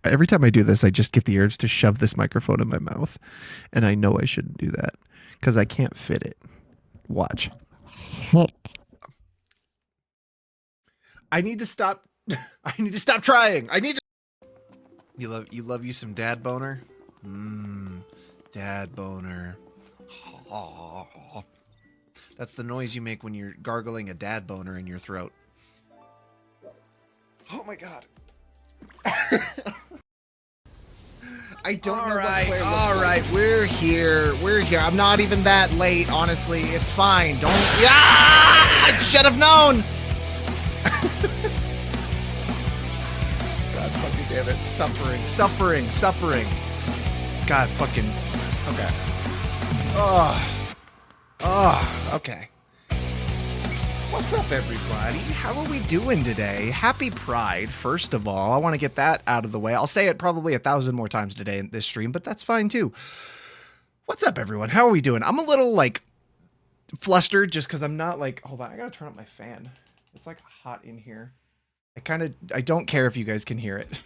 Every time I do this, I just get the urge to shove this microphone in my mouth, and I know I shouldn't do that because I can't fit it. Watch. I need to stop. I need to stop trying. I need to. You love you some dad boner. Dad boner. That's the noise you make when you're gargling a dad boner in your throat. Oh my god. I don't know what Claire looks like. We're here. We're here. I'm not even that late, honestly. It's fine. Don't. I should have known. God fucking damn it. Suffering. God fucking. Okay. Okay. What's up, everybody? How are we doing today? Happy Pride, first of all. I want to get that out of the way. I'll say it probably 1,000 more times today in this stream, but that's fine too. What's up, everyone? How are we doing? I'm a little, flustered just because I'm not, hold on. I gotta turn up my fan. It's, hot in here. I don't care if you guys can hear it.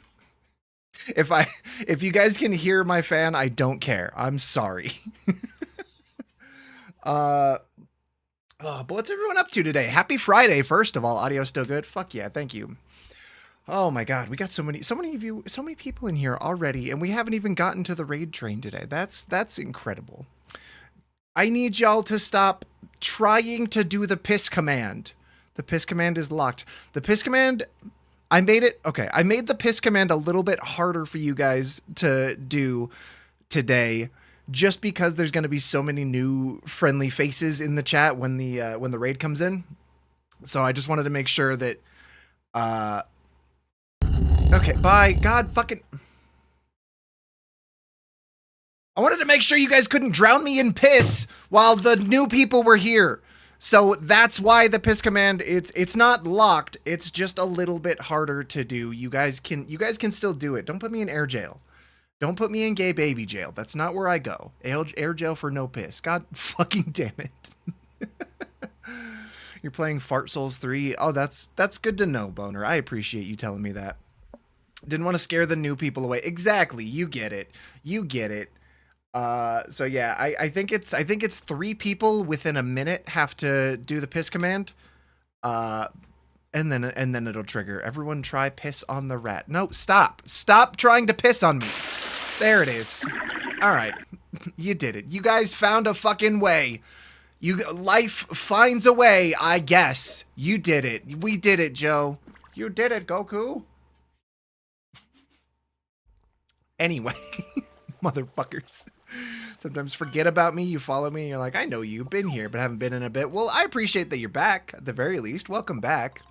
If you guys can hear my fan, I don't care. I'm sorry. But what's everyone up to today? Happy Friday, first of all. Audio still good? Fuck yeah, thank you. Oh my god, we got so many people in here already, and we haven't even gotten to the raid train today. That's incredible. I need y'all to stop trying to do the piss command. The piss command is locked. The piss command, I made the piss command a little bit harder for you guys to do today, just because there's going to be so many new friendly faces in the chat when the raid comes in. So I just wanted to make sure that okay, bye. God fucking I wanted to make sure you guys couldn't drown me in piss while the new people were here. So that's why the piss command, it's not locked. It's just a little bit harder to do. You guys can still do it. Don't put me in air jail. Don't put me in gay baby jail. That's not where I go. Air jail for no piss. God fucking damn it. You're playing Fart Souls 3. Oh, that's good to know, Boner. I appreciate you telling me that. Didn't want to scare the new people away. Exactly. You get it. So yeah, I think it's 3 people within a minute have to do the piss command. And then it'll trigger. Everyone try piss on the rat. No, stop trying to piss on me. There it is. All right. You did it. You guys found a fucking way. Life finds a way, I guess. You did it. We did it, Joe. You did it, Goku. Anyway, motherfuckers. Sometimes forget about me. You follow me and you're like, I know you've been here, but haven't been in a bit. Well, I appreciate that you're back at the very least. Welcome back.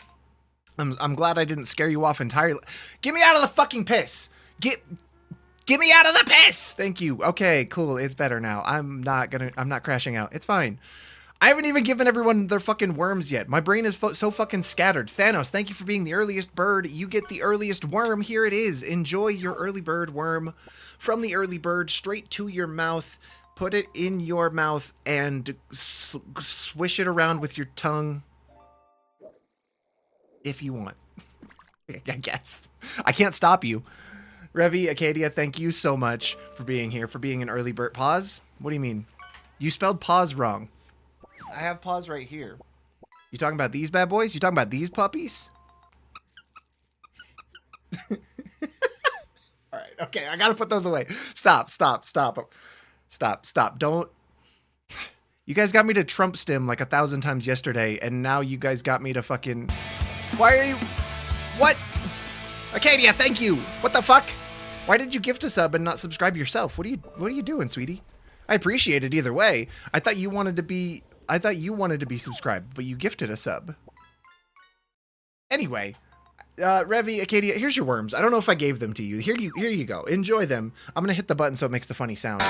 I'm glad I didn't scare you off entirely. Get me out of the fucking piss. Get me out of the piss. Thank you. Okay, cool. It's better now. I'm not crashing out. It's fine. I haven't even given everyone their fucking worms yet. My brain is so fucking scattered. Thanos, thank you for being the earliest bird. You get the earliest worm. Here it is. Enjoy your early bird worm from the early bird straight to your mouth. Put it in your mouth and swish it around with your tongue. If you want. I guess. I can't stop you. Revi, Acadia, thank you so much for being here, for being an early bird. Pause? What do you mean? You spelled pause wrong. I have pause right here. You talking about these bad boys? You talking about these puppies? All right. Okay. I got to put those away. Stop. Don't. You guys got me to Trump stim like 1,000 times yesterday, and now you guys got me to fucking... Why are you... What? Acadia, thank you. What the fuck? Why did you gift a sub and not subscribe yourself? What are you doing, sweetie? I appreciate it either way. I thought you wanted to be subscribed, but you gifted a sub. Anyway, Revi, Acadia, here's your worms. I don't know if I gave them to you. Here you go. Enjoy them. I'm gonna hit the button so it makes the funny sound.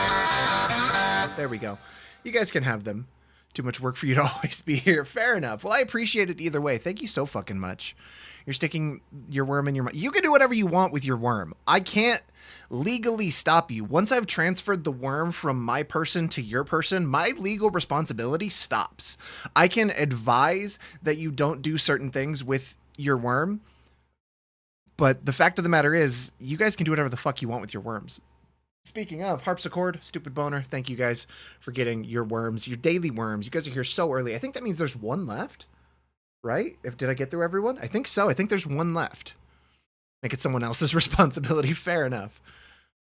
There we go. You guys can have them. Too much work for you to always be here. Fair enough. Well, I appreciate it either way. Thank you so fucking much. You're sticking your worm in your mouth. You can do whatever you want with your worm. I can't legally stop you. Once I've transferred the worm from my person to your person, my legal responsibility stops. I can advise that you don't do certain things with your worm, But the fact of the matter is, you guys can do whatever the fuck you want with your worms. Speaking of, harpsichord, stupid boner, thank you guys for getting your worms, your daily worms. You guys are here so early. I think that means there's one left, right? Did I get through everyone? I think so. I think there's one left. Make it someone else's responsibility. Fair enough.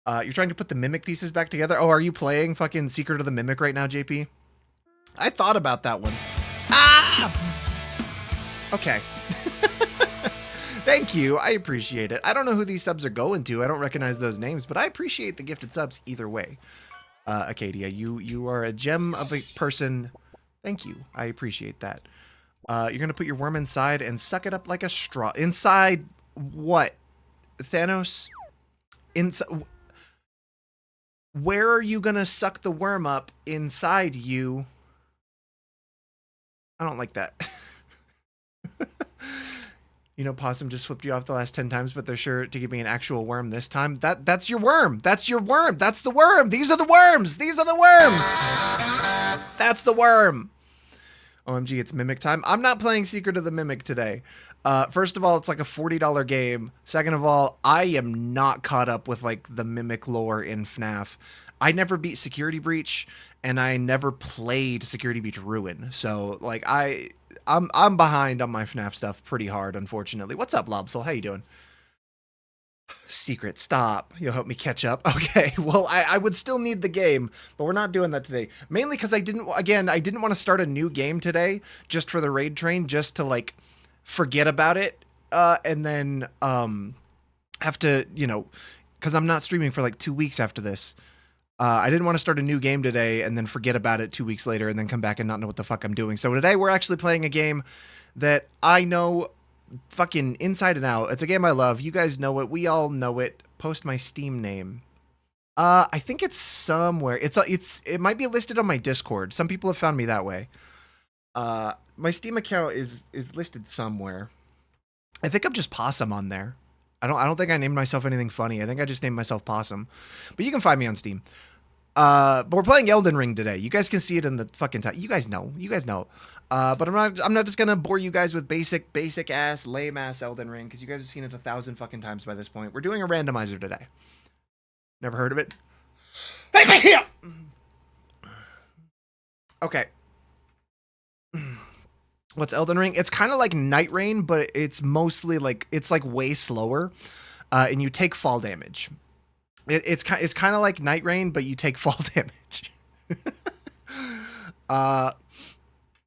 You're trying to put the mimic pieces back together. Oh, are you playing fucking Secret of the Mimic right now, JP? I thought about that one. Ah! Okay. Thank you. I appreciate it. I don't know who these subs are going to. I don't recognize those names, but I appreciate the gifted subs either way. Acadia, you are a gem of a person. Thank you. I appreciate that. You're going to put your worm inside and suck it up like a straw. Inside what? Thanos? Inside... Where are you going to suck the worm up inside you? I don't like that. You know, Possum just flipped you off the last 10 times, but they're sure to give me an actual worm this time. That's your worm. That's your worm. That's the worm. These are the worms. These are the worms. That's the worm. OMG, it's Mimic time. I'm not playing Secret of the Mimic today. First of all, it's like a $40 game. Second of all, I am not caught up with like the Mimic lore in FNAF. I never beat Security Breach, and I never played Security Breach Ruin. So like I'm behind on my FNAF stuff pretty hard, unfortunately. What's up, Lobsol? How you doing? Secret, stop. You'll help me catch up. Okay, well, I would still need the game, but we're not doing that today. Mainly because I didn't want to start a new game today just for the raid train, just to, like, forget about it, and then have to, you know, because I'm not streaming for, like, 2 weeks after this. I didn't want to start a new game today and then forget about it 2 weeks later and then come back and not know what the fuck I'm doing. So today we're actually playing a game that I know fucking inside and out. It's a game I love. You guys know it. We all know it. Post my Steam name. I think it's somewhere. It might be listed on my Discord. Some people have found me that way. My Steam account is listed somewhere. I think I'm just Possum on there. I don't think I named myself anything funny. I think I just named myself Possum. But you can find me on Steam. But we're playing Elden Ring today. You guys can see it in the fucking time. You guys know. But I'm not just gonna bore you guys with basic ass, lame ass Elden Ring, because you guys have seen it 1,000 fucking times by this point. We're doing a randomizer today. Never heard of it? Okay. What's Elden Ring? It's kind of like Night Rain, but it's mostly like, it's like way slower, and you take fall damage. It's kind of like Night Rain, but you take fall damage.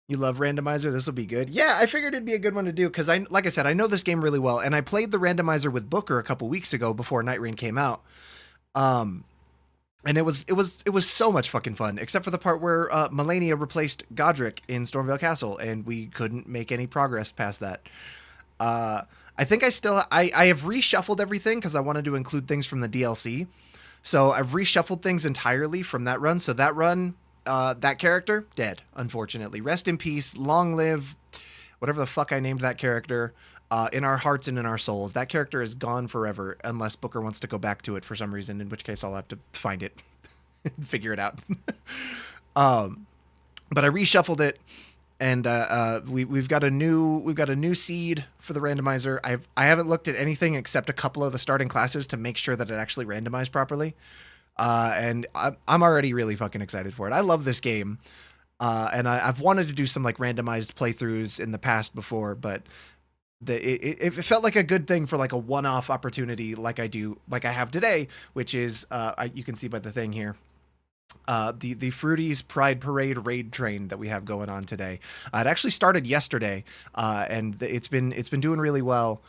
You love Randomizer? This will be good. Yeah, I figured it'd be a good one to do because like I said, I know this game really well, and I played the Randomizer with Booker a couple weeks ago before Night Rain came out. And it was so much fucking fun, except for the part where Melania replaced Godric in Stormvale Castle, and we couldn't make any progress past that. I think I have reshuffled everything because I wanted to include things from the DLC. So I've reshuffled things entirely from that run. So that run, that character, dead, unfortunately. Rest in peace, long live, whatever the fuck I named that character, in our hearts and in our souls. That character is gone forever unless Booker wants to go back to it for some reason, in which case I'll have to find it and figure it out. But I reshuffled it. And we've got a new seed for the randomizer. I haven't looked at anything except a couple of the starting classes to make sure that it actually randomized properly. And I'm already really fucking excited for it. I love this game. And I've wanted to do some like randomized playthroughs in the past before, but it felt like a good thing for like a one-off opportunity like I have today, which is you can see by the thing here. The Fruities Pride Parade raid train that we have going on today. It actually started yesterday, and it's been doing really well.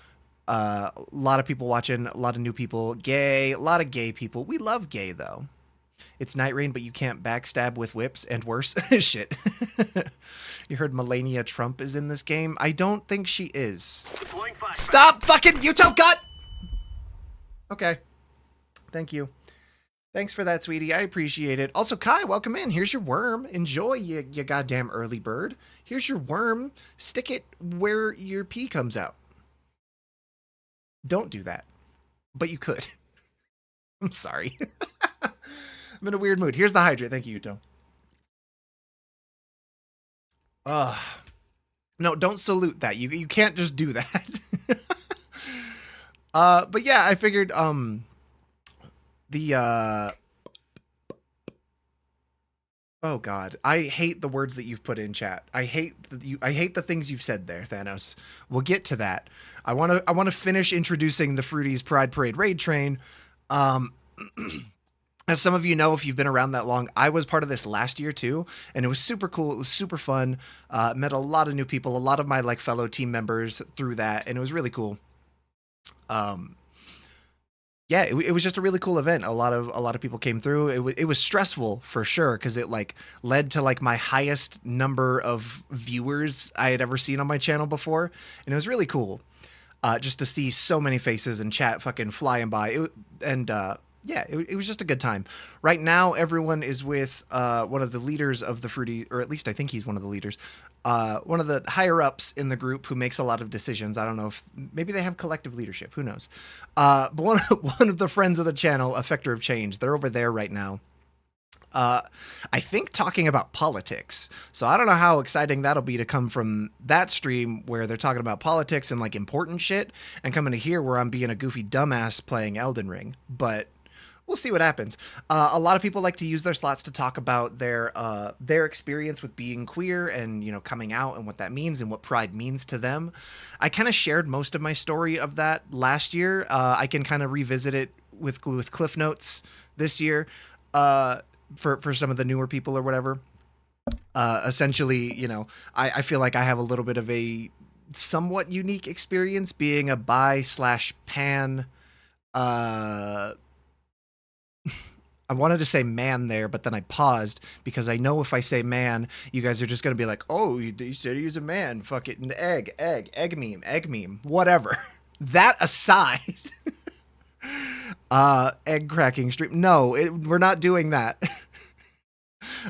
A lot of people watching, a lot of new people, a lot of gay people. We love gay though. It's Night Rain, but you can't backstab with whips and worse. Shit. You heard Melania Trump is in this game? I don't think she is. Stop fucking YouTube cut! Okay. Thank you. Thanks for that, sweetie. I appreciate it. Also, Kai, welcome in. Here's your worm. Enjoy, you goddamn early bird. Here's your worm. Stick it where your pee comes out. Don't do that. But you could. I'm sorry. I'm in a weird mood. Here's the hydrate. Thank you, Yuto. No, don't salute that. You can't just do that. But yeah, I figured the oh god, I hate the words that you've put in chat. I hate the things you've said there, Thanos. We'll get to that. I want to finish introducing the Fruities Pride Parade raid train. Um as some of you know, if you've been around that long, I was part of this last year too, and it was super cool. It was super fun. Met a lot of new people, a lot of my like fellow team members through that, and it was really cool. Um, yeah, it was just a really cool event. A lot of people came through. It was stressful for sure because it like led to like my highest number of viewers I had ever seen on my channel before, and it was really cool just to see so many faces and chat fucking flying by. Yeah, it was just a good time. Right now, everyone is with one of the leaders of the Fruity, or at least I think he's one of the leaders, one of the higher ups in the group who makes a lot of decisions. I don't know if maybe they have collective leadership. Who knows? But one of the friends of the channel, Effector of Change, they're over there right now. I think talking about politics. So I don't know how exciting that'll be to come from that stream where they're talking about politics and like important shit and coming to here where I'm being a goofy dumbass playing Elden Ring. But we'll see what happens. A lot of people like to use their slots to talk about their experience with being queer and coming out and what that means and what pride means to them. I kind of shared most of my story of that last year. I can kind of revisit it with Cliff Notes this year for some of the newer people or whatever. Essentially, I feel like I have a little bit of a somewhat unique experience being a bi slash pan. I wanted to say man there, but then I paused because I know if I say man, you guys are just going to be like, oh, you said he's a man. Fuck it. An egg meme, whatever. That aside, egg cracking stream. No, we're not doing that.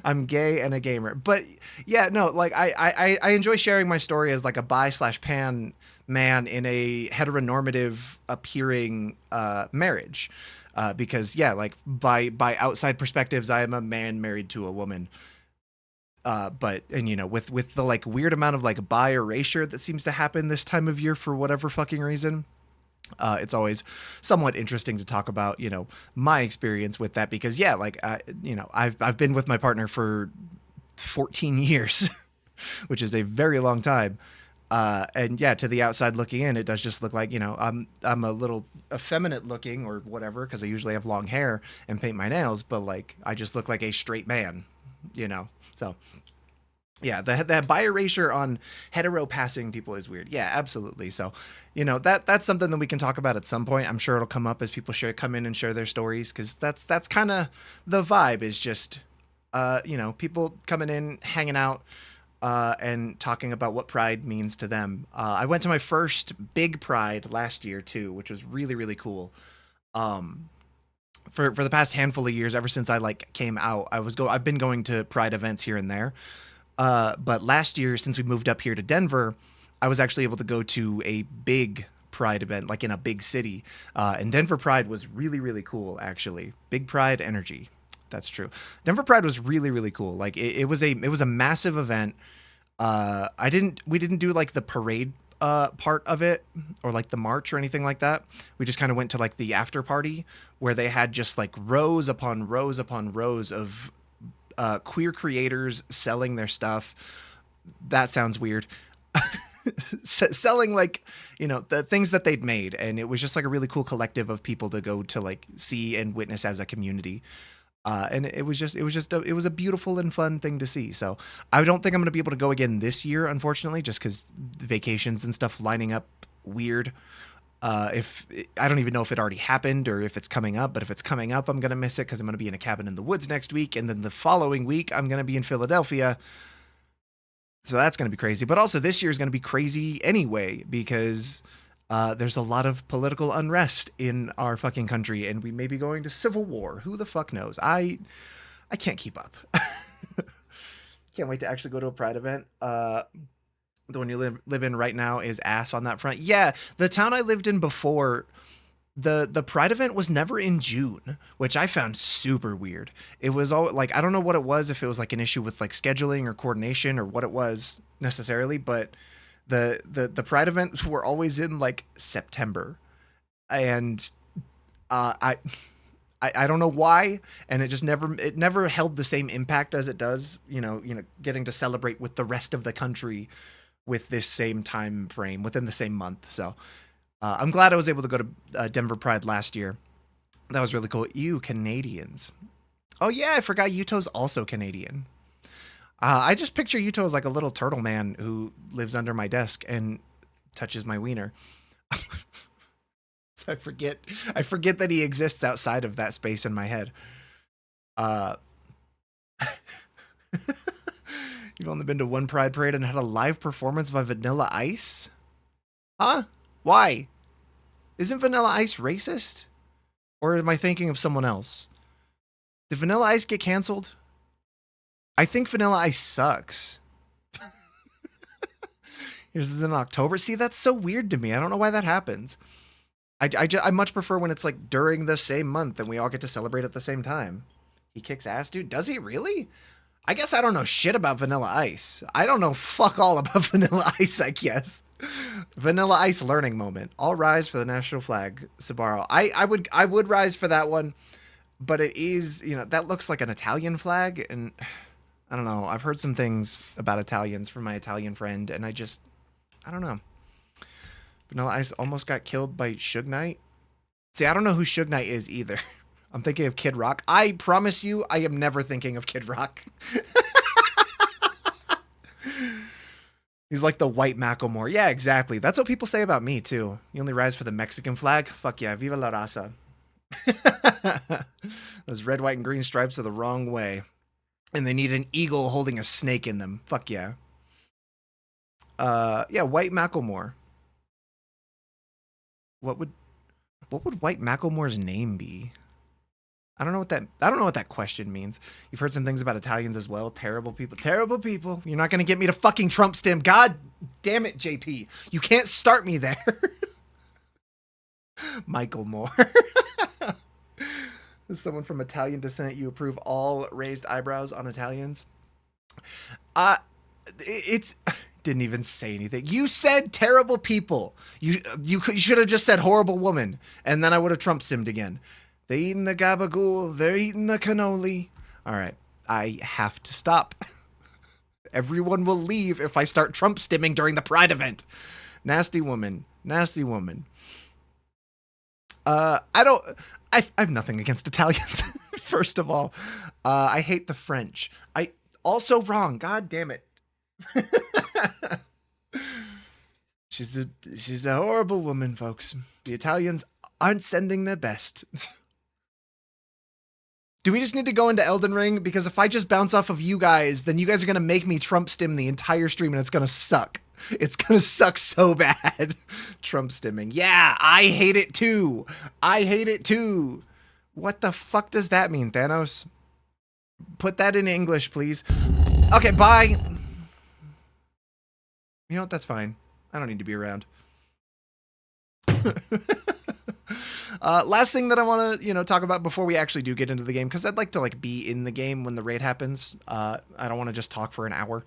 I'm gay and a gamer. But yeah, no, like I enjoy sharing my story as like a bi slash pan man in a heteronormative appearing marriage. Because yeah, like by outside perspectives, I am a man married to a woman. But with the like weird amount of like bi erasure that seems to happen this time of year for whatever fucking reason, it's always somewhat interesting to talk about my experience with that because yeah, like I've been with my partner for 14 years, which is a very long time. And yeah, to the outside looking in, it does just look like, I'm a little effeminate looking or whatever, because I usually have long hair and paint my nails, but like, I just look like a straight man, So yeah, the bi erasure on hetero passing people is weird. Yeah, absolutely. So, that's something that we can talk about at some point. I'm sure it'll come up as people come in and share their stories, because that's kind of the vibe is just, people coming in, hanging out, and talking about what pride means to them. I went to my first big pride last year too, which was really, really cool. For the past handful of years, ever since I like came out, I've been going to pride events here and there. But last year, since we moved up here to Denver, I was actually able to go to a big pride event, like in a big city. And Denver Pride was really, really cool, actually. Big Pride energy. That's true. Denver Pride was really, really cool. Like it was a massive event. We didn't do like the parade part of it or like the march or anything like that. We just kind of went to like the after party where they had just like rows upon rows upon rows of queer creators selling their stuff. That sounds weird. Selling like the things that they'd made, and it was just like a really cool collective of people to go to like see and witness as a community. And it was a beautiful and fun thing to see. So I don't think I'm going to be able to go again this year, unfortunately, just because vacations and stuff lining up weird. If I don't even know if it already happened or if it's coming up, but if it's coming up, I'm going to miss it because I'm going to be in a cabin in the woods next week. And then the following week, I'm going to be in Philadelphia. So that's going to be crazy. But also this year is going to be crazy anyway, because there's a lot of political unrest in our fucking country, and we may be going to civil war. Who the fuck knows? I can't keep up. Can't wait to actually go to a pride event. The one you live in right now is ass on that front. Yeah, the town I lived in before, the pride event was never in June, which I found super weird. It was all like, I don't know what it was, if it was like an issue with like scheduling or coordination or what it was necessarily, but the pride events were always in like September. and I don't know why, and it never held the same impact as it does, getting to celebrate with the rest of the country with this same time frame within the same month. So I'm glad I was able to go to Denver Pride last year. That was really cool. You Canadians. Oh yeah, I forgot Yuto's also Canadian. I just picture Yuto as like a little turtle man who lives under my desk and touches my wiener. So I forget that he exists outside of that space in my head. You've only been to one Pride Parade and had a live performance by Vanilla Ice? Huh? Why? Isn't Vanilla Ice racist? Or am I thinking of someone else? Did Vanilla Ice get canceled? I think Vanilla Ice sucks. Yours is in October. See, that's so weird to me. I don't know why that happens. I much prefer when it's like during the same month and we all get to celebrate at the same time. He kicks ass, dude. Does he really? I guess I don't know shit about Vanilla Ice. I don't know fuck all about Vanilla Ice, I guess. Vanilla Ice learning moment. All rise for the national flag, Sabaro. I would rise for that one, but it is, that looks like an Italian flag, and I don't know. I've heard some things about Italians from my Italian friend, and I don't know. Vanilla Ice almost got killed by Suge Knight. See, I don't know who Suge Knight is either. I'm thinking of Kid Rock. I promise you, I am never thinking of Kid Rock. He's like the white Macklemore. Yeah, exactly. That's what people say about me, too. You only rise for the Mexican flag? Fuck yeah, viva la raza. Those red, white, and green stripes are the wrong way. And they need an eagle holding a snake in them. Fuck yeah. Yeah, white Macklemore. What would White Macklemore's name be? I don't know what that question means. You've heard some things about Italians as well. Terrible people. Terrible people. You're not going to get me to fucking Trump stem. God damn it, JP. You can't start me there. Michael Moore. As someone from Italian descent, you approve all raised eyebrows on Italians? It's didn't even say anything. You said terrible people. You should have just said horrible woman, and then I would have Trump stemmed again. They eating the gabagool. They're eating the cannoli. All right, I have to stop. Everyone will leave if I start Trump stimming during the Pride event. Nasty woman. Nasty woman. I have nothing against Italians. First of all, I hate the French. Also wrong. God damn it. She's a horrible woman, folks. The Italians aren't sending their best. Do we just need to go into Elden Ring? Because if I just bounce off of you guys, then you guys are going to make me Trump stim the entire stream and it's going to suck. It's going to suck so bad. Trump stimming. Yeah, I hate it too. I hate it too. What the fuck does that mean, Thanos? Put that in English, please. Okay, bye. You know what? That's fine. I don't need to be around. Last thing that I want to, talk about before we actually do get into the game, because I'd like to be in the game when the raid happens. I don't want to just talk for an hour.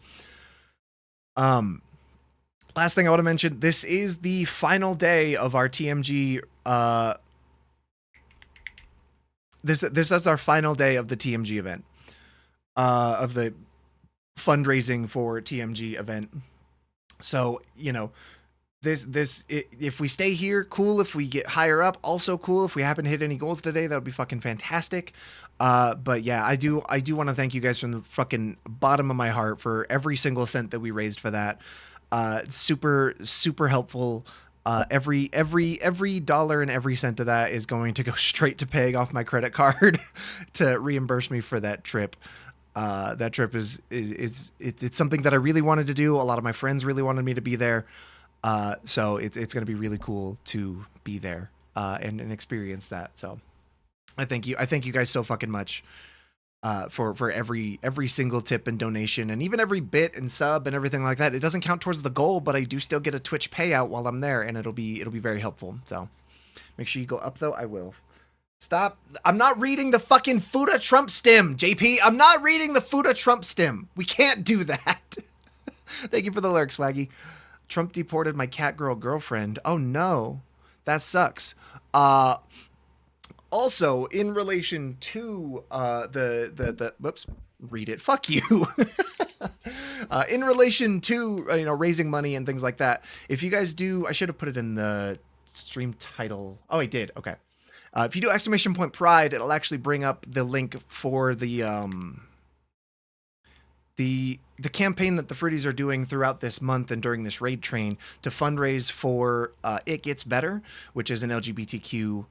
Last thing I want to mention, this is the final day of our TMG. This is our final day of the TMG event. Of the fundraising for TMG event. So, if we stay here, cool. If we get higher up, also cool. If we happen to hit any goals today, that would be fucking fantastic. But yeah, I do want to thank you guys from the fucking bottom of my heart for every single cent that we raised for that. Super, super helpful. Every dollar and every cent of that is going to go straight to paying off my credit card to reimburse me for that trip. That trip is something that I really wanted to do. A lot of my friends really wanted me to be there. So it's going to be really cool to be there, and experience that. So I thank you guys so fucking much, for every single tip and donation, and even every bit and sub and everything like that. It doesn't count towards the goal, but I do still get a Twitch payout while I'm there, and it'll be very helpful. So make sure you go up though. I will. Stop. I'm not reading the fucking Fuda Trump stim, JP. I'm not reading the Fuda Trump stim. We can't do that. Thank you for the lurk, Swaggy. Trump deported my cat girl girlfriend. Oh no. That sucks. Also, in relation to the whoops, read it. Fuck you. In relation to raising money and things like that, if you guys do, I should have put it in the stream title. Oh, I did. Okay. If you do !pride, it'll actually bring up the link for the campaign that the Fruities are doing throughout this month and during this raid train to fundraise for It Gets Better, which is an LGBTQ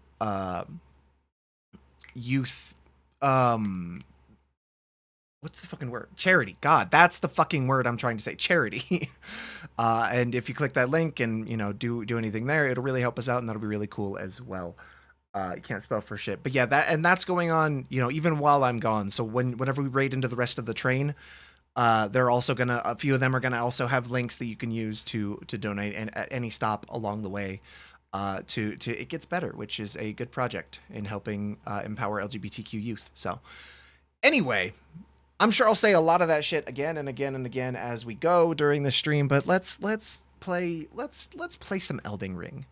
youth what's the fucking word? Charity. God, that's the fucking word I'm trying to say. Charity. And if you click that link and do anything there, it'll really help us out, and that'll be really cool as well. You can't spell for shit, but yeah, that's going on even while I'm gone. So whenever we raid into the rest of the train, they're also a few of them are gonna also have links that you can use to donate and at any stop along the way to It Gets Better, which is a good project in helping empower LGBTQ youth. So anyway, I'm sure I'll say a lot of that shit again and again and again as we go during the stream, but let's play some Elden Ring.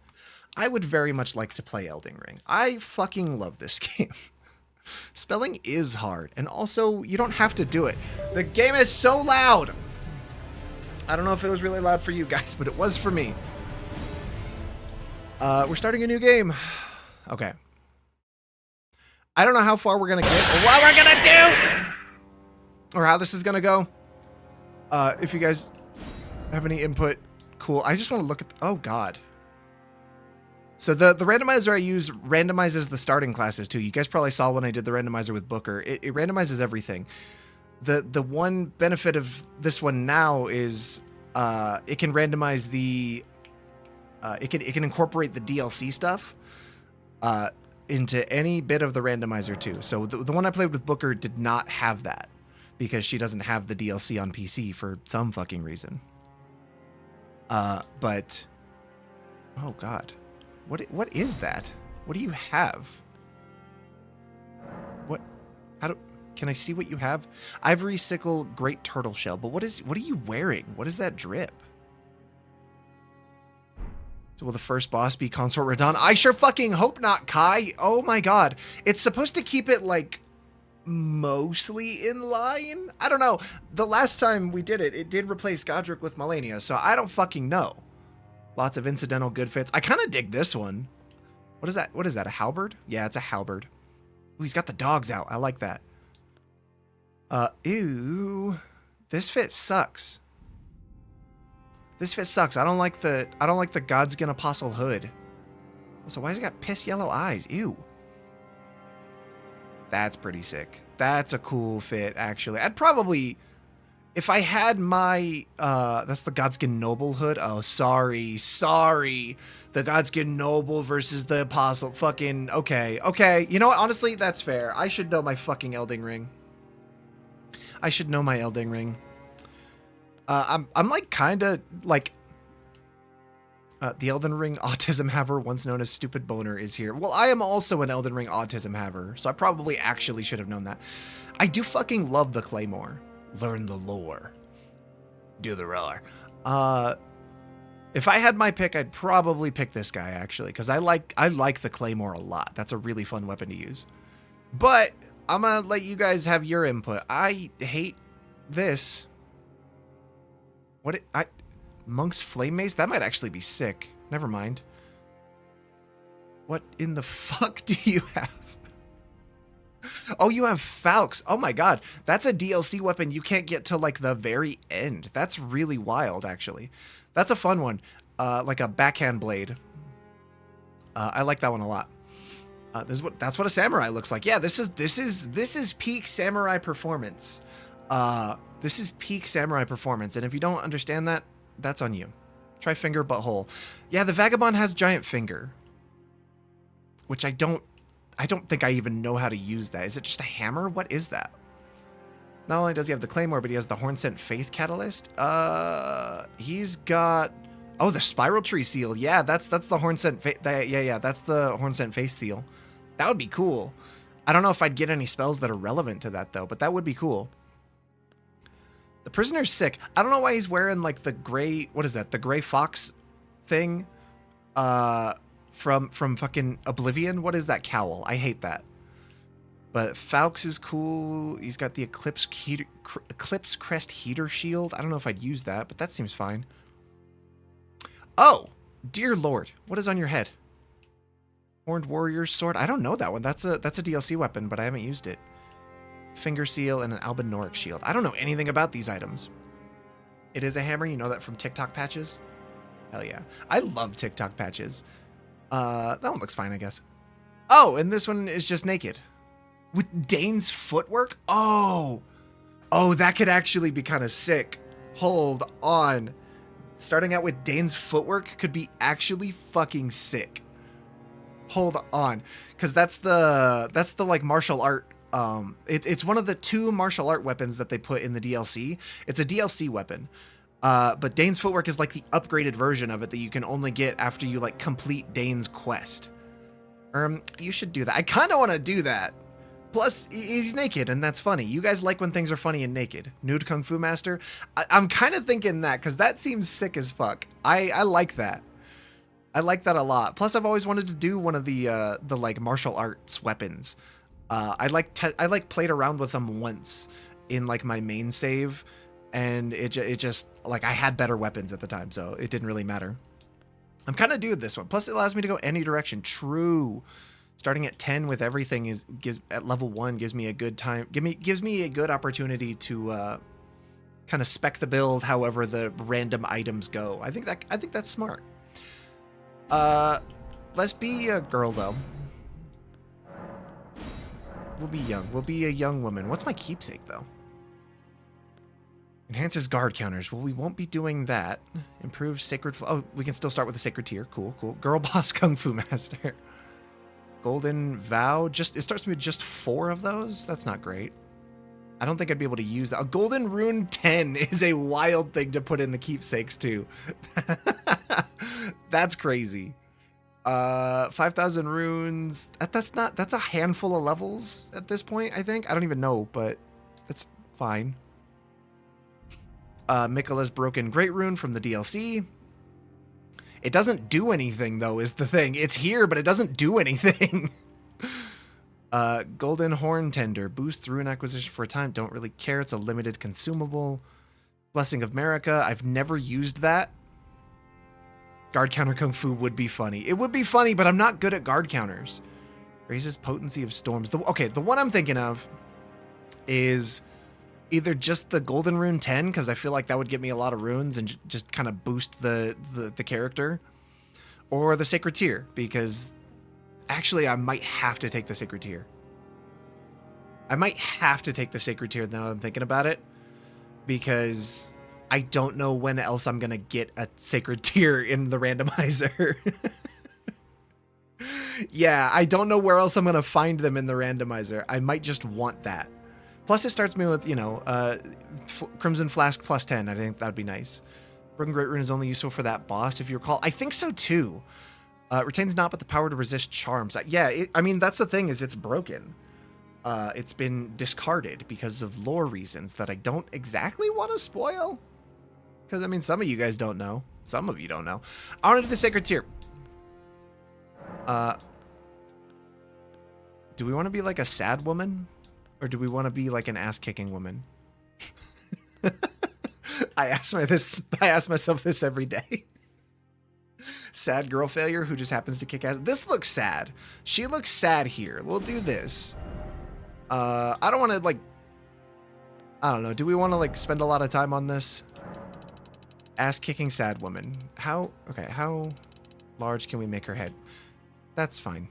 I would very much like to play Elden Ring. I fucking love this game. Spelling is hard, and also you don't have to do it. The game is so loud. I don't know if it was really loud for you guys, but it was for me. We're starting a new game. Okay. I don't know how far we're gonna get or what we're gonna do or how this is gonna go. If you guys have any input, cool. I just want to look at oh god. So the randomizer I use randomizes the starting classes too. You guys probably saw when I did the randomizer with Booker. It randomizes everything. The one benefit of this one now is it can randomize the it can incorporate the DLC stuff into any bit of the randomizer too. So the one I played with Booker did not have that because she doesn't have the DLC on PC for some fucking reason. But oh god. What is that? What do you have? What? Can I see what you have? Ivory sickle, great turtle shell. But what are you wearing? What is that drip? So will the first boss be Consort Radon? I sure fucking hope not, Kai. Oh my god. It's supposed to keep it like mostly in line. I don't know. The last time we did it, it did replace Godric with Melania, so I don't fucking know. Lots of incidental good fits. I kind of dig this one. What is that? What is that? A halberd? Yeah, it's a halberd. Ooh, he's got the dogs out. I like that. Ew. This fit sucks. This fit sucks. I don't like the Godskin Apostle hood. Also, why has it got piss yellow eyes? Ew. That's pretty sick. That's a cool fit, actually. I'd probably... If I had my, that's the Godskin Noble hood. Oh, sorry. The Godskin Noble versus the Apostle. Fucking, okay. You know what? Honestly, that's fair. I should know my fucking Elden Ring. I'm like, kinda, like, the Elden Ring autism haver, once known as Stupid Boner, is here. Well, I am also an Elden Ring autism haver, so I probably actually should have known that. I do fucking love the Claymore. Learn the lore. Do the roar. If I had my pick, I'd probably pick this guy, actually, because I like the Claymore a lot. That's a really fun weapon to use. But I'm gonna let you guys have your input. I hate this. Monk's Flame Mace? That might actually be sick. Never mind. What in the fuck do you have? Oh, you have Falx. Oh my god. That's a DLC weapon you can't get till like the very end. That's really wild, actually. That's a fun one. Like a backhand blade. I like that one a lot. That's what a samurai looks like. Yeah, this is peak samurai performance. This is peak samurai performance. And if you don't understand that, that's on you. Try finger butthole. Yeah, the Vagabond has giant finger. Which I don't think I even know how to use that. Is it just a hammer? What is that? Not only does he have the Claymore, but he has the Hornsent Faith Catalyst. He's got... Oh, the Spiral Tree Seal. Yeah, that's the Hornsent Faith... Yeah, that's the Hornsent Faith Seal. That would be cool. I don't know if I'd get any spells that are relevant to that, though, but that would be cool. The Prisoner's sick. I don't know why he's wearing, like, the gray... What is that? The gray fox thing? from fucking Oblivion. What is that cowl? I hate that. But Falx is cool. He's got the Eclipse Crest Heater Shield. I don't know if I'd use that, but that seems fine. Oh, dear Lord. What is on your head? Horned Warrior's Sword. I don't know that one. That's a DLC weapon, but I haven't used it. Finger Seal and an Albinoric Shield. I don't know anything about these items. It is a hammer. You know that from TikTok patches? Hell yeah. I love TikTok patches. That one looks fine, I guess. Oh, and this one is just naked. With Dane's footwork? Oh, that could actually be kind of sick. Hold on. Starting out with Dane's footwork could be actually fucking sick. Hold on, because that's the like martial art. It's one of the 2 martial art weapons that they put in the DLC. It's a DLC weapon. But Dane's footwork is like the upgraded version of it that you can only get after you like complete Dane's quest. You should do that. I kind of want to do that. Plus, he's naked, and that's funny. You guys like when things are funny and naked. Nude Kung Fu Master? I'm kind of thinking that, because that seems sick as fuck. I like that. I like that a lot. Plus, I've always wanted to do one of the like martial arts weapons. I played around with them once in like my main save, and it just like I had better weapons at the time, so it didn't really matter. I'm kind of doing this one. Plus, it allows me to go any direction. True. Starting at 10 with everything at level 1 gives me a good time. Gives me a good opportunity to kind of spec the build however the random items go. I think that's smart. Let's be a girl though. We'll be young. We'll be a young woman. What's my keepsake though? Enhances guard counters. Well, we won't be doing that. Improves sacred. Oh, we can still start with the sacred tier. Cool. Girl boss Kung Fu Master. Golden Vow. It starts with just 4 of those. That's not great. I don't think I'd be able to use that. A Golden Rune 10 is a wild thing to put in the keepsakes too. That's crazy. 5,000 runes. That's a handful of levels at this point, I think. I don't even know, but that's fine. Miquella's Broken Great Rune from the DLC. It doesn't do anything, though, is the thing. It's here, but it doesn't do anything. Golden Horn Tender. Boosts rune acquisition for a time. Don't really care. It's a limited consumable. Blessing of Marika. I've never used that. Guard counter Kung Fu would be funny. It would be funny, but I'm not good at guard counters. Raises potency of storms. The one I'm thinking of is either just the Golden Rune 10, because I feel like that would get me a lot of runes and just kind of boost the character, or the Sacred Tier, because actually I might have to take the Sacred Tier. I might have to take the Sacred Tier now that I'm thinking about it, because I don't know when else I'm going to get a Sacred Tier in the randomizer. Yeah, I don't know where else I'm going to find them in the randomizer. I might just want that. Plus, it starts me with, Crimson Flask plus 10. I think that would be nice. Broken Great Rune is only useful for that boss, if you recall. I think so, too. Retains not but the power to resist charms. Yeah, that's the thing, is it's broken. It's been discarded because of lore reasons that I don't exactly want to spoil. Because, some of you guys don't know. Some of you don't know. I want to do the Sacred Tier. Do we want to be like a sad woman? Or do we want to be like an ass-kicking woman? I ask myself this every day. Sad girl failure who just happens to kick ass. This looks sad. She looks sad here. We'll do this. I don't want to I don't know. Do we want to spend a lot of time on this? Ass-kicking sad woman. How large can we make her head? That's fine.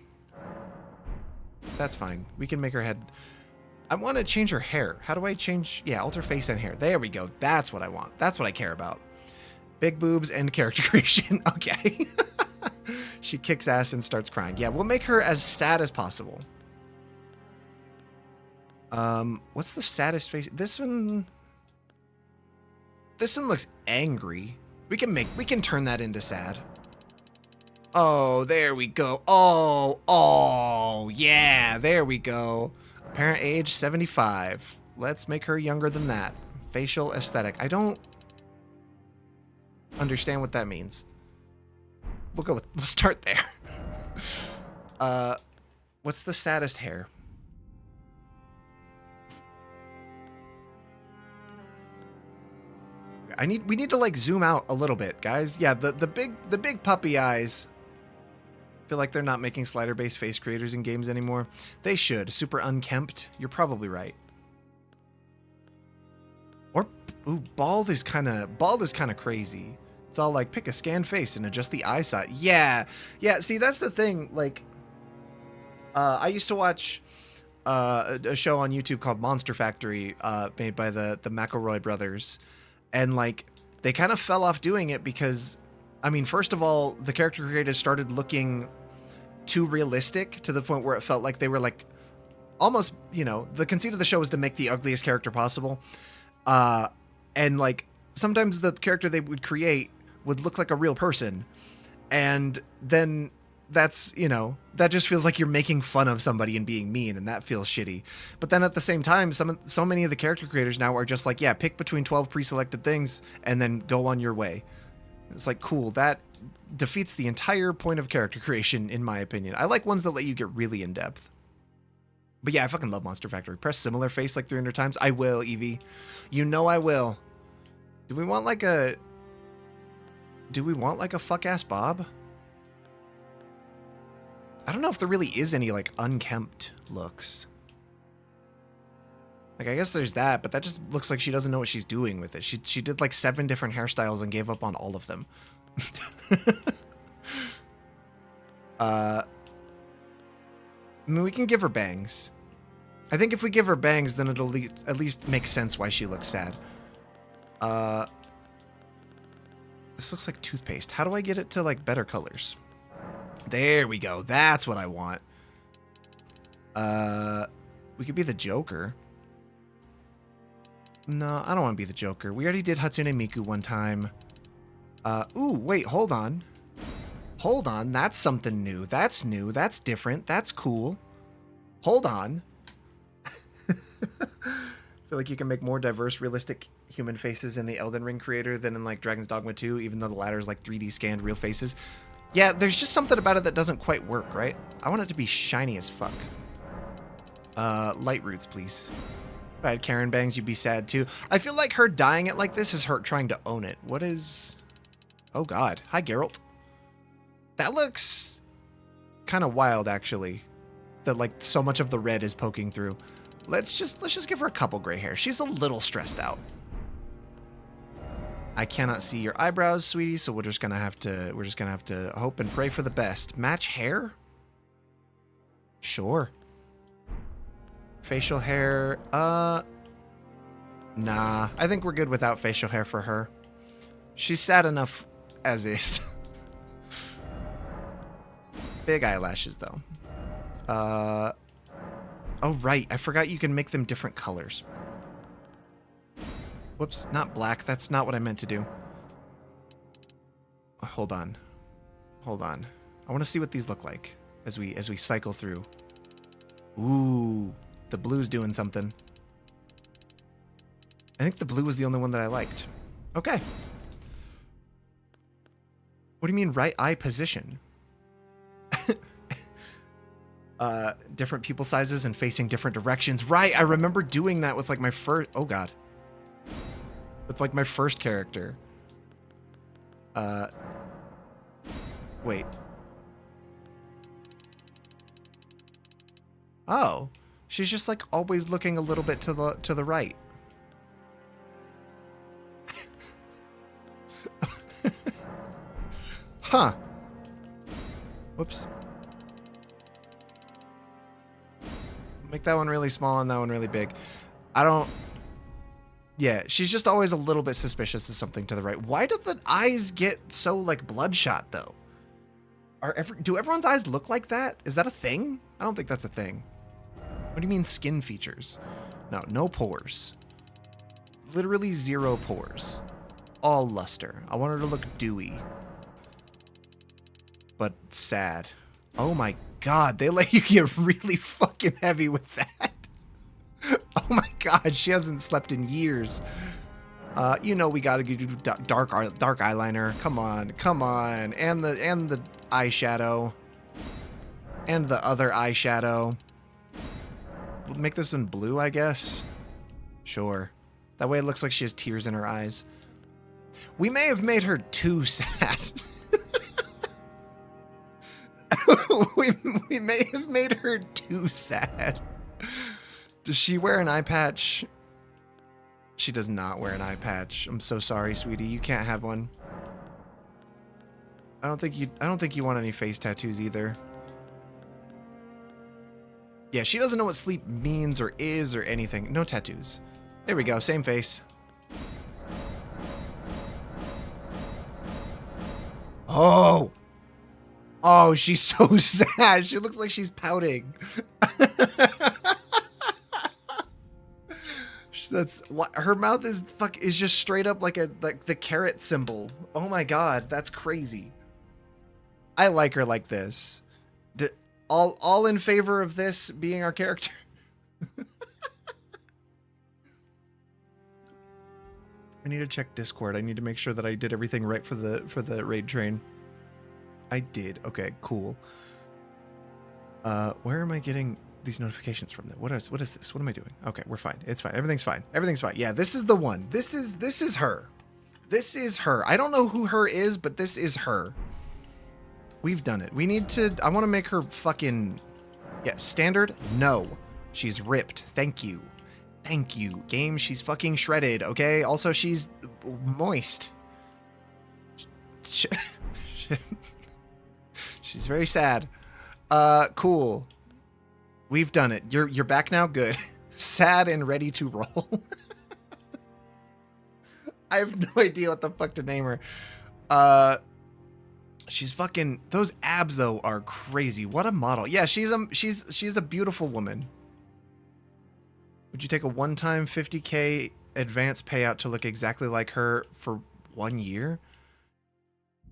That's fine. We can make her head. I want to change her hair. How do I change? Yeah, alter face and hair. There we go. That's what I want. That's what I care about. Big boobs and character creation. Okay. She kicks ass and starts crying. Yeah, we'll make her as sad as possible. What's the saddest face? This one looks angry. We can turn that into sad. Oh, there we go. Oh, yeah, there we go. Apparent age 75. Let's make her younger than that. Facial aesthetic. I don't understand what that means. We'll start there. What's the saddest hair? We need to like zoom out a little bit, guys. Yeah, the big puppy eyes. I feel like they're not making slider-based face creators in games anymore. They should. Super unkempt. You're probably right. Or ooh, bald is kind of crazy. It's all like pick a scanned face and adjust the eye size. Yeah. Yeah, see that's the thing. Like I used to watch a show on YouTube called Monster Factory, made by the McElroy brothers. And like they kind of fell off doing it because, I mean, first of all, the character creators started looking too realistic to the point where it felt like they were like almost, you know, the conceit of the show was to make the ugliest character possible. And like sometimes the character they would create would look like a real person. And then that's, you know, that just feels like you're making fun of somebody and being mean, and that feels shitty. But then at the same time, so many of the character creators now are just like, yeah, pick between 12 pre-selected things and then go on your way. It's like, cool, that defeats the entire point of character creation, in my opinion. I like ones that let you get really in depth. But yeah, I fucking love Monster Factory. Press similar face like 300 times. I will, Evie. You know I will. Do we want like a fuck-ass Bob? I don't know if there really is any like unkempt looks. Like I guess there's that, but that just looks like she doesn't know what she's doing with it. She did like 7 different hairstyles and gave up on all of them. I mean, we can give her bangs. I think if we give her bangs, then it'll at least make sense why she looks sad. This looks like toothpaste. How do I get it to like better colors? There we go. That's what I want. We could be the Joker. No, I don't want to be the Joker. We already did Hatsune Miku one time. Ooh, wait, hold on. Hold on, that's something new. That's new. That's different. That's cool. Hold on. I feel like you can make more diverse, realistic human faces in the Elden Ring creator than in like Dragon's Dogma 2, even though the latter is like 3D scanned real faces. Yeah, there's just something about it that doesn't quite work, right? I want it to be shiny as fuck. Light roots, please. If I had Karen bangs, you'd be sad too. I feel like her dyeing it like this is her trying to own it. What is... Oh god. Hi, Geralt. That looks kind of wild, actually. That like so much of the red is poking through. Let's just give her a couple gray hairs. She's a little stressed out. I cannot see your eyebrows, sweetie, so we're just gonna have to hope and pray for the best. Match hair? Sure. Facial hair, nah. I think we're good without facial hair for her. She's sad enough as is. Big eyelashes, though. Oh, right. I forgot you can make them different colors. Whoops, not black. That's not what I meant to do. Hold on. Hold on. I want to see what these look like as we cycle through. Ooh, the blue's doing something. I think the blue was the only one that I liked. Okay. What do you mean right eye position? Different pupil sizes and facing different directions. Right, I remember doing that with like my first... Oh god. With like my first character. Wait. Oh, she's just like always looking a little bit to the right. Huh. Whoops. Make that one really small and that one really big. I don't... Yeah, she's just always a little bit suspicious of something to the right. Why do the eyes get so, like, bloodshot, though? Do everyone's eyes look like that? Is that a thing? I don't think that's a thing. What do you mean skin features? No, no pores. Literally 0 pores. All luster. I want her to look dewy. But sad. Oh my god, they let you get really fucking heavy with that. Oh my god, she hasn't slept in years. You know we gotta do dark eyeliner. Come on, come on, and the eyeshadow, And the other eyeshadow. We'll make this one blue, I guess. Sure. That way it looks like she has tears in her eyes. We may have made her too sad. we may have made her too sad. Does she wear an eye patch? She does not wear an eye patch. I'm so sorry, sweetie. You can't have one. I don't think you want any face tattoos either. Yeah, she doesn't know what sleep means or is or anything. No tattoos. There we go. Same face. Oh. Oh, she's so sad. She looks like she's pouting. That's what her mouth is. Is just straight up like the carrot symbol. Oh my god, that's crazy. I like her like this. All in favor of this being our character. I need to check Discord. I need to make sure that I did everything right for the raid train. I did. Okay, cool. Where am I getting these notifications from? What is this? What am I doing? Okay, we're fine. It's fine. Everything's fine. Everything's fine. Yeah, this is the one. This is her. This is her. I don't know who her is, but this is her. We've done it. We need to... I want to make her fucking... Yeah, standard? No. She's ripped. Thank you. Thank you. Game, she's fucking shredded, okay? Also, she's moist. She's very sad. Cool. We've done it. You're back now? Good. Sad and ready to roll. I have no idea what the fuck to name her. She's fucking... Those abs, though, are crazy. What a model. Yeah, she's a beautiful woman. Would you take a one-time 50K advance payout to look exactly like her for 1 year?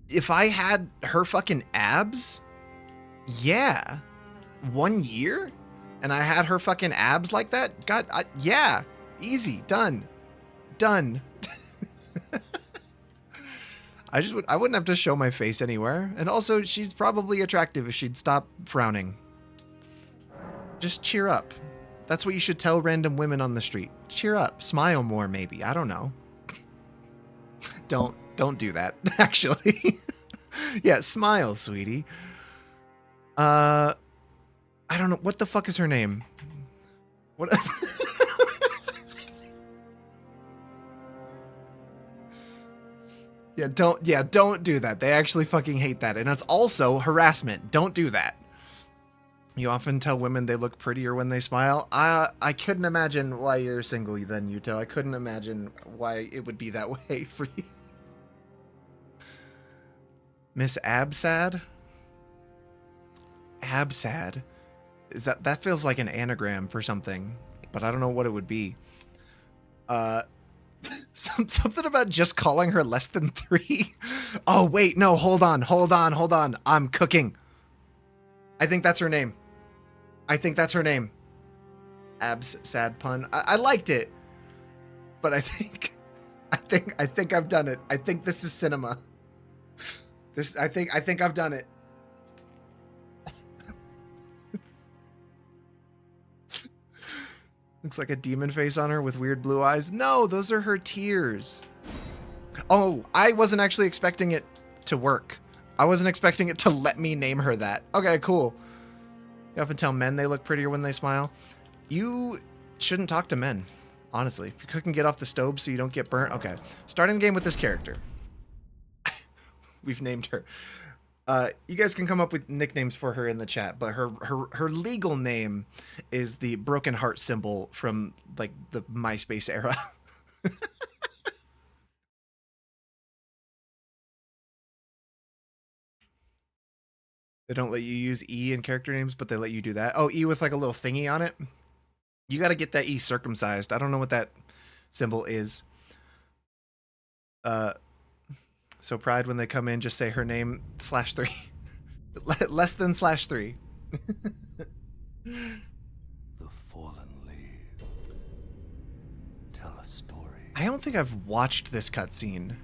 If I had her fucking abs, yeah. 1 year? And I had her fucking abs like that? God, yeah. Easy. Done. Done. I wouldn't have to show my face anywhere. And also, she's probably attractive if she'd stop frowning. Just cheer up. That's what you should tell random women on the street. Cheer up. Smile more, maybe. I don't know. Don't do that, actually. Yeah, smile, sweetie. I don't know. What the fuck is her name? What? Don't do that. They actually fucking hate that. And it's also harassment. Don't do that. You often tell women they look prettier when they smile. I couldn't imagine why you're single then, Yuto. I couldn't imagine why it would be that way for you. Miss Absad? Absad? That feels like an anagram for something, but I don't know what it would be. Something about just calling her less than 3. Oh, wait, no, hold on. I'm cooking. I think that's her name. Abs sad pun. I liked it, but I think I've done it. I think this is cinema. I think I've done it. Looks like a demon face on her with weird blue eyes. No, those are her tears. Oh, I wasn't actually expecting it to work. I wasn't expecting it to let me name her that. Okay, cool. You often tell men they look prettier when they smile. You shouldn't talk to men, honestly. If you're cooking, get off the stove so you don't get burnt. Okay, starting the game with this character. We've named her. You guys can come up with nicknames for her in the chat, but her legal name is the broken heart symbol from like the MySpace era. They don't let you use E in character names, but they let you do that. Oh, E with like a little thingy on it. You got to get that E circumcised. I don't know what that symbol is. So Pride, when they come in, just say her name /3. Less than /3. The fallen leaves tell a story. I don't think I've watched this cutscene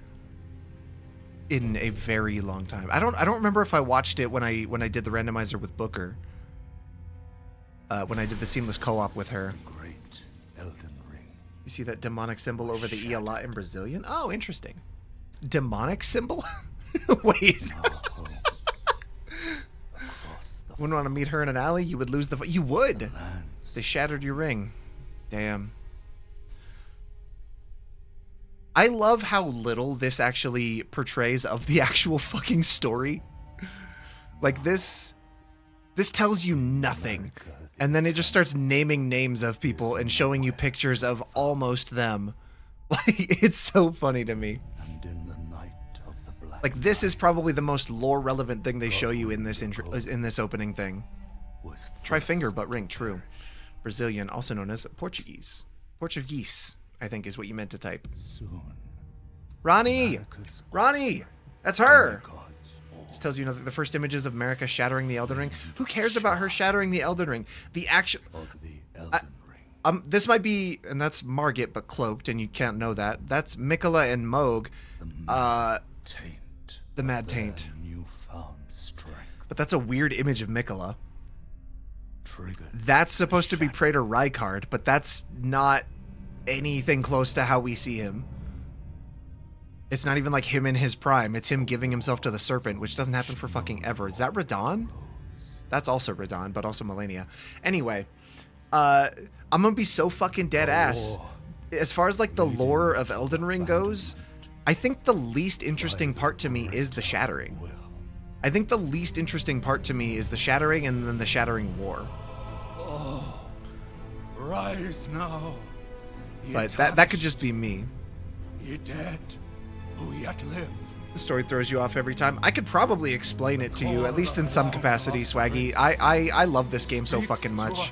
in a very long time. I don't remember if I watched it when I did the randomizer with Booker. when I did the seamless co-op with her. Great Elden Ring. You see that demonic symbol over the E a lot in Brazilian? Oh, interesting. Demonic symbol? Wait. Wouldn't want to meet her in an alley? You would lose the... You would! They shattered your ring. Damn. I love how little this actually portrays of the actual fucking story. Like, this tells you nothing. And then it just starts naming names of people and showing you pictures of almost them. Like, it's so funny to me. And in the night of the black Like, this is probably the most lore relevant thing they show you in this intro, in this opening thing. Try finger but ring, true. Brazilian, also known as Portuguese. Portuguese, I think is what you meant to type. soon. Ronnie! Ronnie! That's her! This tells you the first images of Marika shattering the Elden Ring. Who cares about her shattering the Elden Ring? The actual... Of the Elden Ring. This might be... And that's Margit, but cloaked, and you can't know that. That's Mikola and Moog. Taint. The Mad Taint. Newfound strength. But that's a weird image of Mikola. Triggered. That's supposed to be Praetor Rykard, but that's not anything close to how we see him. It's not even like him in his prime. It's him giving himself to the serpent, which doesn't happen for fucking ever. Is that Radon? That's also Radon, but also Melania. Anyway, I'm gonna be so fucking dead ass. As far as like the lore of Elden Ring goes, I think the least interesting part to me is the shattering. I think the least interesting part to me is the shattering and then the shattering war. Oh, rise now. But that could just be me. Ye dead, who yet live. The story throws you off every time. I could probably explain it to you, at least in some capacity, Swaggy. I love this game so fucking much.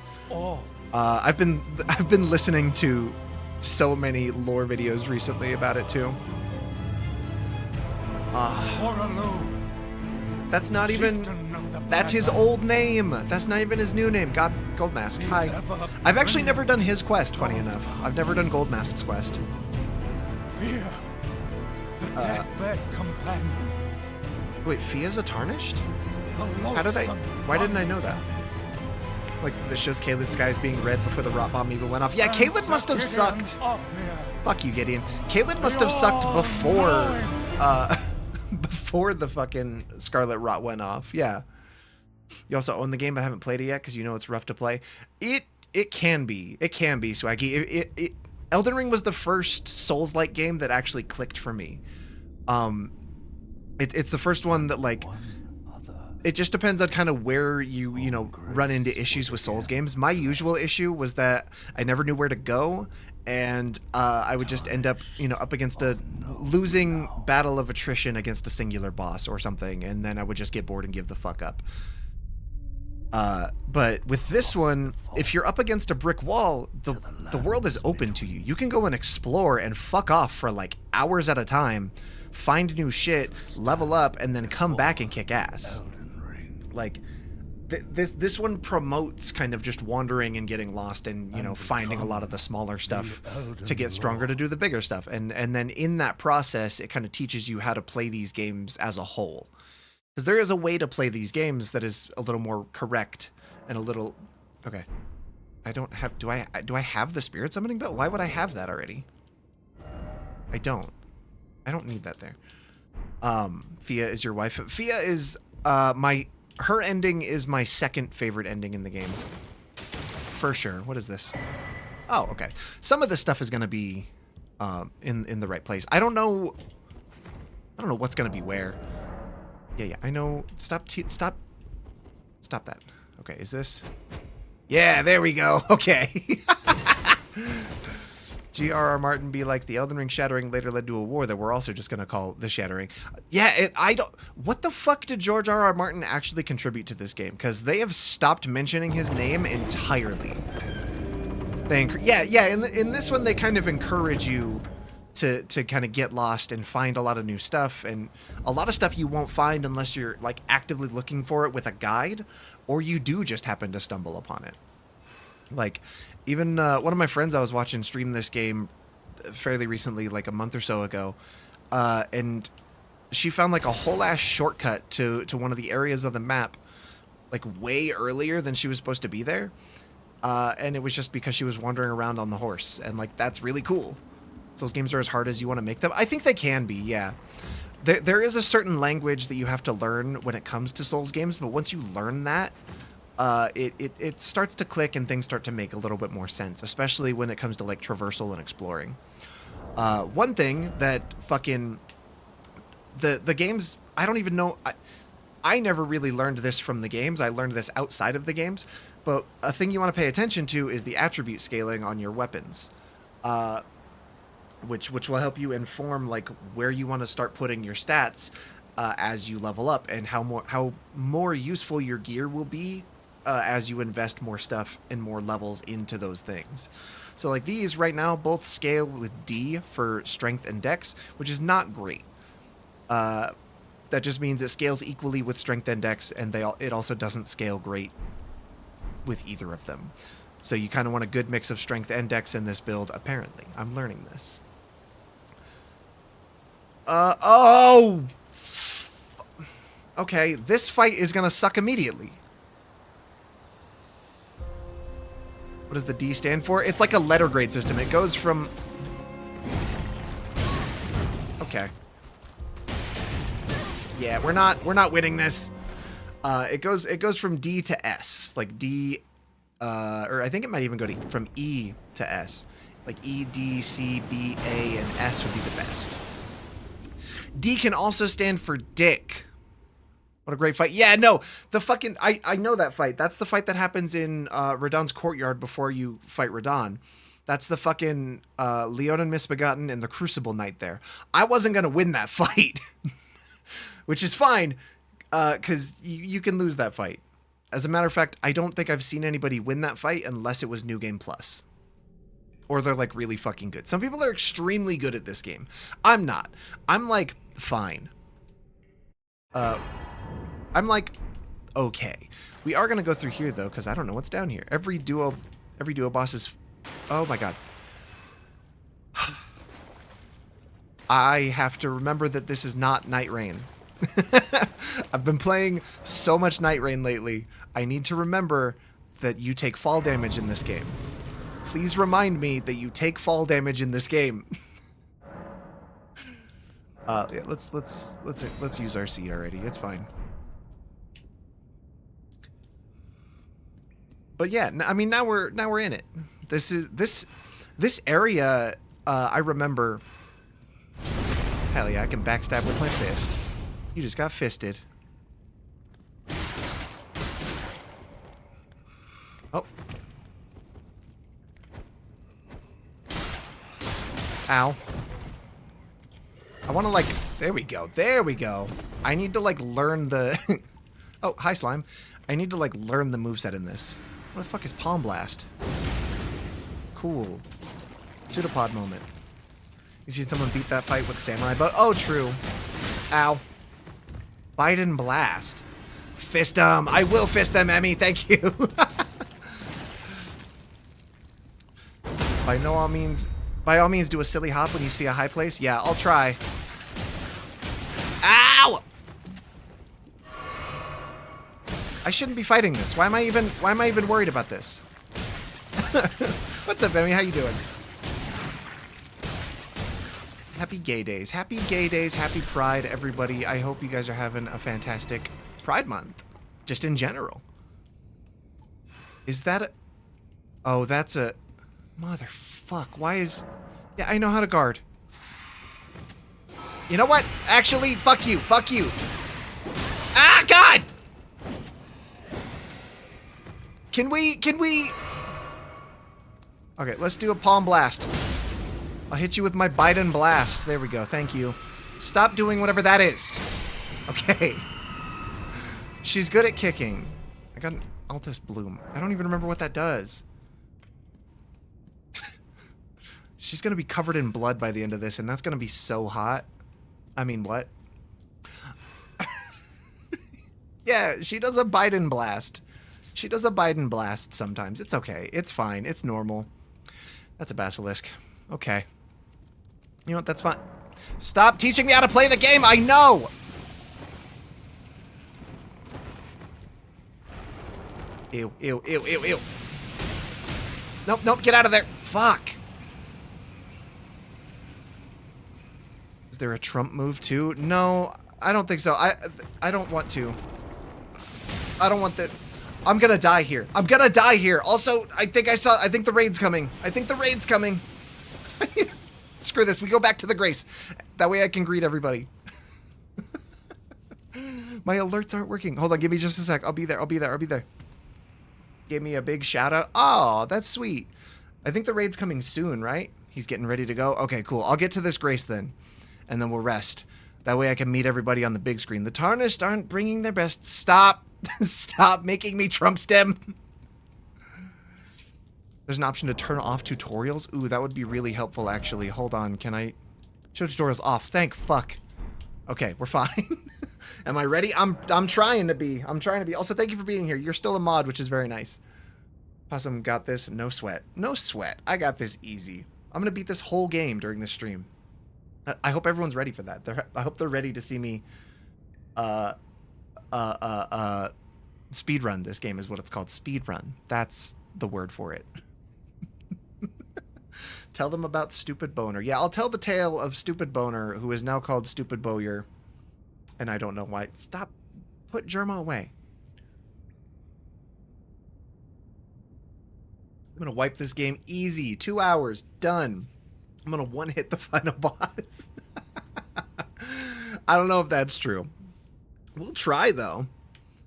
I've been listening to so many lore videos recently about it too. That's not even... That's his old name. That's not even his new name. God, Goldmask. Hi. I've actually never done his quest, funny enough. I've never done Goldmask's quest. Fear, the deathbed companion. Wait, Fia's a tarnished? How did I... Why didn't I know that? Like, this shows Caelad's skies being red before the rot bomb even went off. Yeah, Caelad must have sucked. Fuck you, Gideon. Caelad must have sucked before... before the fucking Scarlet Rot went off. Yeah. You also own the game but haven't played it yet because you know it's rough to play. It can be. It can be, Swaggy. Elden Ring was the first Souls-like game that actually clicked for me. It's the first one that, like... It just depends on kind of where you know, run into issues with Souls games. My usual issue was that I never knew where to go, and I would just end up, you know, up against a losing battle of attrition against a singular boss or something, and then I would just get bored and give the fuck up. But with this one, if you're up against a brick wall, the world is open to you. You can go and explore and fuck off for like hours at a time, find new shit, level up, and then come back and kick ass. Like, this one promotes kind of just wandering and getting lost and, you know, finding a lot of the smaller stuff to get stronger to do the bigger stuff. And then in that process, it kind of teaches you how to play these games as a whole. Because there is a way to play these games that is a little more correct and a little... Okay. I don't have... Do I have the spirit summoning belt? Why would I have that already? I don't. I don't need that there. Fia is your wife. Fia is her ending is my second favorite ending in the game. For sure. What is this? Oh, okay. Some of this stuff is going to be in the right place. I don't know what's going to be where. Yeah, I know. Stop that. Okay, is this? Yeah, there we go. Okay. G.R.R. Martin be like, the Elden Ring shattering later led to a war that we're also just going to call the shattering. Yeah, what the fuck did George R.R. Martin actually contribute to this game? Because they have stopped mentioning his name entirely. In this one, they kind of encourage you to kind of get lost and find a lot of new stuff. And a lot of stuff you won't find unless you're like actively looking for it with a guide, or you do just happen to stumble upon it. Like, even one of my friends I was watching stream this game fairly recently, like a month or so ago, and she found like a whole ass shortcut to one of the areas of the map, like way earlier than she was supposed to be there. and it was just because she was wandering around on the horse, and like that's really cool. Souls games are as hard as you want to make them. I think they can be, yeah. There is a certain language that you have to learn when it comes to Souls games, but once you learn that, it starts to click and things start to make a little bit more sense, especially when it comes to like traversal and exploring. One thing that fucking the games, I don't even know. I never really learned this from the games. I learned this outside of the games. But a thing you want to pay attention to is the attribute scaling on your weapons, which will help you inform like where you want to start putting your stats as you level up, and how more useful your gear will be as you invest more stuff and more levels into those things. So like these right now both scale with D for strength and dex, which is not great. That just means it scales equally with strength and dex, and it also doesn't scale great with either of them. So you kind of want a good mix of strength and dex in this build, apparently. I'm learning this. Oh! Okay, this fight is gonna suck immediately. What does the D stand for? It's like a letter grade system. It goes from... Okay. Yeah, we're not winning this. It goes from D to S, like D, or I think it might even go from E to S, like E, D, C, B, A, and S would be the best. D can also stand for dick. What a great fight! Yeah, no, the fucking I know that fight. That's the fight that happens in Radahn's courtyard before you fight Radahn. That's the fucking Leonin Misbegotten and the Crucible Knight there. I wasn't gonna win that fight. Which is fine, because you can lose that fight. As a matter of fact, I don't think I've seen anybody win that fight unless it was New Game Plus. Or they're, like, really fucking good. Some people are extremely good at this game. I'm not. I'm, like, fine. I'm, like, okay. We are going to go through here, though, because I don't know what's down here. Every duo boss is... Oh, my God. I have to remember that this is not Night Rain. I've been playing so much Night Rain lately. I need to remember that you take fall damage in this game. Please remind me that you take fall damage in this game. Yeah, let's use our seed already. It's fine. But yeah, I mean now we're in it. This area. I remember. Hell yeah, I can backstab with my fist. You just got fisted. Oh. Ow. I want to, like... There we go. There we go. I need to, like, learn the... Oh, hi, slime. I need to, like, learn the moveset in this. What the fuck is Palm Blast? Cool. Pseudopod moment. You seen someone beat that fight with Samurai Bow? Oh, true. Ow. Bite and Blast. Fist them. I will fist them, Emmy. Thank you. By all means, do a silly hop when you see a high place. Yeah, I'll try. Ow! I shouldn't be fighting this. Why am I even worried about this? What's up, Emmy? How you doing? Happy gay days. Happy gay days. Happy Pride, everybody. I hope you guys are having a fantastic Pride Month. Just in general. Is that a... Oh, that's a... Motherfuck. Why is... Yeah, I know how to guard. You know what? Actually, fuck you. Fuck you. Ah, God! Can we... Okay, let's do a Palm Blast. I'll hit you with my Biden Blast. There we go. Thank you. Stop doing whatever that is. Okay. She's good at kicking. I got an Altus Bloom. I don't even remember what that does. She's going to be covered in blood by the end of this, and that's going to be so hot. I mean, what? Yeah, she does a Biden Blast. She does a Biden Blast sometimes. It's okay. It's fine. It's normal. That's a Basilisk. Okay. You know what? That's fine. Stop teaching me how to play the game. I know. Ew, ew, ew, ew, ew. Nope, nope, get out of there. Fuck. Is there a Trump move too? No, I don't think so. I don't want to. I don't want that. I'm gonna die here. I'm gonna die here. Also, I think the raid's coming. I think the raid's coming. Screw this. We go back to the Grace. That way I can greet everybody. My alerts aren't working. Hold on, give me just a sec. I'll be there. I'll be there. I'll be there. Give me a big shout out. Oh, that's sweet. I think the raid's coming soon, right? He's getting ready to go. Okay, cool. I'll get to this Grace then. And then we'll rest. That way I can meet everybody on the big screen. The Tarnished aren't bringing their best. Stop. Stop making me Trump stem. There's an option to turn off tutorials. Ooh, that would be really helpful, actually. Hold on. Can I show tutorials off? Thank fuck. Okay, we're fine. Am I ready? I'm trying to be. I'm trying to be. Also, thank you for being here. You're still a mod, which is very nice. Possum got this. No sweat. No sweat. I got this easy. I'm going to beat this whole game during this stream. I hope everyone's ready for that. I hope they're ready to see me speedrun this game is what it's called. Speedrun. That's the word for it. Tell them about Stupid Boner. Yeah, I'll tell the tale of Stupid Boner, who is now called Stupid Bowyer. And I don't know why. Stop. Put Germa away. I'm going to wipe this game easy. 2 hours. Done. I'm going to one-hit the final boss. I don't know if that's true. We'll try, though.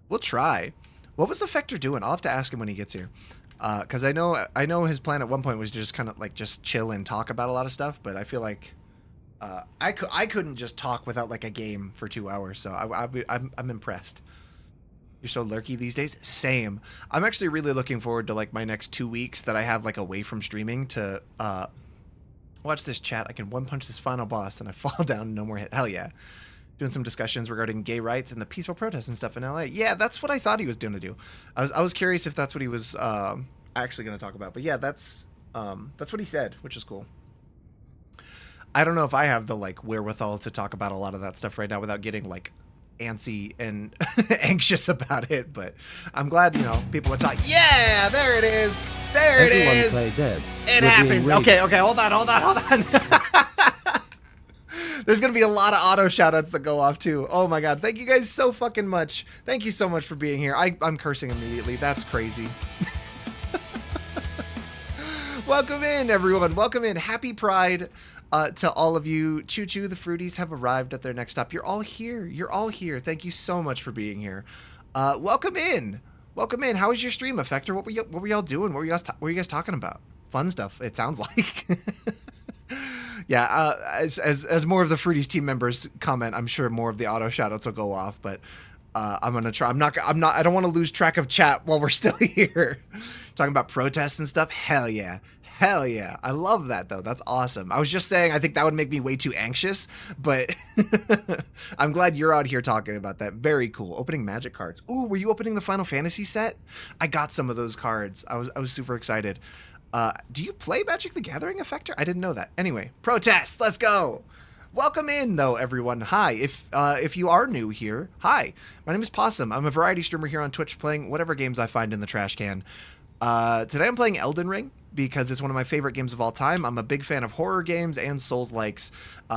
We'll try. What was Effector doing? I'll have to ask him when he gets here. Because I know his plan at one point was just kind of like just chill and talk about a lot of stuff, but I feel like I couldn't just talk without like a game for 2 hours, so I'm impressed. You're so lurky these days? Same. I'm actually really looking forward to like my next 2 weeks that I have like away from streaming to watch this chat. I can one-punch this final boss and I fall down, no more hit. Hell yeah. Doing some discussions regarding gay rights and the peaceful protests and stuff in LA. Yeah, that's what I thought he was going to do. I was curious if that's what he was actually going to talk about. But yeah, that's what he said, which is cool. I don't know if I have the like wherewithal to talk about a lot of that stuff right now without getting like antsy and anxious about it. But I'm glad, you know, people would talk. Yeah, there it is. There it is. Play dead. It happened. Okay, hold on. There's going to be a lot of auto shoutouts that go off too. Oh my God. Thank you guys so fucking much. Thank you so much for being here. I'm cursing immediately. That's crazy. Welcome in, everyone. Welcome in. Happy Pride to all of you. Choo choo. The Fruities have arrived at their next stop. You're all here. You're all here. Thank you so much for being here. Welcome in. Welcome in. How was your stream, Effector? What were y'all doing? What were you guys talking about? Fun stuff. It sounds like. Yeah, as more of the Fruities team members comment, I'm sure more of the auto shoutouts will go off, but I'm gonna try. I don't want to lose track of chat while we're still here. Talking about protests and stuff. Hell yeah. Hell yeah. I love that though. That's awesome. I was just saying I think that would make me way too anxious, but I'm glad you're out here talking about that. Very cool. Opening Magic cards. Ooh, were you opening the Final Fantasy set? I got some of those cards. I was super excited. Do you play Magic the Gathering, Effector? I didn't know that. Anyway, protest. Let's go. Welcome in, though, everyone. Hi. If you are new here, hi. My name is Possum. I'm a variety streamer here on Twitch playing whatever games I find in the trash can. Today I'm playing Elden Ring because it's one of my favorite games of all time. I'm a big fan of horror games and Souls-likes,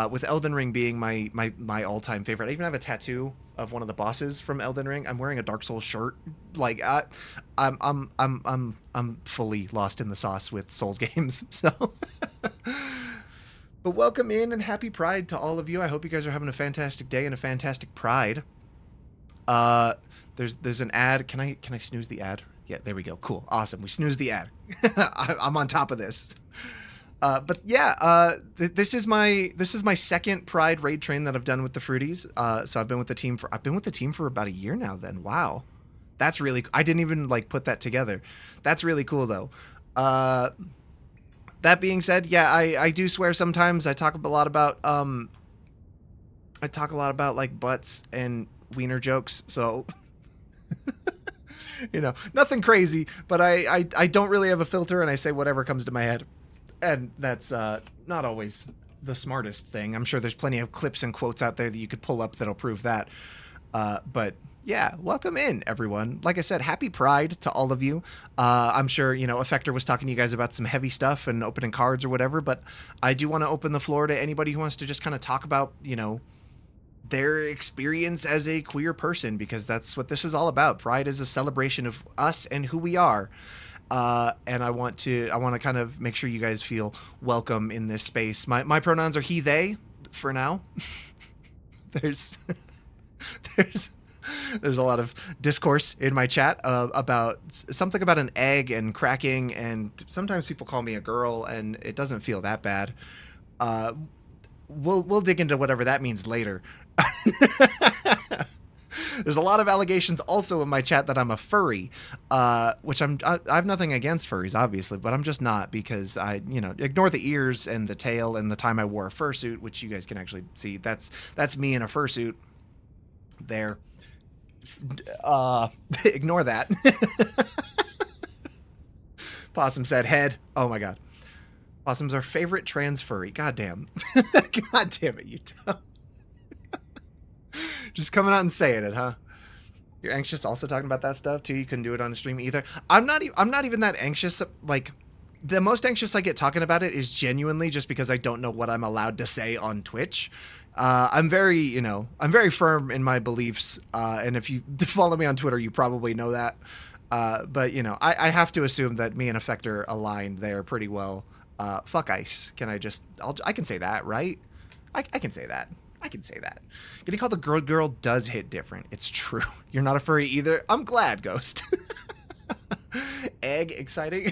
with Elden Ring being my all-time favorite. I even have a tattoo of one of the bosses from Elden Ring. I'm wearing a Dark Souls shirt. Like I'm fully lost in the sauce with Souls games. So but welcome in and happy Pride to all of you. I hope you guys are having a fantastic day and a fantastic Pride. There's an ad. Can I snooze the ad? Yeah, there we go. Cool. Awesome. We snoozed the ad. I'm on top of this. But yeah, this is my second Pride raid train that I've done with the Fruities. So I've been with the team for about a year now then. Wow. That's really, I didn't even like put that together. That's really cool though. That being said, yeah, I do swear sometimes. I talk a lot about like butts and wiener jokes. So you know, nothing crazy, but I don't really have a filter and I say whatever comes to my head. And that's not always the smartest thing. I'm sure there's plenty of clips and quotes out there that you could pull up that'll prove that. But Yeah, welcome in, everyone. Like I said, happy Pride to all of you. I'm sure, Effector was talking to you guys about some heavy stuff and opening cards or whatever, but I do want to open the floor to anybody who wants to just kind of talk about, their experience as a queer person, because that's what this is all about. Pride is a celebration of us and who we are. And I want to kind of make sure you guys feel welcome in this space. My pronouns are he, they for now. there's there's a lot of discourse in my chat about something about an egg and cracking, and sometimes people call me a girl, and it doesn't feel that bad. We'll dig into whatever that means later. There's a lot of allegations also in my chat that I'm a furry, which I have nothing against furries, obviously, but I'm just not, because ignore the ears and the tail and the time I wore a fursuit, which you guys can actually see. That's me in a fursuit there. Ignore that. Possum said head. Oh my god. Possum's our favorite trans furry. God damn. God damn it, you don't. Just coming out and saying it, huh? You're anxious also talking about that stuff too? You couldn't do it on a stream either. I'm not even that anxious. Like, the most anxious I get talking about it is genuinely just because I don't know what I'm allowed to say on Twitch. I'm very firm in my beliefs. And if you follow me on Twitter, you probably know that. But I have to assume that me and Effector aligned there pretty well. Fuck ice. I can say that, right? I can say that. I can say that. Getting called the girl does hit different. It's true. You're not a furry either. I'm glad, Ghost. Egg, exciting.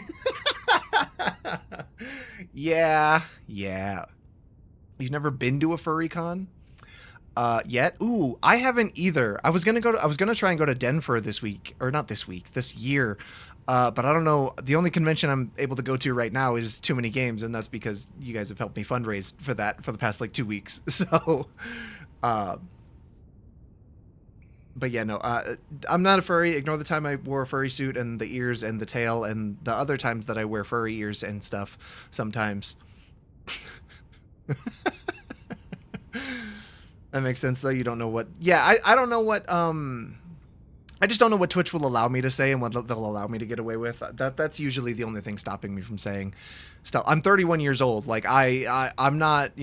Yeah. You've never been to a furry con? Yet? Ooh, I haven't either. I was gonna try and go to Denver this year. But I don't know. The only convention I'm able to go to right now is Too Many Games, and that's because you guys have helped me fundraise for that for the past 2 weeks. So, but yeah, no. I'm not a furry. Ignore the time I wore a furry suit and the ears and the tail, and the other times that I wear furry ears and stuff. Sometimes. That makes sense, though. You don't know what. Yeah, I don't know what. I just don't know what Twitch will allow me to say and what they'll allow me to get away with. That's usually the only thing stopping me from saying stuff. I'm 31 years old. Like I'm not,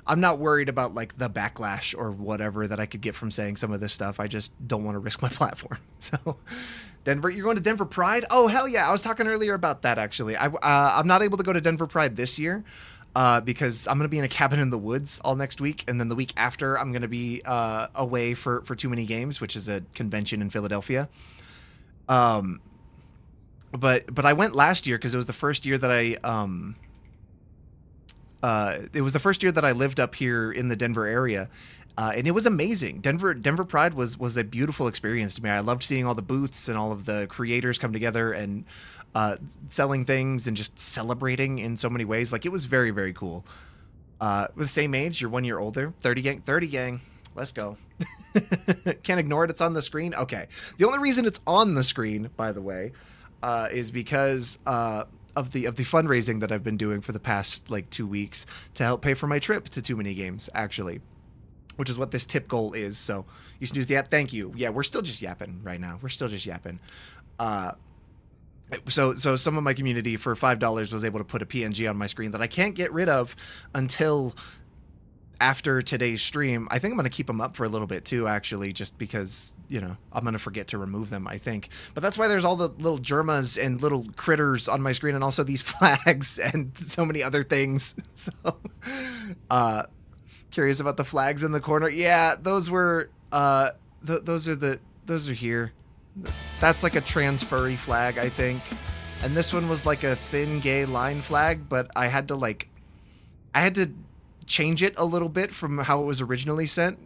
I'm not worried about the backlash or whatever that I could get from saying some of this stuff. I just don't want to risk my platform. So Denver, you're going to Denver Pride? Oh, hell yeah. I was talking earlier about that, actually. I'm not able to go to Denver Pride this year. Because I'm going to be in a cabin in the woods all next week. And then the week after, I'm going to be away for Too Many Games, which is a convention in Philadelphia. But I went last year because it was the first year that I lived up here in the Denver area. And it was amazing. Denver Pride was a beautiful experience to me. I loved seeing all the booths and all of the creators come together and selling things and just celebrating in so many ways. It was very, very cool. With the same age, you're 1 year older. 30 gang. Let's go. Can't ignore it. It's on the screen. Okay. The only reason it's on the screen, by the way, is because of the fundraising that I've been doing for the past 2 weeks to help pay for my trip to Too Many Games, actually, which is what this tip goal is. So you snooze the app. Thank you. Yeah, we're still just yapping right now. So some of my community for $5 was able to put a PNG on my screen that I can't get rid of until after today's stream. I think I'm going to keep them up for a little bit too, actually, just because, I'm going to forget to remove them, I think. But that's why there's all the little germas and little critters on my screen, and also these flags and so many other things. So, curious about the flags in the corner. Yeah, those were, those are here. That's a trans furry flag, I think. And this one was a thin gay line flag, but I had to change it a little bit from how it was originally sent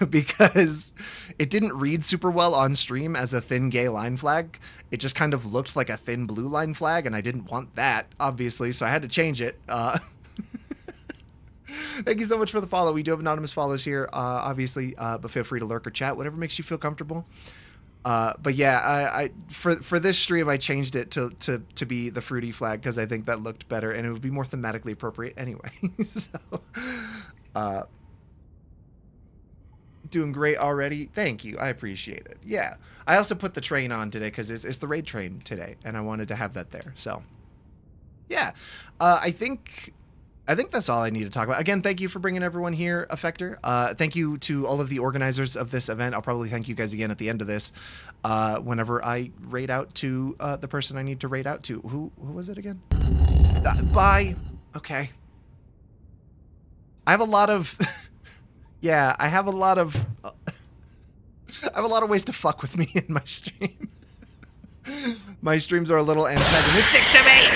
because it didn't read super well on stream as a thin gay line flag. It just kind of looked like a thin blue line flag, and I didn't want that, obviously, so I had to change it. Thank you so much for the follow. We do have anonymous follows here, obviously, but feel free to lurk or chat, whatever makes you feel comfortable. But yeah, I for this stream I changed it to be the fruity flag because I think that looked better and it would be more thematically appropriate anyway. So, Doing great already. Thank you. I appreciate it. Yeah. I also put the train on today because it's the raid train today, and I wanted to have that there. So, yeah. I think that's all I need to talk about. Again, thank you for bringing everyone here, Effector. Thank you to all of the organizers of this event. I'll probably thank you guys again at the end of this whenever I raid out to the person I need to raid out to. Who was it again? Bye. Okay. I have a lot of... yeah, I have a lot of ways to fuck with me in my stream. My streams are a little antagonistic to me!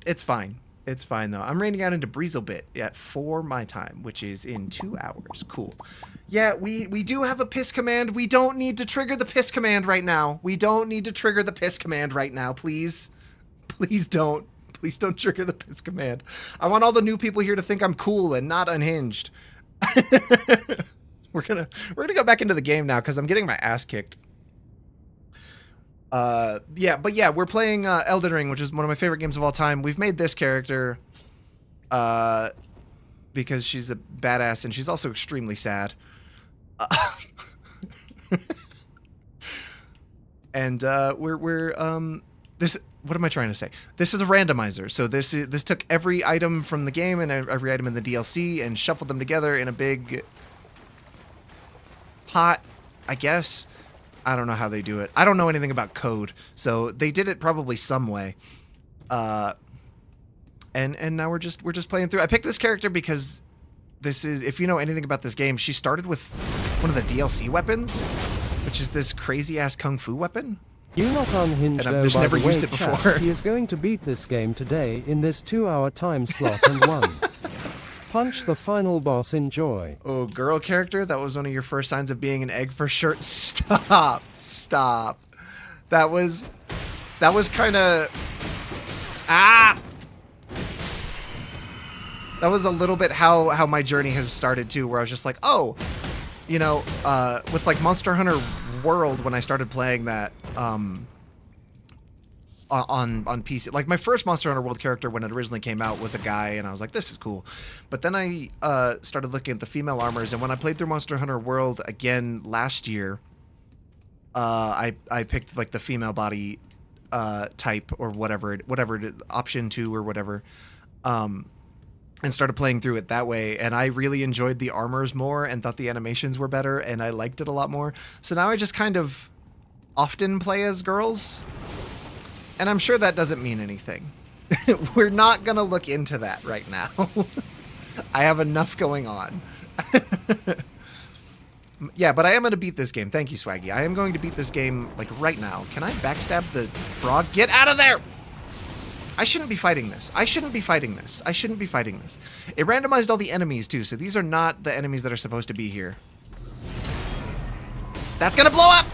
It's fine. It's fine, though. I'm raiding out into Breezelbit at 4 my time, which is in 2 hours. Cool. Yeah, we do have a piss command. We don't need to trigger the piss command right now. We don't need to trigger the piss command right now, please. Please don't. Please don't trigger the piss command. I want all the new people here to think I'm cool and not unhinged. We're gonna go back into the game now because I'm getting my ass kicked. Yeah, we're playing Elden Ring, which is one of my favorite games of all time. We've made this character because she's a badass and she's also extremely sad. And this, what am I trying to say? This is a randomizer. So this took every item from the game and every item in the DLC and shuffled them together in a big pot, I guess. I don't know how they do it. I don't know anything about code, so they did it probably some way. And now we're just playing through. I picked this character because this is, if you know anything about this game, she started with one of the DLC weapons, which is this crazy ass kung fu weapon. You not unhinged, and I've just never used it chat, before. He is going to beat this game today in this 2-hour time slot and won. Punch the final boss, enjoy. Oh, girl character? That was one of your first signs of being an egg for sure. Stop. Stop. That was kind of... Ah! That was a little bit how my journey has started too, where I was just like, oh, you know, with like Monster Hunter World, when I started playing that, on PC. Like my first Monster Hunter World character when it originally came out was a guy, and I was like, this is cool. But then I started looking at the female armors, and when I played through Monster Hunter World again last year, I picked like the female body type or whatever option 2 or whatever, and started playing through it that way, and I really enjoyed the armors more and thought the animations were better, and I liked it a lot more. So now I just kind of often play as girls. And I'm sure that doesn't mean anything. We're not going to look into that right now. I have enough going on. Yeah, but I am going to beat this game. Thank you, Swaggy. I am going to beat this game, like, right now. Can I backstab the frog? Get out of there! I shouldn't be fighting this. I shouldn't be fighting this. I shouldn't be fighting this. It randomized all the enemies, too, so these are not the enemies that are supposed to be here. That's going to blow up!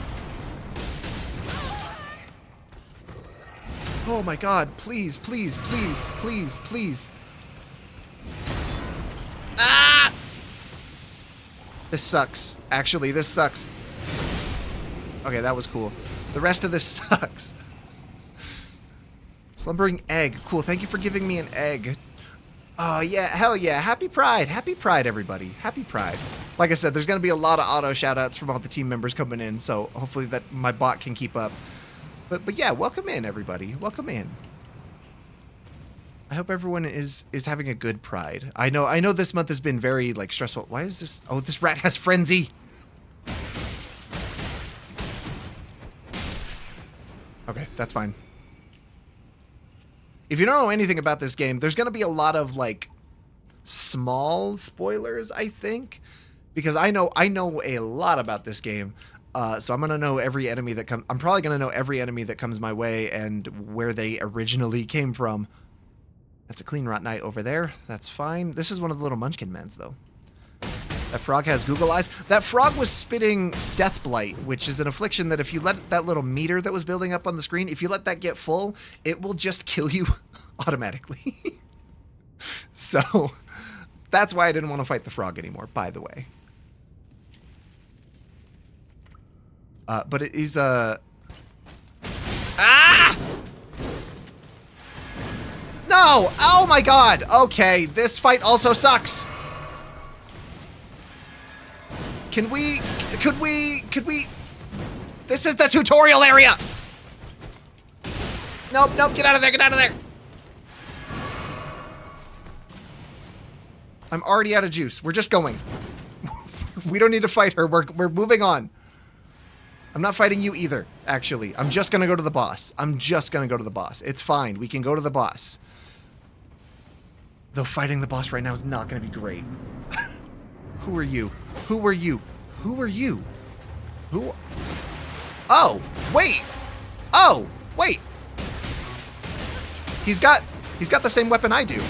Oh my god, please, please, please, please, please. Ah! This sucks. Actually, this sucks. Okay, that was cool. The rest of this sucks. Slumbering egg. Cool, thank you for giving me an egg. Oh, yeah, hell yeah. Happy Pride. Happy Pride, everybody. Happy Pride. Like I said, there's going to be a lot of auto shout-outs from all the team members coming in, so hopefully that my bot can keep up. But yeah, welcome in, everybody. Welcome in. I hope everyone is having a good Pride. I know this month has been very like stressful. Why is this? Oh, this rat has frenzy. Okay, that's fine. If you don't know anything about this game, there's going to be a lot of like small spoilers, I think, because I know a lot about this game. So I'm going to know every enemy that comes. I'm probably going to know every enemy that comes my way and where they originally came from. That's a clean rot knight over there. That's fine. This is one of the little munchkin mens, though. That frog has Google eyes. That frog was spitting death blight, which is an affliction that if you let that little meter that was building up on the screen, if you let that get full, it will just kill you automatically. So that's why I didn't want to fight the frog anymore, by the way. But it is Ah! No! Oh my god! Okay, this fight also sucks. Could we? This is the tutorial area. Nope, get out of there, get out of there. I'm already out of juice. We're just going. We don't need to fight her. We're moving on. I'm not fighting you either, actually. I'm just gonna go to the boss. It's fine. We can go to the boss. Though fighting the boss right now is not gonna be great. Who are you? Who are you? Who are you? Who? Oh, wait. Oh, wait. He's got the same weapon I do.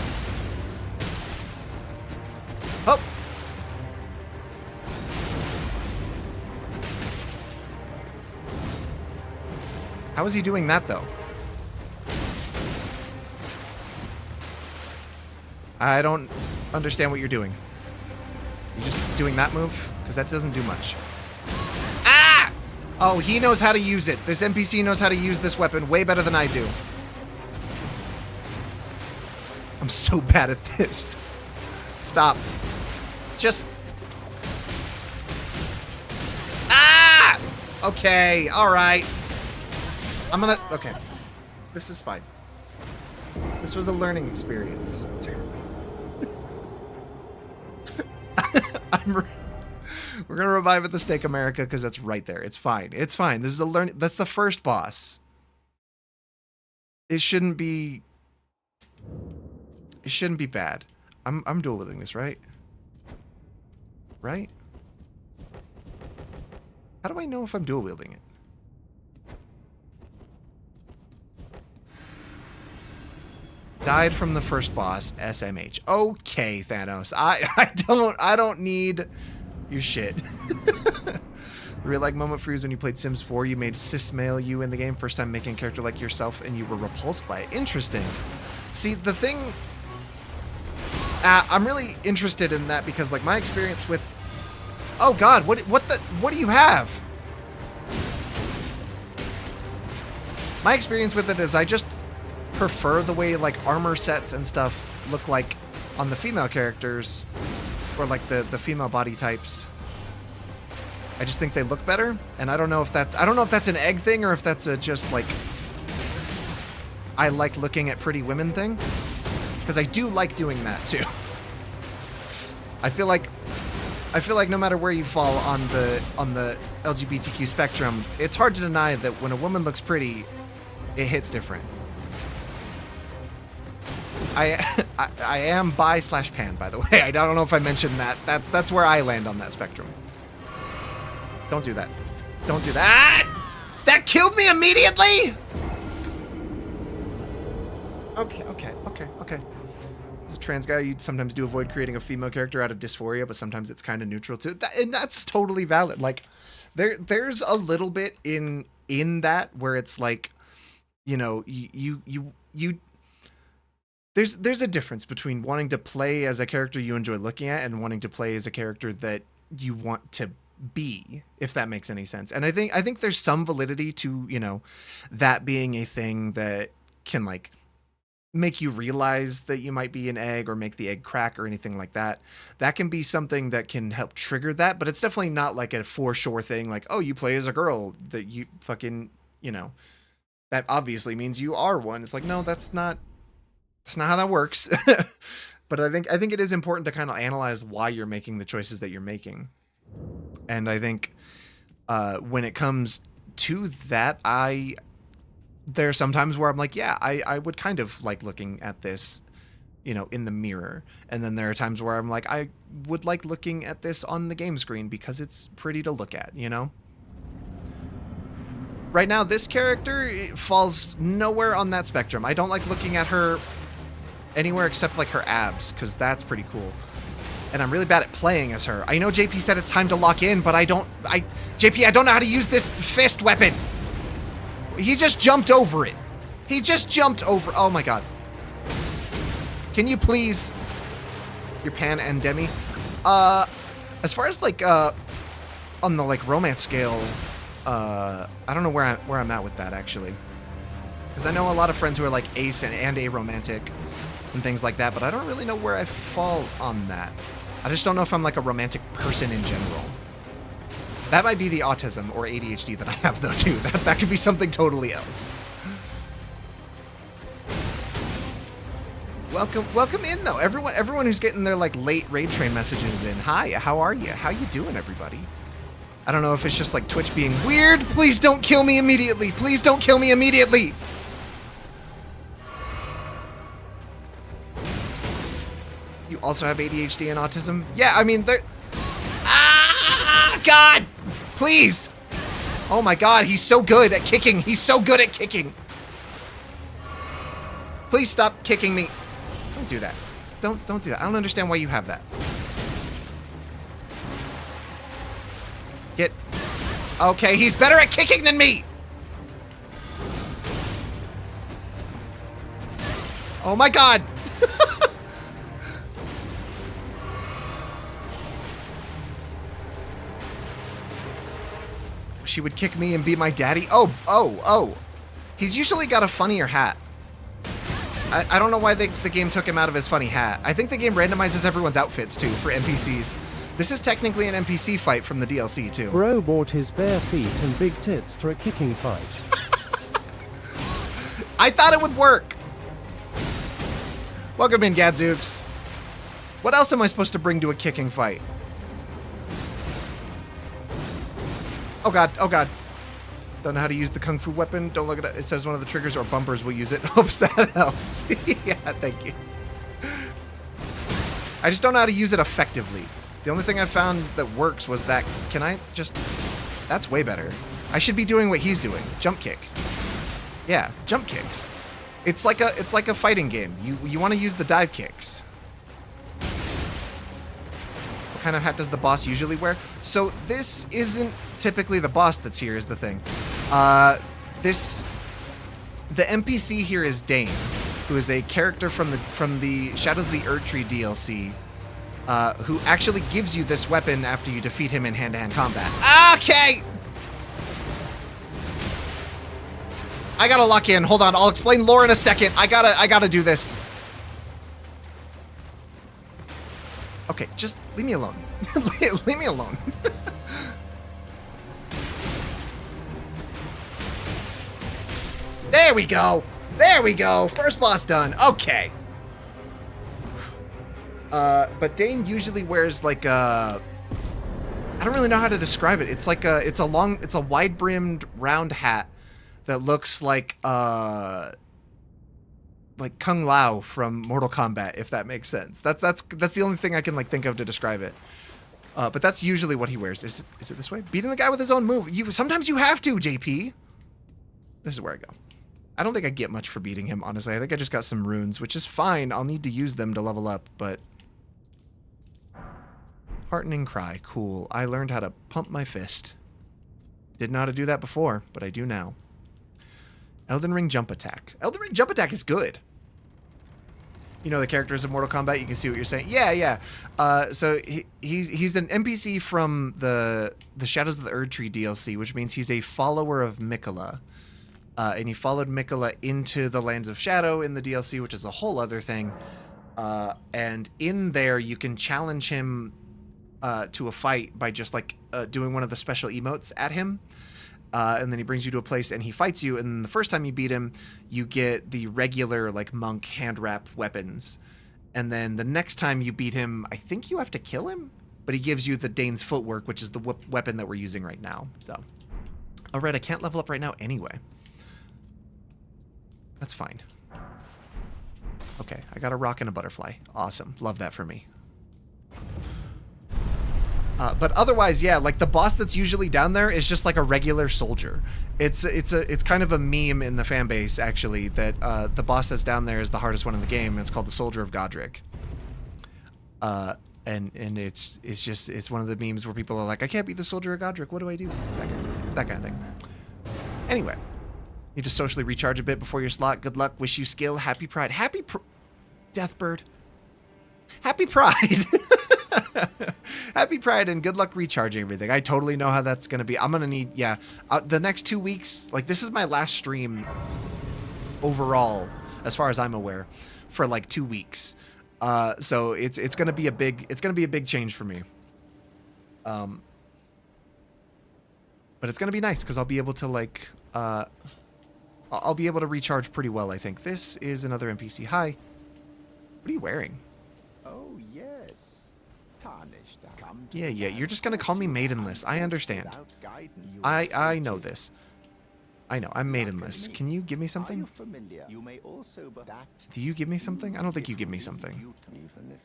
Oh. How is he doing that, though? I don't understand what you're doing. You just doing that move? Because that doesn't do much. Ah! Oh, he knows how to use it. This NPC knows how to use this weapon way better than I do. I'm so bad at this. Stop. Just... Ah! Okay, alright. I'm gonna... Okay. This is fine. This was a learning experience. We're gonna revive at the Stake America because that's right there. It's fine. It's fine. This is a learn. That's the first boss. It shouldn't be... It shouldn't be bad. I'm dual wielding this, right? Right? How do I know if I'm dual wielding it? Died from the first boss, SMH. Okay, Thanos. I don't need your shit. The real like moment for you is when you played Sims 4, you made cis male you in the game, first time making a character like yourself, and you were repulsed by it. Interesting. See, the thing... I'm really interested in that because, like, my experience with... Oh, God, what do you have? My experience with it is I just prefer the way, like, armor sets and stuff look like on the female characters, or, like, the female body types. I just think they look better, and I don't know if that's an egg thing or if that's a just, like, I like looking at pretty women thing. Because I do like doing that too. I feel like no matter where you fall on the LGBTQ spectrum, it's hard to deny that when a woman looks pretty, it hits different. I am bi/pan, by the way. I don't know if I mentioned that. That's where I land on that spectrum. Don't do that. Don't do that. That killed me immediately. Okay. As a trans guy, you sometimes do avoid creating a female character out of dysphoria, but sometimes it's kind of neutral too. And that's totally valid. Like, there's a little bit in that where it's like, you know, there's a difference between wanting to play as a character you enjoy looking at and wanting to play as a character that you want to be, if that makes any sense. And I think there's some validity to, you know, that being a thing that can, like, make you realize that you might be an egg or make the egg crack or anything like that. That can be something that can help trigger that, but it's definitely not like a for sure thing like, oh, you play as a girl, that you fucking, you know, that obviously means you are one. It's like, no, that's not how that works. But I think it is important to kind of analyze why you're making the choices that you're making. And I think when it comes to that, there are some times where I'm like, yeah, I would kind of like looking at this, you know, in the mirror. And then there are times where I'm like, I would like looking at this on the game screen because it's pretty to look at, you know? Right now, this character falls nowhere on that spectrum. I don't like looking at her anywhere except like her abs, because that's pretty cool. And I'm really bad at playing as her. I know JP said it's time to lock in, but JP, I don't know how to use this fist weapon. He just jumped over it. Oh my god. Can you please... Your Pan and Demi? As far as, like, on the, like, romance scale, I don't know where I'm at with that, actually. Because I know a lot of friends who are, like, ace and aromantic and things like that, but I don't really know where I fall on that. I just don't know if I'm, like, a romantic person in general. That might be the autism or ADHD that I have, though, too. That could be something totally else. Welcome in, though. Everyone who's getting their, like, late Raid Train messages in. Hi, how are you? How you doing, everybody? I don't know if it's just, like, Twitch being weird. Please don't kill me immediately. Please don't kill me immediately. You also have ADHD and autism? Yeah, I mean, they're... Ah, God! Please! Oh, my God, he's so good at kicking. He's so good at kicking. Please stop kicking me. Don't do that. Don't do that. I don't understand why you have that. Get... Okay, he's better at kicking than me! Oh my God! She would kick me and be my daddy? Oh. He's usually got a funnier hat. I don't know why the game took him out of his funny hat. I think the game randomizes everyone's outfits, too, for NPCs. This is technically an NPC fight from the DLC, too. Bro bought his bare feet and big tits to a kicking fight. I thought it would work. Welcome in, Gadzooks. What else am I supposed to bring to a kicking fight? Oh, God. Oh, God. Don't know how to use the kung fu weapon. Don't look at it. It says one of the triggers or bumpers will use it. Hopes that helps. Yeah, thank you. I just don't know how to use it effectively. The only thing I found that works was that... Can I just... That's way better. I should be doing what he's doing. Jump kick. Yeah, jump kicks. It's like a fighting game. You want to use the dive kicks. What kind of hat does the boss usually wear? So this isn't typically the boss that's here is the thing. The NPC here is Dane, who is a character from the Shadows of the Erdtree DLC, who actually gives you this weapon after you defeat him in hand-to-hand combat. Okay! I gotta lock in. Hold on, I'll explain lore in a second. I gotta do this. Okay, just leave me alone. Leave me alone. There we go. There we go. First boss done. Okay. But Dane usually wears like a... I don't really know how to describe it. It's like a... It's a wide-brimmed round hat that looks like Kung Lao from Mortal Kombat, if that makes sense. That's the only thing I can like think of to describe it. But that's usually what he wears. Is it this way? Beating the guy with his own move. Sometimes you have to, JP. This is where I go. I don't think I get much for beating him, honestly. I think I just got some runes, which is fine. I'll need to use them to level up, but... Heartening cry. Cool. I learned how to pump my fist. Didn't know how to do that before, but I do now. Elden Ring jump attack. Elden Ring jump attack is good. You know the characters of Mortal Kombat? You can see what you're saying. Yeah. So he's an NPC from the Shadows of the Erdtree DLC, which means he's a follower of Mikola. And he followed Mikola into the Lands of Shadow in the DLC, which is a whole other thing. And in there, you can challenge him to a fight by just like doing one of the special emotes at him. And then he brings you to a place and he fights you. And the first time you beat him, you get the regular like monk hand wrap weapons. And then the next time you beat him, I think you have to kill him, but he gives you the Dane's footwork, which is the weapon that we're using right now. So, all right, I can't level up right now anyway. That's fine. Okay, I got a rock and a butterfly. Awesome. Love that for me. But otherwise, yeah, like the boss that's usually down there is just like a regular soldier. It's kind of a meme in the fan base actually that the boss that's down there is the hardest one in the game. And it's called the Soldier of Godric. And it's one of the memes where people are like, I can't beat the Soldier of Godric. What do I do? That kind of thing. Anyway, you just socially recharge a bit before your slot. Good luck. Wish you skill. Happy Pride. Deathbird. Happy Pride. Happy Pride and good luck recharging everything. I totally know how that's going to be. I'm going to need, the next 2 weeks, like this is my last stream overall, as far as I'm aware, for like 2 weeks. So it's going to be a big change for me. But it's going to be nice because I'll be able to, like, I'll be able to recharge pretty well, I think. This is another NPC. Hi. What are you wearing? Oh, yes. Tarnished. Come to Yeah, the yeah. land You're just going to call me maidenless. I understand. without guidance. You I are know free to- this. I know. I'm maidenless. Can you give me Are you something? familiar? You may also that Do you give me something? I don't think you give me something. even if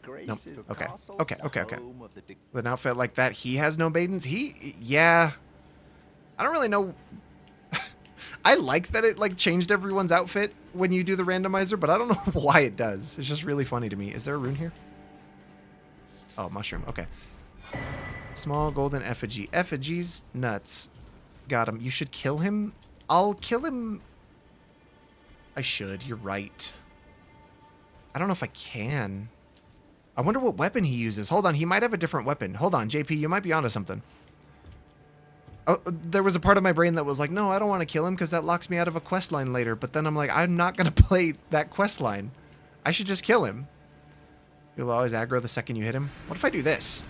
Grace Nope. is Okay. castle Okay, okay, okay. home of the dic- With an outfit like that, he has no maidens? Yeah. I don't really know. I like that it, like, changed everyone's outfit when you do the randomizer, but I don't know why it does. It's just really funny to me. Is there a rune here? Oh, mushroom. Okay. Small golden effigy. Effigies, nuts. Got him. You should kill him. I'll kill him. I should. You're right. I don't know if I can. I wonder what weapon he uses. Hold on. He might have a different weapon. Hold on, JP. You might be onto something. Oh, there was a part of my brain that was like, no, I don't want to kill him because that locks me out of a quest line later. But then I'm like, I'm not going to play that quest line. I should just kill him. You'll always aggro the second you hit him. What if I do this?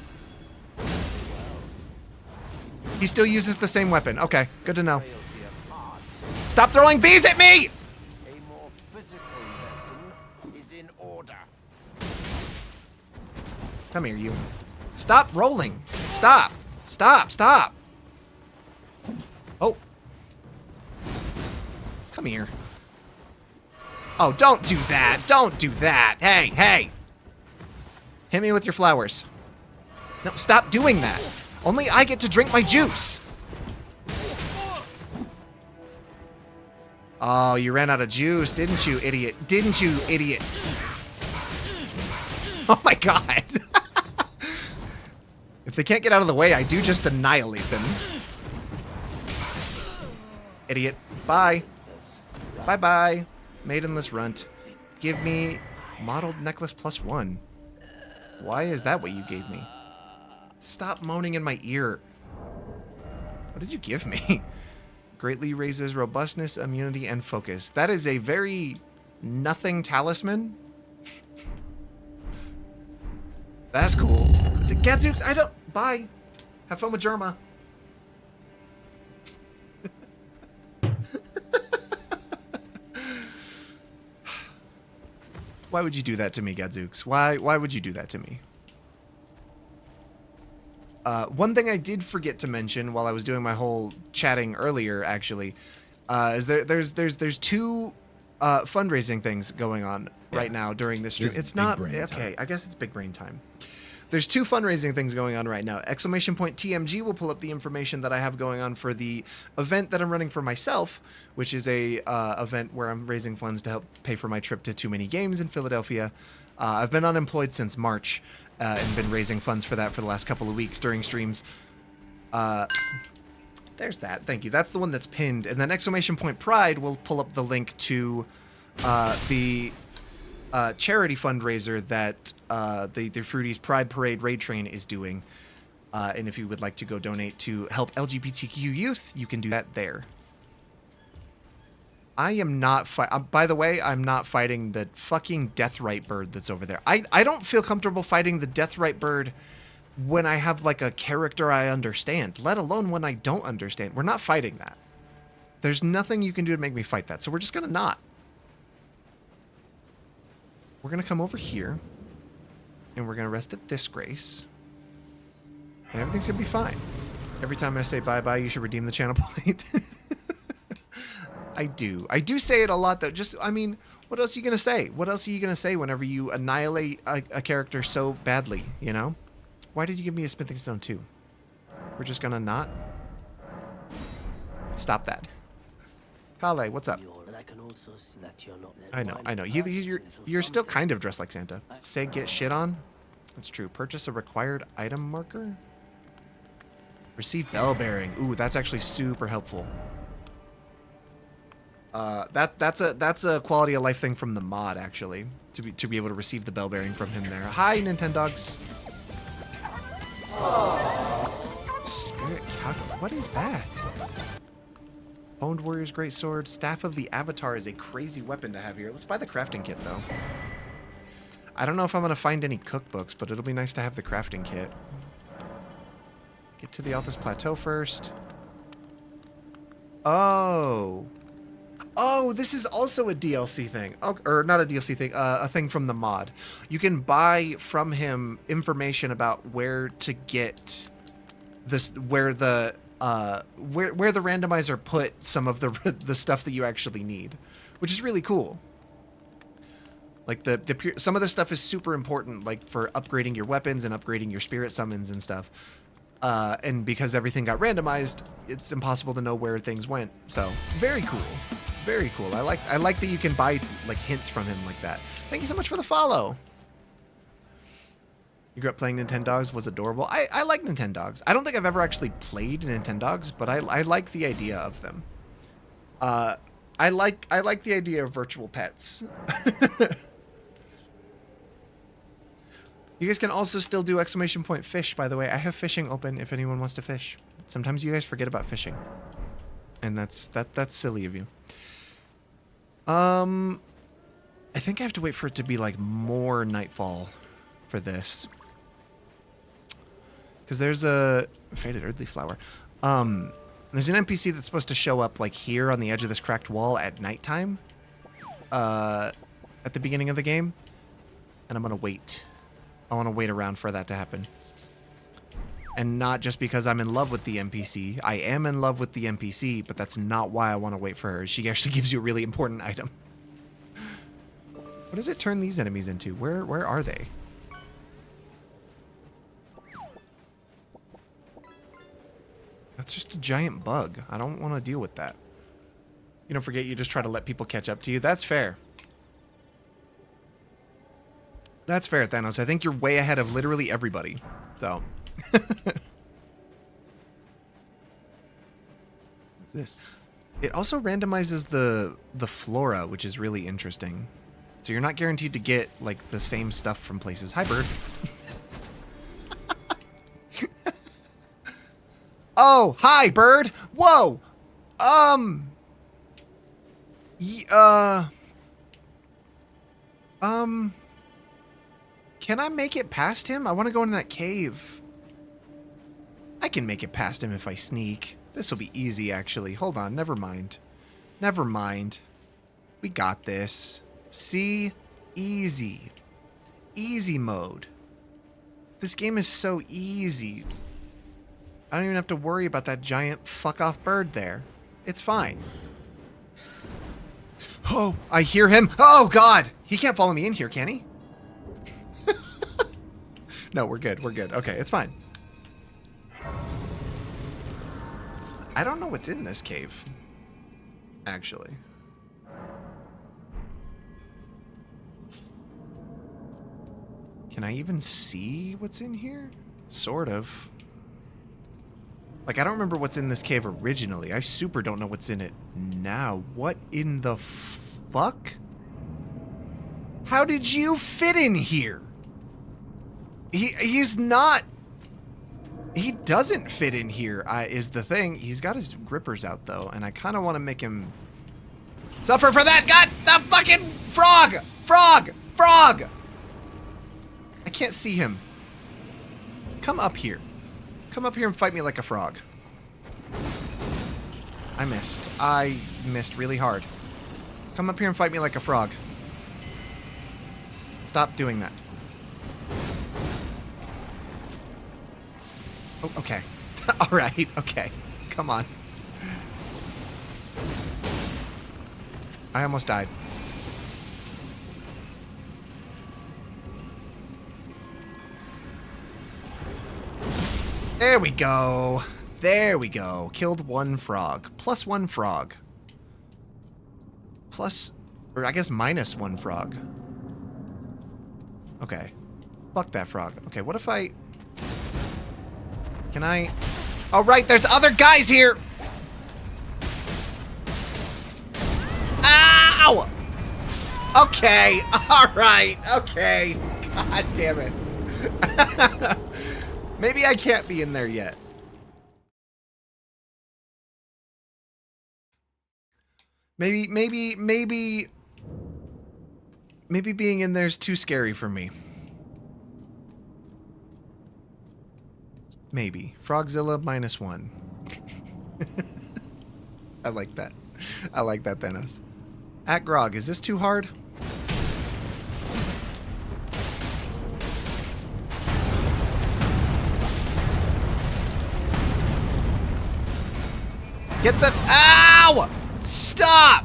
He still uses the same weapon. Okay, good to know. frailty of heart. Stop throwing bees at me! A more physical lesson is in order. Come here, you. Stop rolling. Stop. Stop. Stop. Oh. Come here. Oh, don't do that. Don't do that. Hey, hey. Hit me with your flowers. No, stop doing that. Only I get to drink my juice. Oh, you ran out of juice, didn't you, idiot? Didn't you, idiot? Oh my god. If they can't get out of the way, I do just annihilate them. Idiot. Bye. Bye-bye. Maidenless runt. Give me modeled necklace +1. Why is that what you gave me? Stop moaning in my ear. What did you give me? Greatly raises robustness, immunity, and focus. That is a very nothing talisman. That's cool. The Gadzooks, I don't... Bye. Have fun with Jerma. Why would you do that to me, Gadzooks? Why would you do that to me? One thing I did forget to mention while I was doing my whole chatting earlier, actually, is there's two fundraising things going on right now during this stream. This is It's big not brain okay. time. I guess it's big brain time. There's two fundraising things going on right now. Exclamation point TMG will pull up the information that I have going on for the event that I'm running for myself, which is a event where I'm raising funds to help pay for my trip to Too Many Games in Philadelphia. I've been unemployed since March and been raising funds for that for the last couple of weeks during streams. There's that. Thank you. That's the one that's pinned. And then exclamation point Pride will pull up the link to the charity fundraiser that the Fruities Pride Parade Raid Train is doing. And if you would like to go donate to help LGBTQ youth, you can do that there. I am not by the way, I'm not fighting the fucking Deathrite bird that's over there. I don't feel comfortable fighting the Deathrite bird when I have like a character I understand, let alone when I don't understand. We're not fighting that. There's nothing you can do to make me fight that. So we're just going to not. We're going to come over here and we're going to rest at this grace. And everything's going to be fine. Every time I say bye-bye, you should redeem the channel point. I do. I do say it a lot, though. Just, I mean, what else are you going to say? What else are you going to say whenever you annihilate a character so badly, you know? Why did you give me a smithing stone, too? We're just going to not? Stop that. Kale, what's up? I know. You're still kind of dressed like Santa. Say get shit on? That's true. Purchase a required item marker? Receive bell bearing. Ooh, that's actually super helpful. That's a quality of life thing from the mod, actually, to be able to receive the bell bearing from him there. Hi, Nintendogs. Spirit calculator. What is that? Boned Warrior's Great Sword. Staff of the Avatar is a crazy weapon to have here. Let's buy the crafting kit, though. I don't know if I'm going to find any cookbooks, but it'll be nice to have the crafting kit. Get to the Altus Plateau first. Oh. Oh, this is also a DLC thing. Oh, or not a DLC thing, a thing from the mod. You can buy from him information about where to get this, where the randomizer put some of the stuff that you actually need, which is really cool. Like some of the stuff is super important, like for upgrading your weapons and upgrading your spirit summons and stuff. And because everything got randomized, it's impossible to know where things went. So very cool. Very cool. I like that you can buy like hints from him like that. Thank you so much for the follow. You grew up playing Nintendogs, was adorable. I like Nintendogs. I don't think I've ever actually played Nintendogs, but I like the idea of them. I like the idea of virtual pets. You guys can also still do ! Fish, by the way. I have fishing open if anyone wants to fish. Sometimes you guys forget about fishing. And that's silly of you. I think I have to wait for it to be like more nightfall for this. Because there's a faded earthly flower. There's an NPC that's supposed to show up like here on the edge of this cracked wall at nighttime. At the beginning of the game. And I'm going to wait. I want to wait around for that to happen. And not just because I'm in love with the NPC. I am in love with the NPC, but that's not why I want to wait for her. She actually gives you a really important item. What did it turn these enemies into? Where are they? That's just a giant bug. I don't want to deal with that. You don't forget, you just try to let people catch up to you. That's fair. That's fair, Thanos. I think you're way ahead of literally everybody. So. What's this? It also randomizes the flora, which is really interesting. So you're not guaranteed to get like the same stuff from places. Hi, bird. Oh, hi, bird. Whoa. Can I make it past him? I want to go in that cave. I can make it past him if I sneak. This will be easy, actually. Hold on. Never mind. Never mind. We got this. See? Easy. Easy mode. This game is so easy. I don't even have to worry about that giant fuck-off bird there. It's fine. Oh, I hear him. Oh, God. He can't follow me in here, can he? No, we're good. We're good. Okay, it's fine. I don't know what's in this cave, actually. Can I even see what's in here? Sort of. Like, I don't remember what's in this cave originally. I super don't know what's in it now. What in the fuck? How did you fit in here? He's not... He doesn't fit in here, is the thing. He's got his grippers out, though, and I kind of want to make him suffer for that. God, the fucking frog! Frog! Frog! I can't see him. Come up here. Come up here and fight me like a frog. I missed. I missed really hard. Come up here and fight me like a frog. Stop doing that. Oh, okay. All right. Okay. Come on. I almost died. There we go. There we go. Killed one frog. Plus one frog. Plus, or I guess minus one frog. Okay. Fuck that frog. Okay, what if I... Can I... Oh, right, there's other guys here! Ow! Okay, alright, okay. God damn it. Maybe I can't be in there yet. Maybe being in there is too scary for me. Maybe. Frogzilla -1. I like that. I like that, Thanos. At Grog, is this too hard? Get the... Ow! Stop!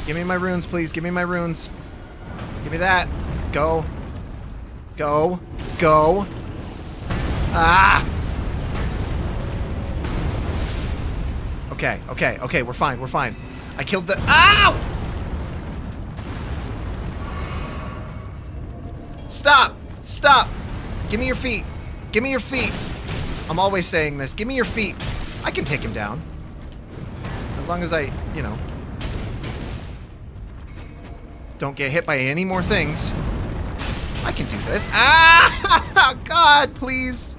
Give me my runes, please. Give me my runes. Give me that. Go. Go. Go. Ah! Okay, okay, okay. We're fine. We're fine. I killed the... Ow! Stop! Stop! Give me your feet. Give me your feet. I'm always saying this. Give me your feet. I can take him down. As long as I, you know, don't get hit by any more things. I can do this. Ah! God, please.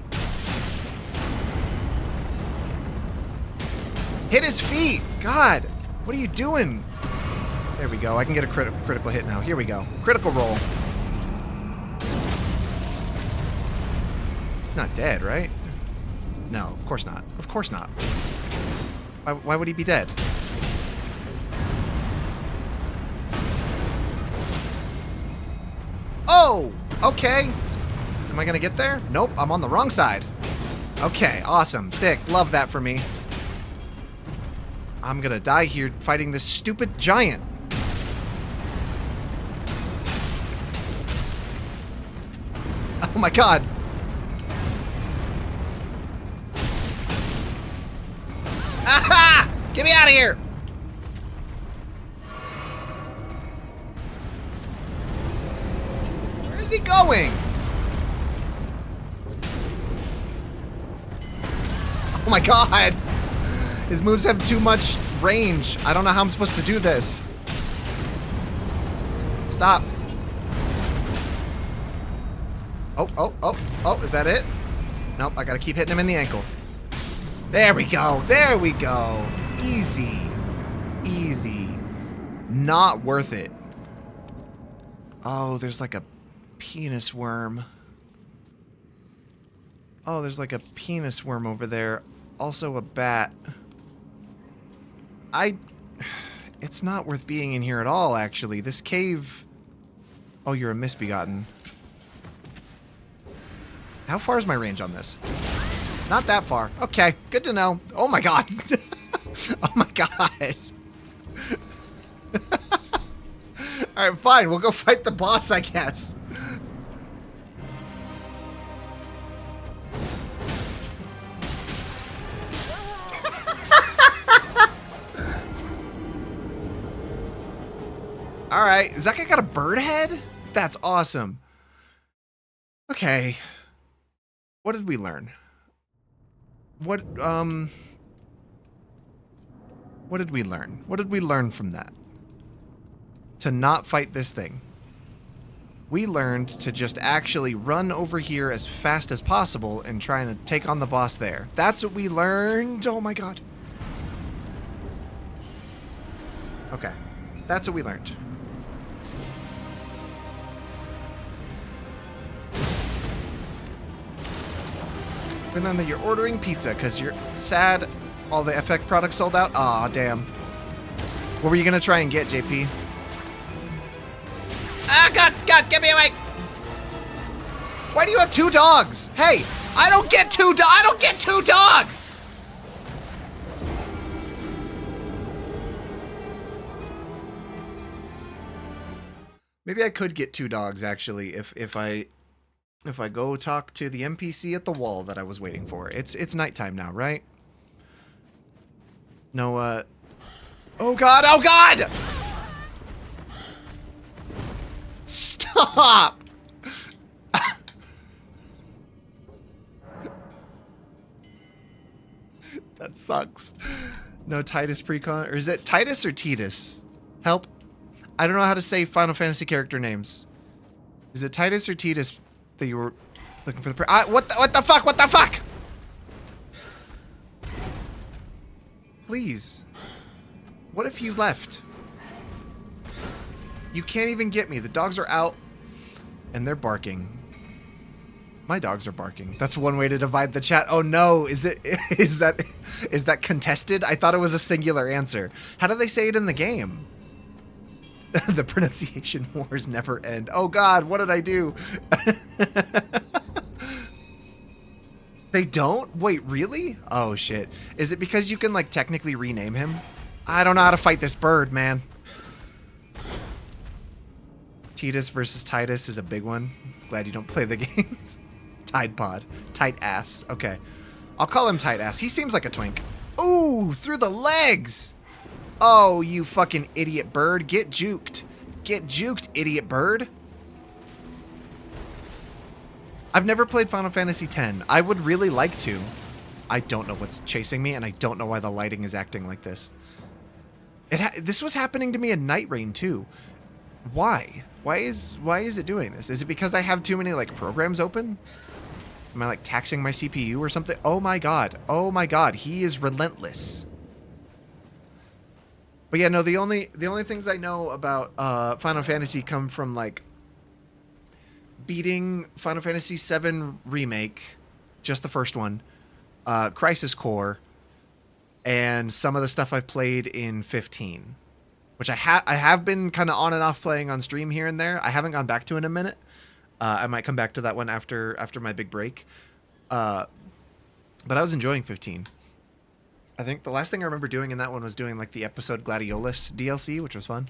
Hit his feet. God, what are you doing? There we go. I can get a critical hit now. Here we go. Critical roll. Not dead, right? No, of course not. Of course not. Why would he be dead? Oh, okay. Am I gonna get there? Nope, I'm on the wrong side. Okay, awesome, sick, love that for me. I'm gonna die here fighting this stupid giant. Oh my god. Aha! Get me out of here! Where is he going? Oh my god! His moves have too much range. I don't know how I'm supposed to do this. Stop. Oh, oh, oh, oh, is that it? Nope, I gotta keep hitting him in the ankle. There we go. There we go. Easy. Easy. Not worth it. Oh, there's like a penis worm. Oh, there's like a penis worm over there. Also a bat. It's not worth being in here at all, actually. This cave... Oh, you're a misbegotten. How far is my range on this? Not that far. Okay, good to know. Oh my god. Oh my god. Alright, fine. We'll go fight the boss, I guess. Alright, is that guy got a bird head? That's awesome. Okay. What did we learn? What did we learn? What did we learn from that? To not fight this thing. We learned to just actually run over here as fast as possible and try to take on the boss there. That's what we learned. Oh my god. Okay. That's what we learned. We learned that you're ordering pizza because you're sad all the FX products sold out. Aw, damn. What were you going to try and get, JP? Ah, God, God, get me away! Why do you have two dogs? Hey, I don't get two dogs! Maybe I could get two dogs, actually, if I go talk to the NPC at the wall that I was waiting for. It's nighttime now, right? No, oh god, oh god! Stop! That sucks. No Titus precon, or is it Titus or Titus? Help. I don't know how to say Final Fantasy character names. Is it Titus or Titus that you were looking for the what the fuck? What the fuck? Please. What if you left? You can't even get me. The dogs are out and they're barking. My dogs are barking. That's one way to divide the chat. Oh no, is that contested? I thought it was a singular answer. How do they say it in the game? The pronunciation wars never end. Oh god, what did I do? They don't? Wait, really? Oh shit. Is it because you can like technically rename him? I don't know how to fight this bird, man. Titus versus Titus is a big one. Glad you don't play the games. Tide Pod. Tight ass. Okay. I'll call him Tight Ass. He seems like a twink. Ooh, through the legs. Oh, you fucking idiot bird. Get juked. Get juked, idiot bird. I've never played Final Fantasy X. I would really like to. I don't know what's chasing me, and I don't know why the lighting is acting like this. This was happening to me in Night Rain, too. Why? Why is it doing this? Is it because I have too many, like, programs open? Am I, like, taxing my CPU or something? Oh, my God. Oh, my God. He is relentless. But, yeah, no, the only things I know about Final Fantasy come from, like, beating Final Fantasy VII Remake, just the first one, Crisis Core, and some of the stuff I've played in 15, which I have been kind of on and off playing on stream here and there. I haven't gone back to in a minute. I might come back to that one after my big break. But I was enjoying 15. I think the last thing I remember doing in that one was doing like the episode Gladiolus DLC, which was fun.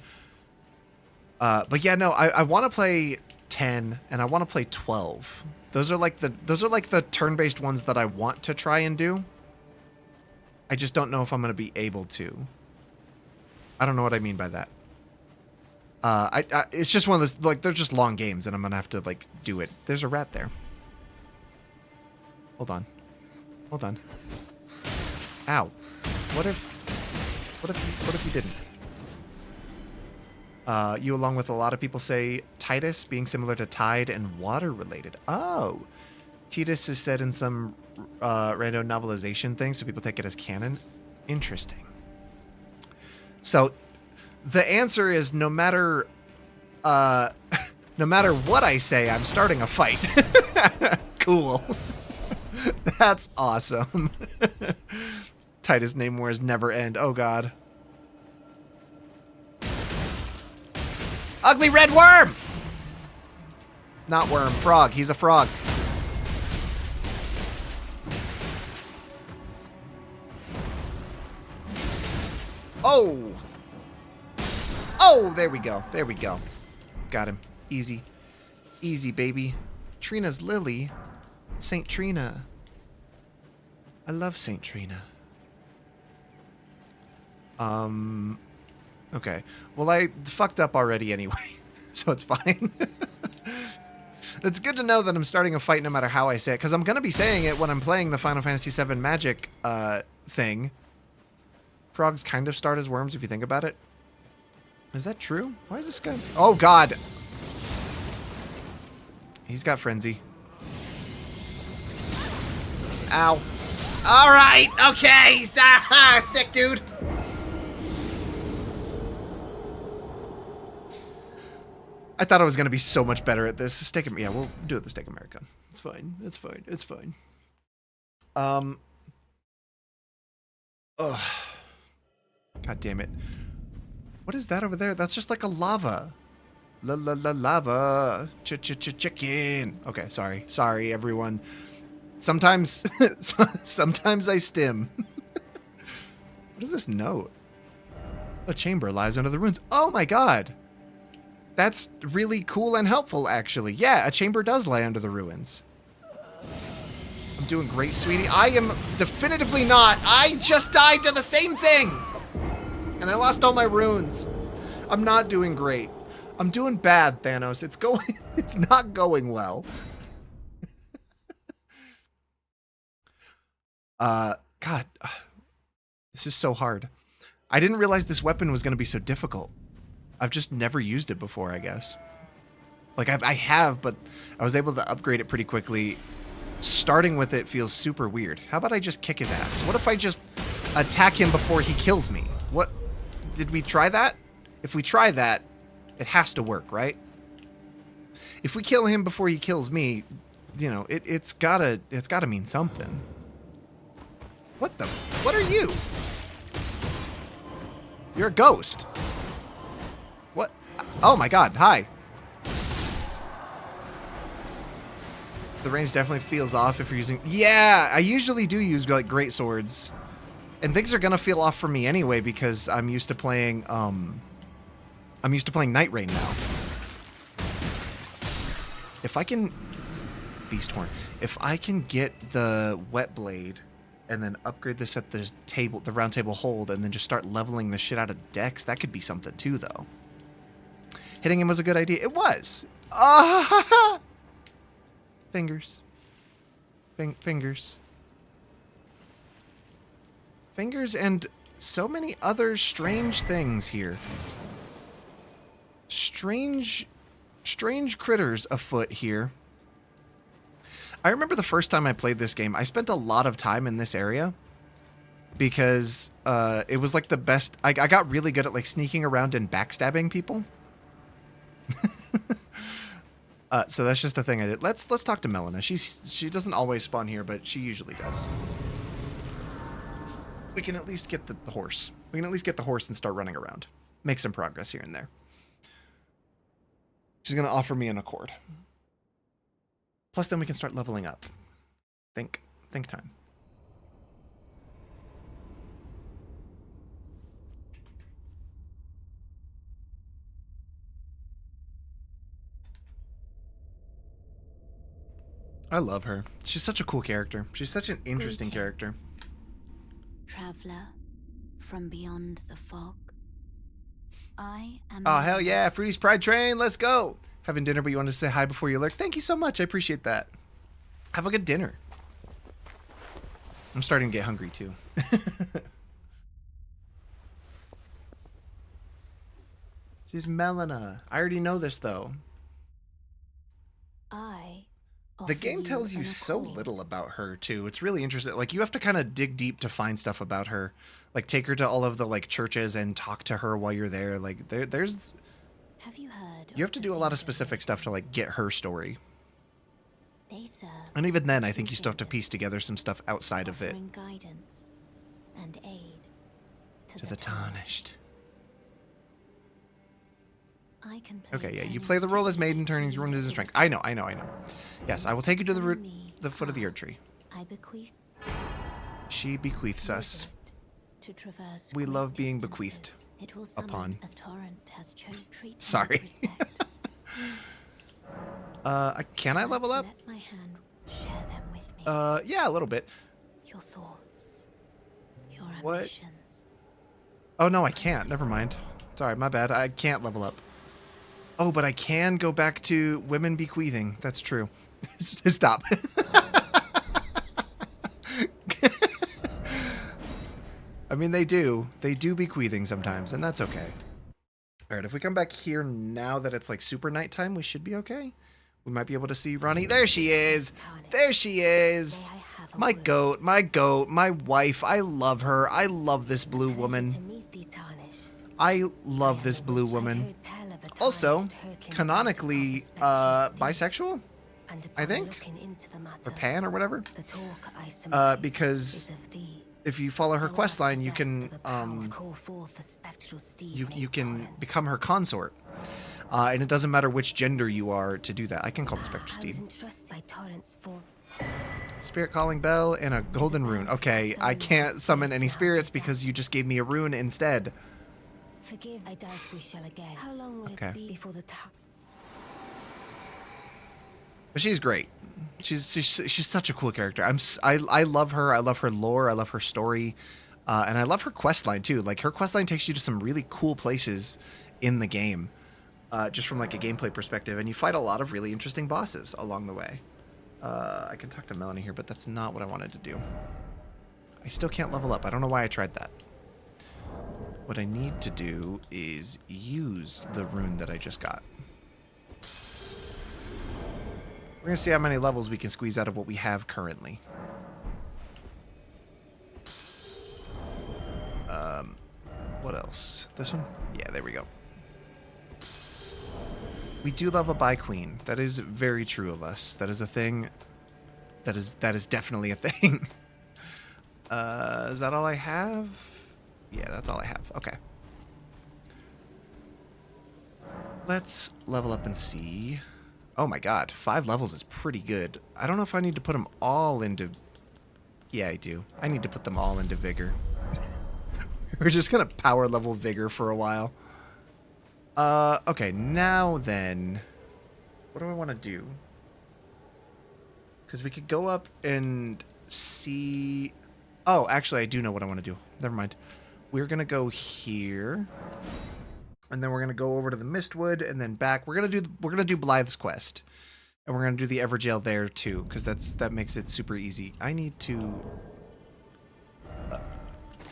But yeah, no, I want to play 10 and I want to play 12. Those are like the turn-based ones that I want to try and do. I just don't know if I'm going to be able to. I don't know what I mean by that. It's just one of those, like, they're just long games and I'm going to have to, like, do it. There's a rat there. Hold on. Hold on. Ow. What if you didn't? You, along with a lot of people, say Titus being similar to tide and water related. Oh. Titus is said in some random novelization thing, so people take it as canon. Interesting. So the answer is no matter what I say, I'm starting a fight. Cool. That's awesome. Titus name wars never end. Oh god. Ugly red worm! Not worm, frog. He's a frog. Oh! Oh, there we go. There we go. Got him. Easy. Easy, baby. Trina's Lily. Saint Trina. I love Saint Trina. Okay. Well, I fucked up already anyway, so it's fine. It's good to know that I'm starting a fight no matter how I say it, because I'm going to be saying it when I'm playing the Final Fantasy VII Magic thing. Frogs kind of start as worms if you think about it. Is that true? Why is this guy... Oh, God. He's got frenzy. Ow. All right. Okay. Sick, dude. I thought I was going to be so much better at this. Steak, yeah, we'll do it the Steak America. It's fine. It's fine. It's fine. Ugh. God damn it. What is that over there? That's just like a lava. Lava. Chicken. Okay, sorry. Sorry, everyone. Sometimes I stim. What is this note? A chamber lies under the ruins. Oh my god. That's really cool and helpful, actually. Yeah, a chamber does lie under the ruins. I'm doing great, sweetie. I am definitively not. I just died to the same thing. And I lost all my runes. I'm not doing great. I'm doing bad, Thanos. It's not going well. God. This is so hard. I didn't realize this weapon was going to be so difficult. I've just never used it before, I guess. Like, I have, but I was able to upgrade it pretty quickly. Starting with it feels super weird. How about I just kick his ass? What if I just attack him before he kills me? What? Did we try that? If we try that, It has to work, right? If we kill him before he kills me, you know, it's gotta mean something. What are you? You're a ghost. What? Oh my god, hi. The range definitely feels off if you're using... Yeah, I usually do use, like, great swords. And things are gonna feel off for me anyway because I'm used to playing, Night Rain now. If I can... Beast Horn. If I can get the Wet Blade and then upgrade this at the table, the round table hold, and then just start leveling the shit out of Dex, that could be something too, though. Hitting him was a good idea. It was. Ah! Fingers. Fingers. Fingers and so many other strange things here. Strange critters afoot here. I remember the first time I played this game, I spent a lot of time in this area because it was like the best. I got really good at like sneaking around and backstabbing people. So that's just a thing I did. Let's talk to Melina. She doesn't always spawn here, but she usually does. We can at least get the horse. We can at least get the horse and start running around. Make some progress here and there. She's going to offer me an accord. Plus, then we can start leveling up. Think time. I love her. She's such a cool character. She's such an interesting character. Traveler from beyond the fog. I am... Oh, hell yeah. Fruities Pride Train. Let's go. Having dinner, but you wanted to say hi before you lurk. Thank you so much. I appreciate that. Have a good dinner. I'm starting to get hungry, too. She's Melina. I already know this, though. The game tells you so little about her, too. It's really interesting. Like, you have to kind of dig deep to find stuff about her. Like, take her to all of the, like, churches and talk to her while you're there. Like, there's... Have you heard? You have to do a lot of specific stuff to, like, get her story. They serve And even then, I think you still have to piece together some stuff outside of it. Guidance and aid To the tarnished. I can play Okay, yeah, you play the role as maiden, turning ruin into strength. I know. Yes, I will take you to the foot of the Erd Tree. I bequeath. She bequeaths us. To traverse We love great being distances. bequeathed It will upon. as torrent has chose treatment Sorry. with respect. Can I level up? Let my hand share them with me. Yeah, a little bit. Your thoughts, your What? ambitions. Oh, no, I can't. Never mind. Sorry, my bad. I can't level up. Oh, but I can go back to women bequeathing. That's true. Stop. I mean, they do. They do bequeathing sometimes, and that's okay. All right, if we come back here now that it's like super nighttime, we should be okay. We might be able to see Ronnie. There she is. There she is. My goat, my wife. I love her. I love this blue woman. I love this blue woman. Also, canonically, bisexual, I think, or pan or whatever. Because if you follow her quest line, you can you can become her consort, and it doesn't matter which gender you are to do that. I can call the Spectral Steed. Spirit calling bell and a golden rune. Okay, I can't summon any spirits because you just gave me a rune instead. Forgive, I doubt we shall again. How long will Okay. it be before the time? But she's great. She's such a cool character. I love her. I love her lore. I love her story, and I love her quest line too. Like her quest line takes you to some really cool places in the game, just from like a gameplay perspective, and you fight a lot of really interesting bosses along the way. I can talk to Melanie here, but that's not what I wanted to do. I still can't level up. I don't know why I tried that. What I need to do is use the rune that I just got. We're going to see how many levels we can squeeze out of what we have currently. What else? This one? Yeah, there we go. We do love a bi queen. That is very true of us. That is a thing. That is definitely a thing. Is that all I have? Yeah, that's all I have. Okay. Let's level up and see. Oh my god, 5 levels is pretty good. I don't know if I need to put them all into... Yeah, I do. I need to put them all into Vigor. We're just gonna power level Vigor for a while. Okay, now then... What do I want to do? Because we could go up and see... Oh, actually, I do know what I want to do. Never mind. We're gonna go here. And then we're gonna go over to the Mistwood and then back. We're gonna do Blythe's quest, and we're gonna do the Everjail there too, because that makes it super easy. I need to.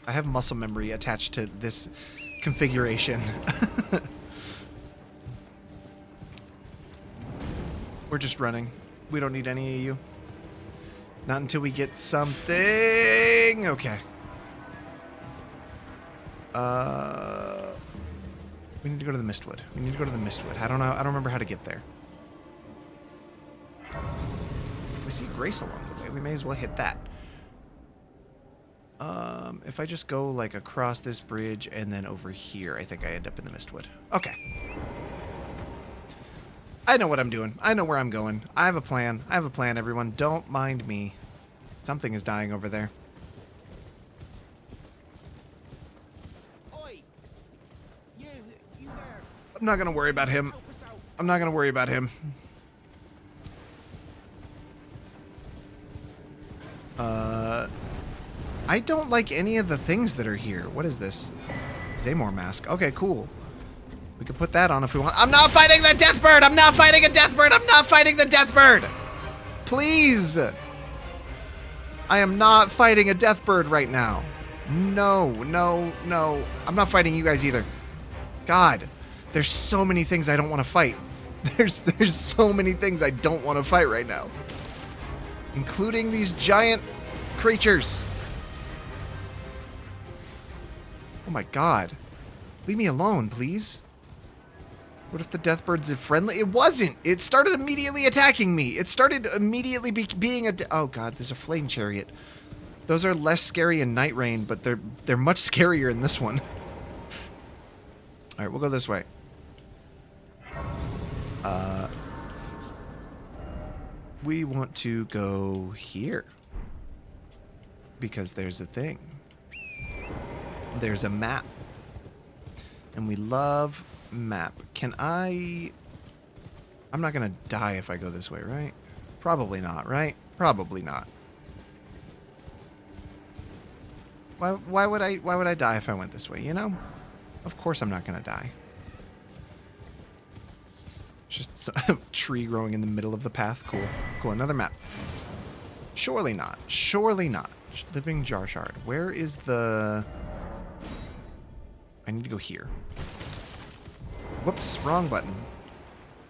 I have muscle memory attached to this configuration. We're just running. We don't need any of you. Not until we get something. Okay. We need to go to the Mistwood. We need to go to the Mistwood. I don't know. I don't remember how to get there. We see Grace along the way. We may as well hit that. If I just go like across this bridge and then over here, I think I end up in the Mistwood. Okay. I know what I'm doing. I know where I'm going. I have a plan. I have a plan, everyone. Don't mind me. Something is dying over there. I'm not going to worry about him. I'm not going to worry about him. I don't like any of the things that are here. What is this? Zaymore mask. Okay, cool. We could put that on if we want. I'm not fighting the Deathbird! I'm not fighting a Deathbird! I'm not fighting the Deathbird! Please! I am not fighting a Deathbird right now. No, no, no. I'm not fighting you guys either. God. There's so many things I don't want to fight. There's so many things I don't want to fight right now. Including these giant creatures. Oh my god. Leave me alone, please. What if the Deathbird's friendly? It wasn't. It started immediately attacking me. It started immediately being a... Oh god, there's a flame chariot. Those are less scary in Night Rain, but they're much scarier in this one. Alright, we'll go this way. We want to go here. Because there's a thing. There's a map. And we love map. Can I... I'm not going to die if I go this way, right? Probably not, right? Probably not. Why would I die if I went this way, you know? Of course I'm not going to die. Just a tree growing in the middle of the path. Cool. Cool. Another map. Surely not. Surely not. Living jar shard. Where is the... I need to go here. Whoops. Wrong button.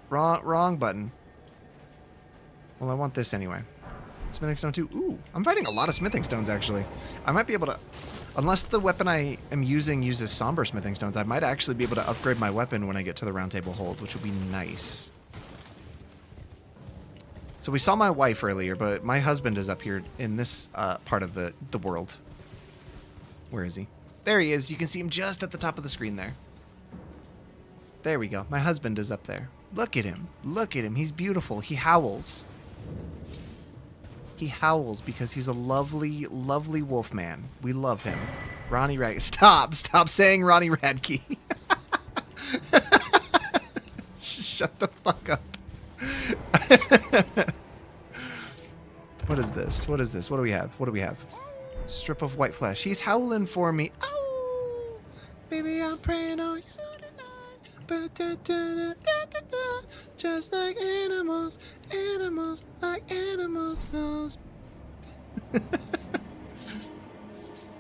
Wrong button. Well, I want this anyway. Smithing stone too. Ooh. I'm fighting a lot of smithing stones, actually. I might be able to... Unless the weapon I am using uses somber smithing stones, I might actually be able to upgrade my weapon when I get to the round table hold, which would be nice. So we saw my wife earlier, but my husband is up here in this part of the world. Where is he? There he is. You can see him just at the top of the screen there. There we go. My husband is up there. Look at him. Look at him. He's beautiful. He howls. He howls because he's a lovely, lovely wolf man. We love him. Ronnie Rad... Stop saying Ronnie Radke. Shut the fuck up. What is this? What is this? What do we have? What do we have? Strip of white flesh. He's howling for me. Oh, baby, I'm praying on you tonight. Just like animals, animals, like animals knows.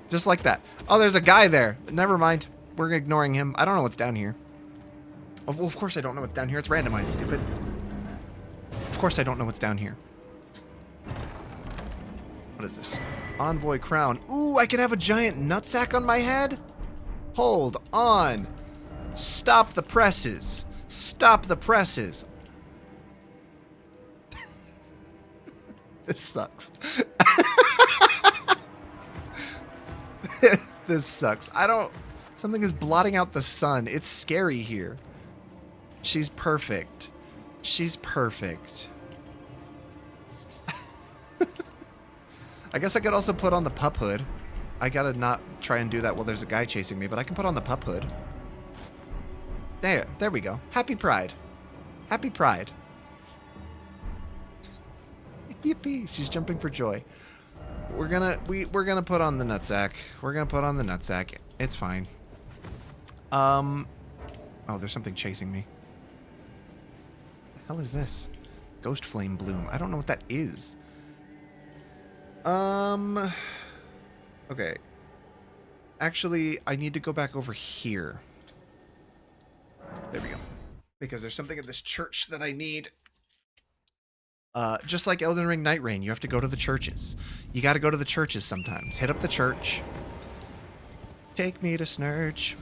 Just like that. Oh, there's a guy there. Never mind. We're ignoring him. I don't know what's down here. Oh, well, of course I don't know what's down here. It's randomized, stupid. Of course I don't know what's down here. What is this? Envoy crown. Ooh, I can have a giant nutsack on my head? Hold on. Stop the presses. Stop the presses. This sucks. This sucks. Something is blotting out the sun. It's scary here. She's perfect. She's perfect. I guess I could also put on the pup hood. I gotta not try and do that while there's a guy chasing me, but I can put on the pup hood. There we go. Happy Pride. Happy Pride. Yippee! She's jumping for joy. We're gonna put on the nutsack. We're gonna put on the nutsack. It's fine. Oh, there's something chasing me. What the hell is this? Ghost flame bloom. I don't know what that is. Okay. Actually, I need to go back over here. There we go. Because there's something in this church that I need. Just like Elden Ring Night Rain, you have to go to the churches. You gotta go to the churches sometimes. Hit up the church. Take me to Snurch.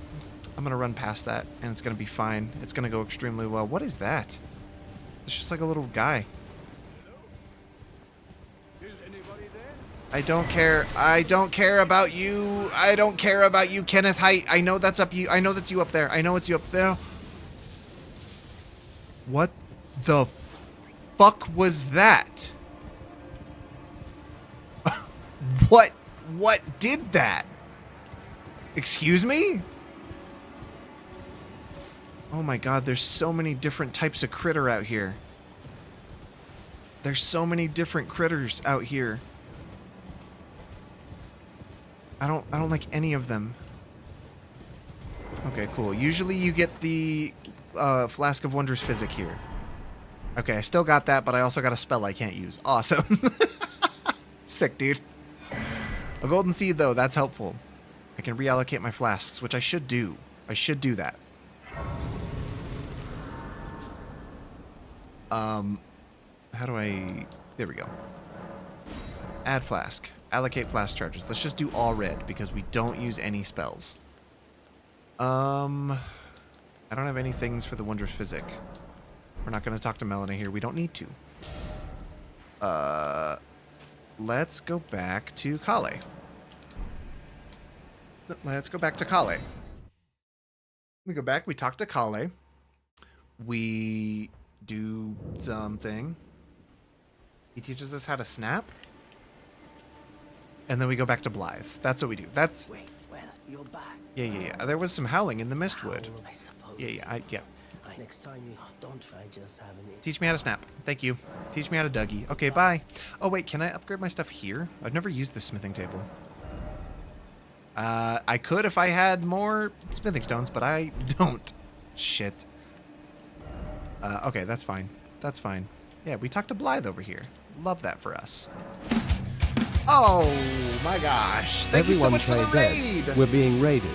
I'm gonna run past that, and it's gonna be fine. It's gonna go extremely well. What is that? It's just like a little guy. Is anybody there? I don't care. I don't care about you. I don't care about you, Kenneth Height. I know that's up you. I know that's you up there. I know it's you up there. What the fuck was that? What did that? Excuse me? Oh my god, there's so many different types of critter out here. There's so many different critters out here. I don't like any of them. Okay, cool. Usually you get the Flask of Wondrous Physic here. Okay, I still got that, but I also got a spell I can't use. Awesome. Sick, dude. A golden seed, though, that's helpful. I can reallocate my flasks, which I should do. I should do that. How do I... There we go. Add flask. Allocate flask charges. Let's just do all red, because we don't use any spells. I don't have any things for the Wondrous Physic. We're not going to talk to Melanie here. We don't need to. Let's go back to Kale. Let's go back to Kale. We go back. We talk to Kale. We do something. He teaches us how to snap. And then we go back to Blythe. That's what we do. That's... Wait, well, you're back. Yeah. There was some howling in the Mistwood. I suppose. Yeah. Next time you don't try just having it. Teach me how to snap. Thank you. Teach me how to Dougie. Okay, bye. Oh, wait, can I upgrade my stuff here? I've never used the smithing table. I could if I had more smithing stones, but I don't. Shit. Okay, that's fine. That's fine. Yeah, we talked to Blythe over here. Love that for us. Oh, my gosh. Thank you so much for the raid. We're being raided.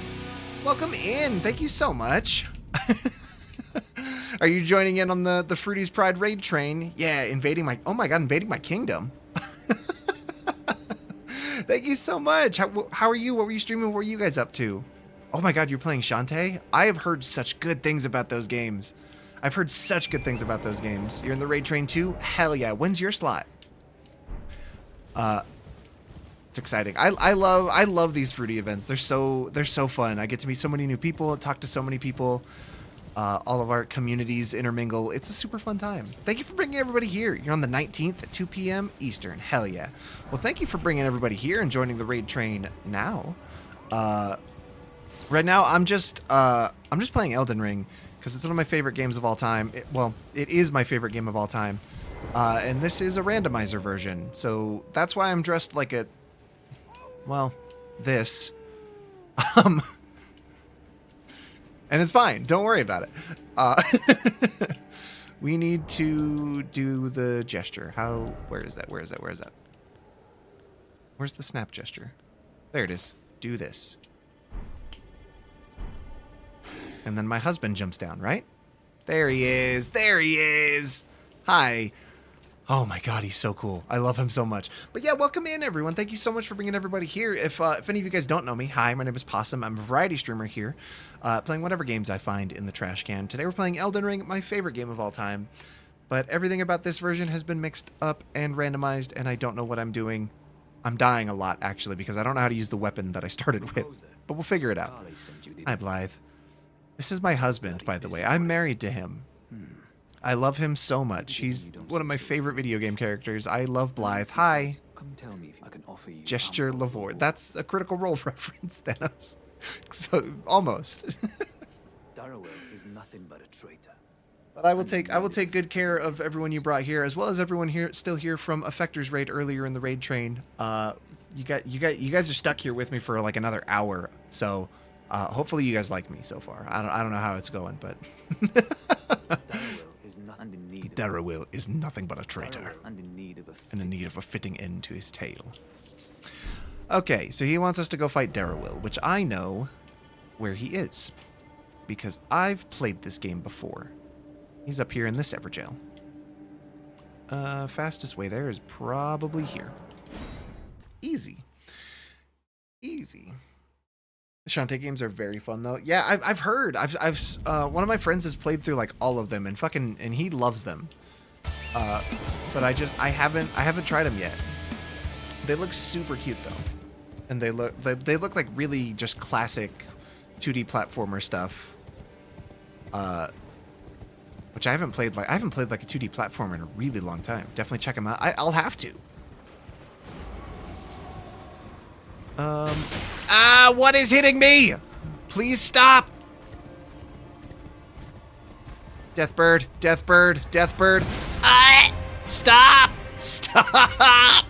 Welcome in. Thank you so much. Are you joining in on the Fruities Pride raid train? Yeah, invading my... Oh my god, invading my kingdom. Thank you so much. How are you? What were you streaming? What were you guys up to? Oh my god, you're playing Shantae? I have heard such good things about those games. I've heard such good things about those games. You're in the raid train too? Hell yeah. When's your slot? It's exciting. I love these Fruity events. They're so fun. I get to meet so many new people, talk to so many people. All of our communities intermingle. It's a super fun time. Thank you for bringing everybody here. You're on the 19th at 2 p.m. Eastern. Hell yeah. Well, thank you for bringing everybody here and joining the raid train now. Right now, I'm just playing Elden Ring because it's one of my favorite games of all time. It is my favorite game of all time. And this is a randomizer version. So that's why I'm dressed like a... Well, this. And it's fine. Don't worry about it. We need to do the gesture. Where is that? Where's the snap gesture? There it is. Do this. And then my husband jumps down, right? There he is. There he is. Hi. Oh my god, he's so cool. I love him so much. But yeah, welcome in, everyone. Thank you so much for bringing everybody here. If any of you guys don't know me, hi, my name is Possum. I'm a variety streamer here, playing whatever games I find in the trash can. Today we're playing Elden Ring, my favorite game of all time. But everything about this version has been mixed up and randomized, and I don't know what I'm doing. I'm dying a lot, actually, because I don't know how to use the weapon that I started with. But we'll figure it out. Hi, Blythe. This is my husband, by the way. I'm married to him. I love him so much. He's one of my favorite video game characters. I love Blythe. Hi. Come tell me if I can offer you. Gesture Lavore. That's a Critical Role reference, Thanos. So almost. Darrowell is nothing but a traitor. But I will take good care of everyone you brought here, as well as everyone here still here from Effector's raid earlier in the raid train. You guys are stuck here with me for like another hour, so hopefully you guys like me so far. I don't know how it's going, but Darrowell is nothing but a traitor and in need of a fitting end to his tale. Okay, so he wants us to go fight Darrowell, which I know where he is because I've played this game before. He's up here in this Everjail. Fastest way there is probably here. Easy. Easy. The Shantae games are very fun though. Yeah, I've heard. One of my friends has played through like all of them and he loves them. But I haven't tried them yet. They look super cute though. And they look like really just classic 2D platformer stuff. Which I haven't played like a 2D platformer in a really long time. Definitely check them out. I'll have to. What is hitting me? Please stop. Deathbird, Deathbird, Deathbird. Stop! Stop!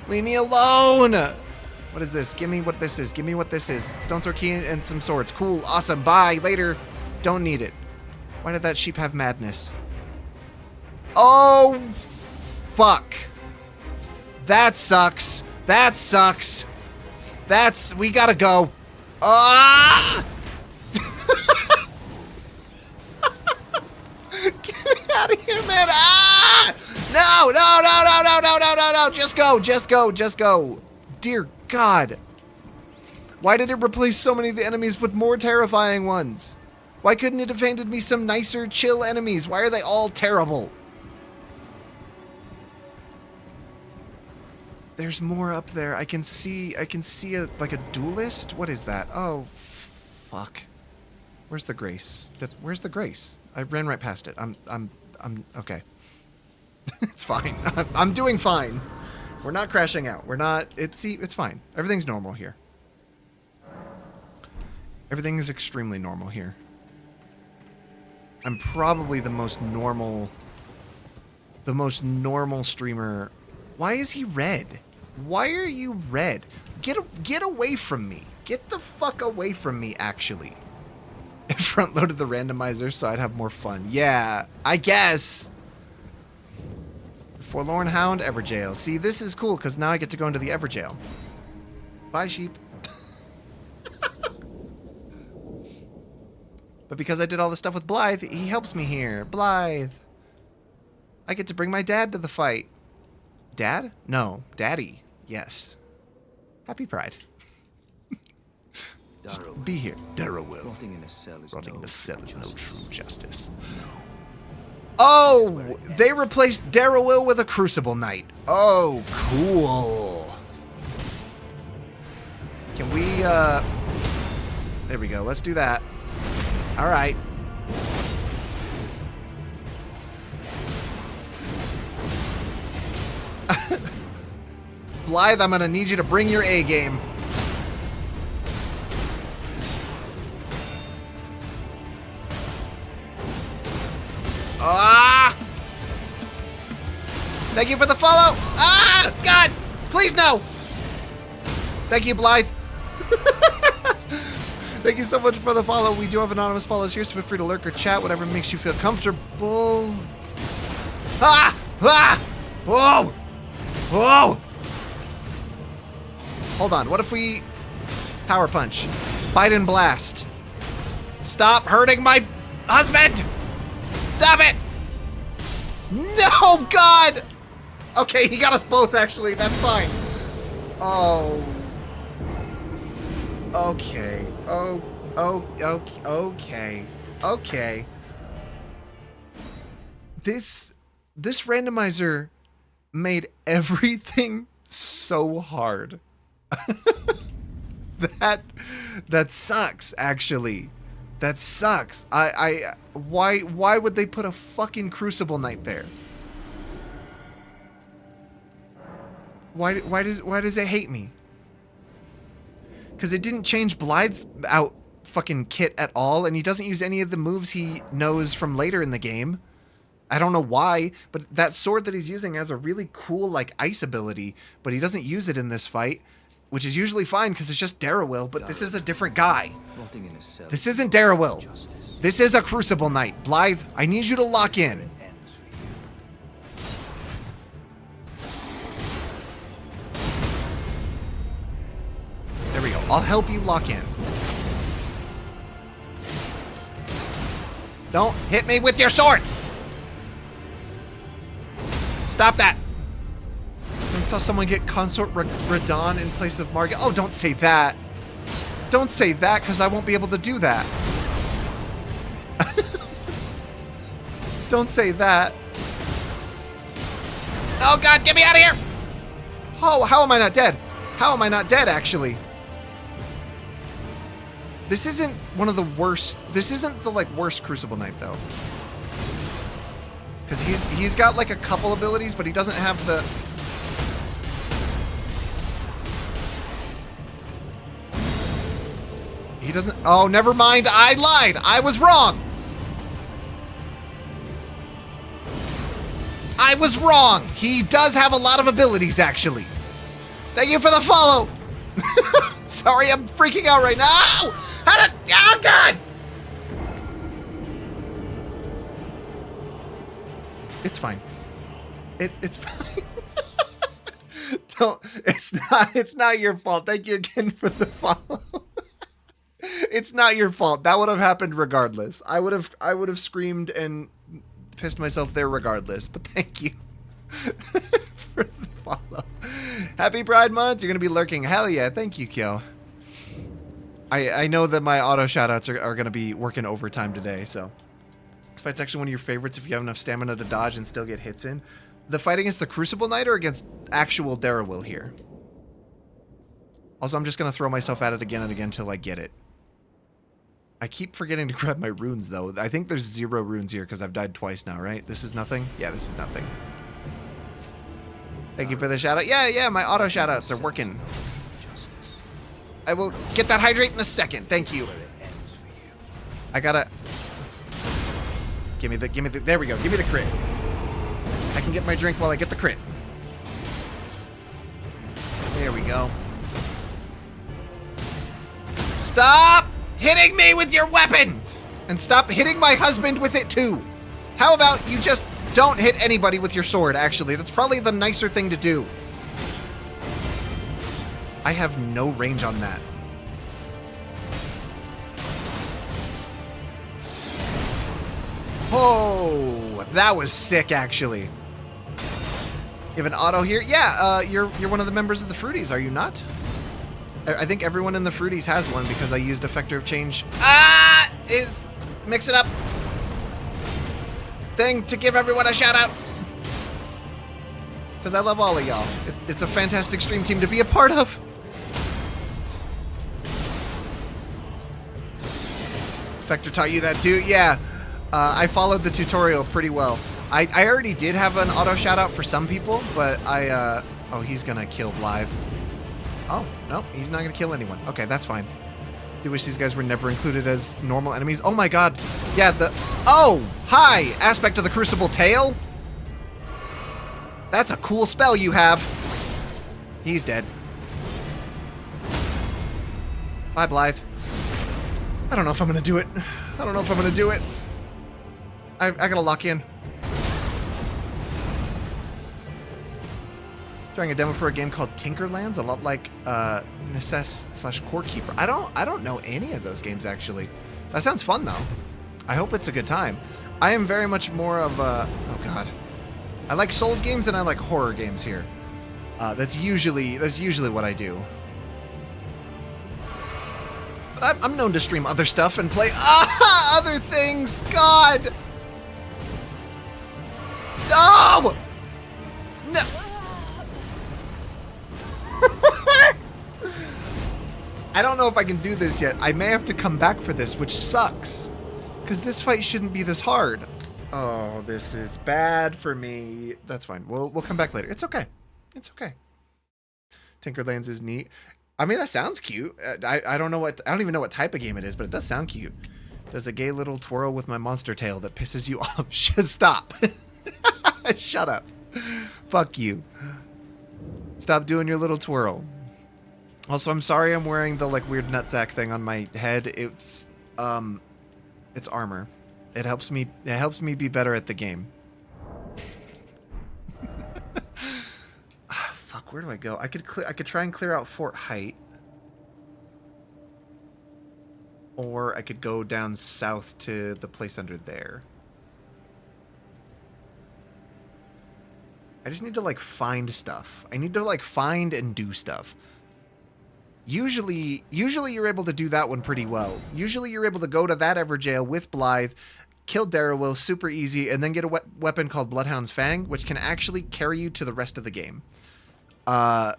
Leave me alone. What is this? Give me what this is. Give me what this is. Stone sword key and some swords. Cool. Awesome. Bye. Later. Don't need it. Why did that sheep have madness? Oh, fuck. That sucks. That sucks. We gotta go. Ah! Get me out of here, man. Ah! No. Just go. Dear God. Why did it replace so many of the enemies with more terrifying ones? Why couldn't it have handed me some nicer, chill enemies? Why are they all terrible? There's more up there. I can see like a duelist. What is that? Oh, fuck. Where's the grace? Where's the grace? I ran right past it. I'm okay. It's fine. I'm doing fine. We're not crashing out. We're not. It's fine. Everything's normal here. Everything is extremely normal here. I'm probably the most normal streamer. Why is he red? Why are you red? Get away from me. Get the fuck away from me, actually. I front-loaded the randomizer so I'd have more fun. Yeah, I guess. Forlorn Hound, Everjail. See, this is cool because now I get to go into the Everjail. Bye, sheep. But because I did all this stuff with Blythe, he helps me here. Blythe. I get to bring my dad to the fight. Dad? No. Daddy. Yes. Happy Pride. Just be here. Darrowell. Rotting in a cell is no true justice. Oh! They replaced Darrowell with a Crucible Knight. Oh, cool. Can we, there we go. Let's do that. All right. Blythe, I'm going to need you to bring your A game. Ah! Thank you for the follow. Ah! God! Please no! Thank you, Blythe. Thank you so much for the follow. We do have anonymous follows here, so feel free to lurk or chat, whatever makes you feel comfortable. Ah! Ah! Whoa! Whoa! Hold on. What if we power punch? Biden blast. Stop hurting my husband! Stop it! No, God! Okay, he got us both, actually. That's fine. Oh. Okay. Okay. Okay. This randomizer made everything so hard. That sucks, actually. That sucks. Why would they put a fucking Crucible Knight there? Why does it hate me? Because it didn't change Blythe's out fucking kit at all, and he doesn't use any of the moves he knows from later in the game. I don't know why, but that sword that he's using has a really cool, like, ice ability, but he doesn't use it in this fight, which is usually fine because it's just Darrowil, but this is a different guy. This isn't Darrowil. This is a Crucible Knight. Blythe, I need you to lock in. There we go. I'll help you lock in. Don't hit me with your sword! Stop that! I saw someone get Consort Radon in place of Margit. Oh, don't say that. Don't say that, because I won't be able to do that. Don't say that. Oh, God, get me out of here! Oh, how am I not dead? How am I not dead, actually? This isn't one of the worst. This isn't the, like, worst Crucible Knight, though. Because he's got, like, a couple abilities, but he doesn't have the... He doesn't... Oh, never mind. I lied. I was wrong. I was wrong. He does have a lot of abilities, actually. Thank you for the follow. Sorry, I'm freaking out right now. How did... Oh, God. It's fine. It's fine. Don't... It's not your fault. Thank you again for the follow. It's not your fault. That would have happened regardless. I would have screamed and pissed myself there regardless. But thank you for the follow. Happy Pride Month. You're gonna be lurking. Hell yeah. Thank you, Kyo. I know that my auto shoutouts are gonna be working overtime today. So this fight's actually one of your favorites if you have enough stamina to dodge and still get hits in. The fight against the Crucible Knight or against actual Darrowil here? Also, I'm just gonna throw myself at it again and again until I get it. I keep forgetting to grab my runes, though. I think there's 0 runes here because I've died twice now, right? This is nothing? Yeah, this is nothing. Thank you for the shout-out. Yeah, my auto shout-outs are working. I will get that hydrate in a second. Thank you. I gotta... Give me the... There we go. Give me the crit. I can get my drink while I get the crit. There we go. Stop hitting me with your weapon! And stop hitting my husband with it too. How about you just don't hit anybody with your sword, actually? That's probably the nicer thing to do. I have no range on that. Oh, that was sick, actually. You have an auto here? Yeah, you're one of the members of the Fruities, are you not? I think everyone in the Fruities has one because I used Effector of Change. Mix it up. Thing to give everyone a shout out. Because I love all of y'all. It's a fantastic stream team to be a part of. Effector taught you that too? Yeah. I followed the tutorial pretty well. I already did have an auto shout out for some people, but oh, he's gonna kill Blythe. Oh, no, he's not going to kill anyone. Okay, that's fine. Do wish these guys were never included as normal enemies. Oh my god. Yeah, Oh, hi! Aspect of the Crucible Tail? That's a cool spell you have. He's dead. Bye, Blythe. I don't know if I'm going to do it. I don't know if I'm going to do it. I got to lock in. Trying a demo for a game called Tinkerlands, a lot like Necess/Core Keeper. I don't know any of those games, actually. That sounds fun though. I hope it's a good time. I am very much more of a... Oh god. I like Souls games and I like horror games here. That's usually what I do. But I'm known to stream other stuff and play other things. God. No. No. I don't know if I can do this yet. I may have to come back for this, which sucks. Because this fight shouldn't be this hard. Oh, this is bad for me. That's fine. We'll come back later. It's okay. It's okay. Tinkerlands is neat. I mean, that sounds cute. I don't even know what type of game it is, but it does sound cute. Does a gay little twirl with my monster tail that pisses you off? Stop. Shut up. Fuck you. Stop doing your little twirl. Also, I'm sorry I'm wearing the like weird nutsack thing on my head. It's armor. It helps me be better at the game. Fuck, where do I go? I could try and clear out Fort Height. Or I could go down south to the place under there. I just need to like find stuff. I need to like find and do stuff. Usually you're able to do that one pretty well. Usually you're able to go to that Everjail with Blythe, kill Darrowwill super easy, and then get a weapon called Bloodhound's Fang, which can actually carry you to the rest of the game. Yeah.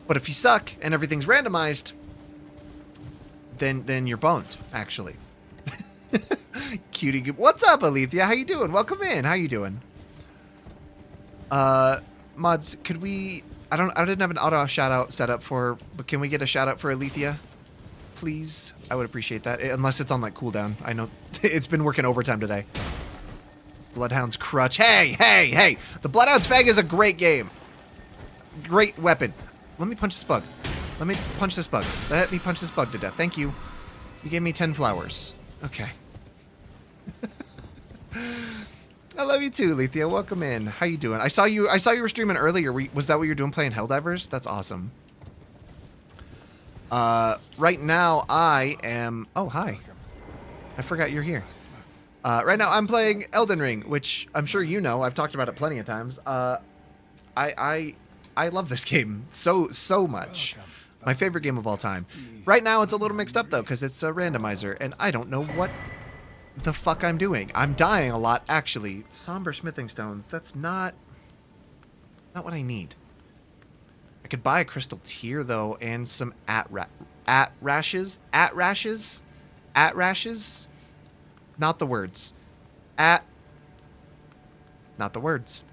But if you suck and everything's randomized, then you're boned, actually. Cutie goop. What's up, Alethea? How you doing? Welcome in. How you doing? Mods, could we... I didn't have an auto shout out set up for, but can we get a shout out for Alethea? Please? I would appreciate that. Unless it's on like cooldown. I know it's been working overtime today. Bloodhound's Crutch. Hey! The Bloodhound's Fang is a great game. Great weapon. Let me punch this bug. Let me punch this bug. Let me punch this bug to death. Thank you. You gave me 10 flowers. Okay. I love you too, Alethea. Welcome in. How you doing? I saw you were streaming earlier. Was that what you're doing, playing Helldivers? That's awesome. Right now I am... Oh, hi. I forgot you're here. Right now I'm playing Elden Ring, which I'm sure you know. I've talked about it plenty of times. I love this game so much. My favorite game of all time. Right now it's a little mixed up though, because it's a randomizer, and I don't know what the fuck I'm doing. I'm dying a lot, actually. Somber smithing stones. That's not what I need. I could buy a crystal tear though, and some rashes. Not the words. Not the words.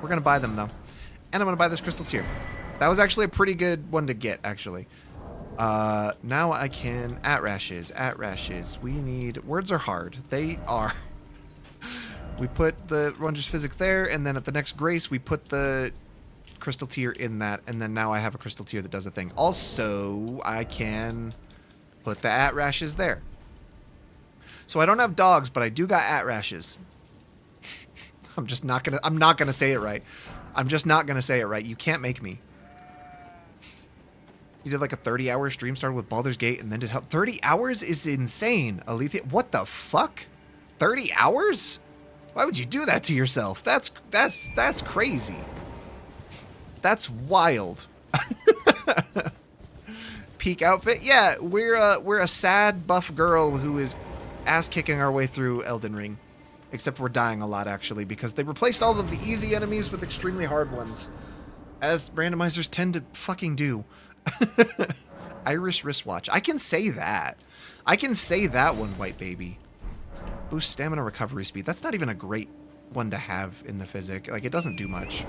We're gonna buy them though, and I'm gonna buy this crystal tear. That was actually a pretty good one to get, actually. Now I can... rashes. We need... Words are hard. They are. We put the Ranger's Physic there, and then at the next Grace, we put the crystal tier in that, and then now I have a crystal tier that does a thing. Also, I can put the rashes there. So I don't have dogs, but I do got rashes. I'm not gonna say it right. I'm just not gonna say it right. You can't make me. You did like a 30-hour stream, started with Baldur's Gate, and then did 30 hours is insane, Alethea. What the fuck? 30 hours? Why would you do that to yourself? That's crazy. That's wild. Peak outfit? Yeah, we're a sad buff girl who is ass kicking our way through Elden Ring. Except we're dying a lot, actually, because they replaced all of the easy enemies with extremely hard ones, as randomizers tend to fucking do. Irish wristwatch. I can say that. I can say that one, white baby. Boost stamina recovery speed. That's not even a great one to have in the physic. Like, it doesn't do much.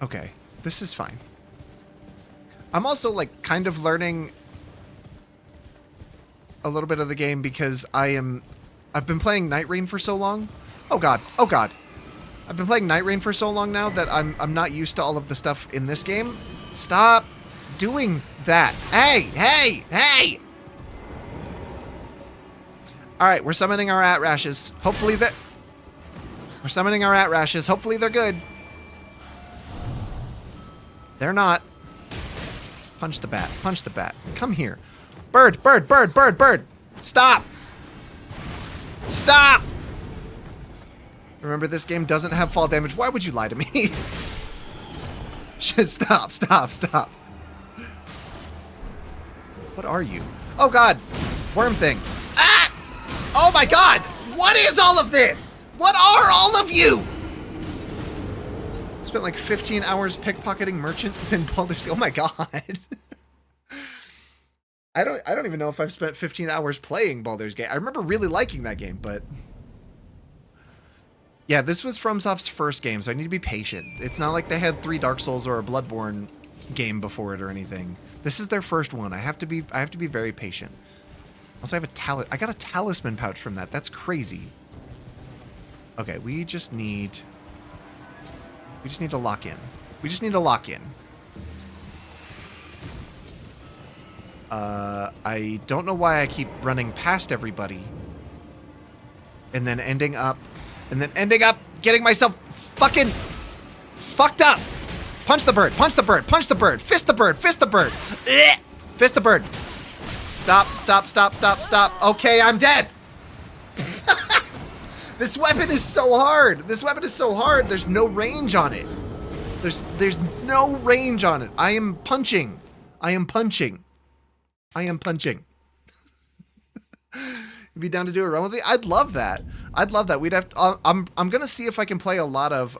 Okay. This is fine. I'm also, like, kind of learning a little bit of the game because I've been playing Night Rain for so long. Oh god. Oh god. I've been playing Night Rain for so long now that I'm not used to all of the stuff in this game. Stop doing that. Hey! Alright, we're summoning our rashes. Hopefully we're summoning our rashes. Hopefully they're good. They're not. Punch the bat. Punch the bat. Come here. Bird, bird, bird, bird, bird. Stop. Stop. Remember, this game doesn't have fall damage. Why would you lie to me? Stop, stop, stop. What are you? Oh, God. Worm thing. Ah! Oh, my God. What is all of this? What are all of you? Spent like 15 hours pickpocketing merchants in Baldur's Gate. Oh, my God. I don't even know if I've spent 15 hours playing Baldur's Gate. I remember really liking that game, but... Yeah, this was FromSoft's first game, so I need to be patient. It's not like they had 3 Dark Souls or a Bloodborne game before it or anything. This is their first one. I have to be very patient. Also, I got a talisman pouch from that. That's crazy. Okay, we just need to lock in. We just need to lock in. I don't know why I keep running past everybody and then ending up getting myself fucking fucked up. Punch the bird, punch the bird, punch the bird, fist the bird, fist the bird. Ugh! Fist the bird. Stop, stop, stop, stop, stop. Okay, I'm dead. This weapon is so hard. This weapon is so hard. There's no range on it. There's no range on it. I am punching. I am punching. I am punching. You'd be down to do a run with me? I'd love that. I'd love that. We'd have to, I'm gonna see if I can play a lot of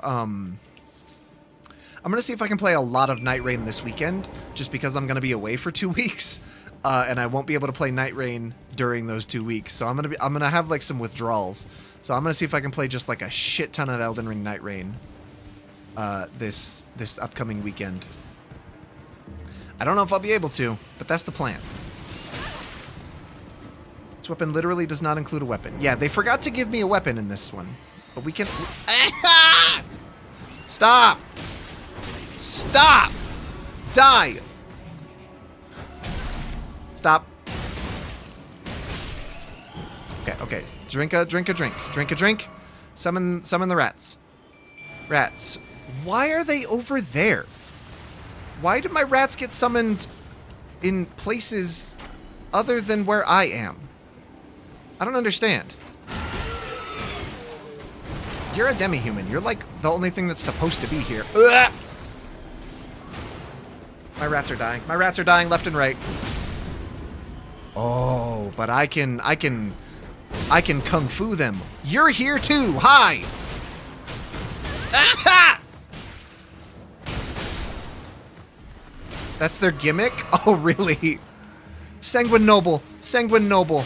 Night Rain this weekend, just because I'm gonna be away for 2 weeks, and I won't be able to play Night Rain during those 2 weeks. So I'm gonna have like some withdrawals. So I'm gonna see if I can play just like a shit ton of Elden Ring Night Rain this upcoming weekend. I don't know if I'll be able to, but that's the plan. This weapon literally does not include a weapon. Yeah, they forgot to give me a weapon in this one. But we can... Stop! Stop! Die! Stop. Okay. Drink a drink. Drink a drink. Summon the rats. Rats. Why are they over there? Why did my rats get summoned in places other than where I am? I don't understand. You're a demi-human. You're like the only thing that's supposed to be here. Ugh! My rats are dying. My rats are dying left and right. Oh, but I can kung fu them. You're here too. Hi. Ah-ha! That's their gimmick? Oh, really? Sanguine Noble. Sanguine Noble.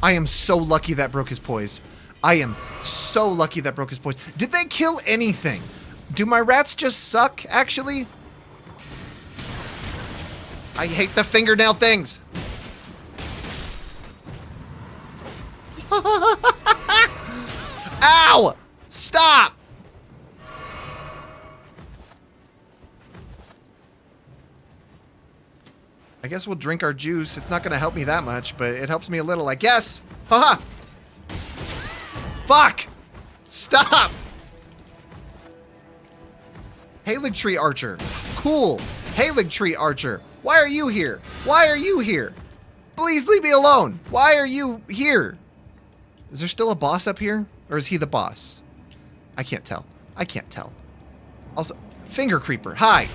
I am so lucky that broke his poise. I am so lucky that broke his poise. Did they kill anything? Do my rats just suck, actually? I hate the fingernail things. Ow! Stop! I guess we'll drink our juice. It's not going to help me that much, but it helps me a little, I guess. Haha! Fuck! Stop! Halig Tree Archer. Cool. Halig Tree Archer. Why are you here? Why are you here? Please leave me alone. Why are you here? Is there still a boss up here? Or is he the boss? I can't tell. I can't tell. Also, Finger Creeper. Hi.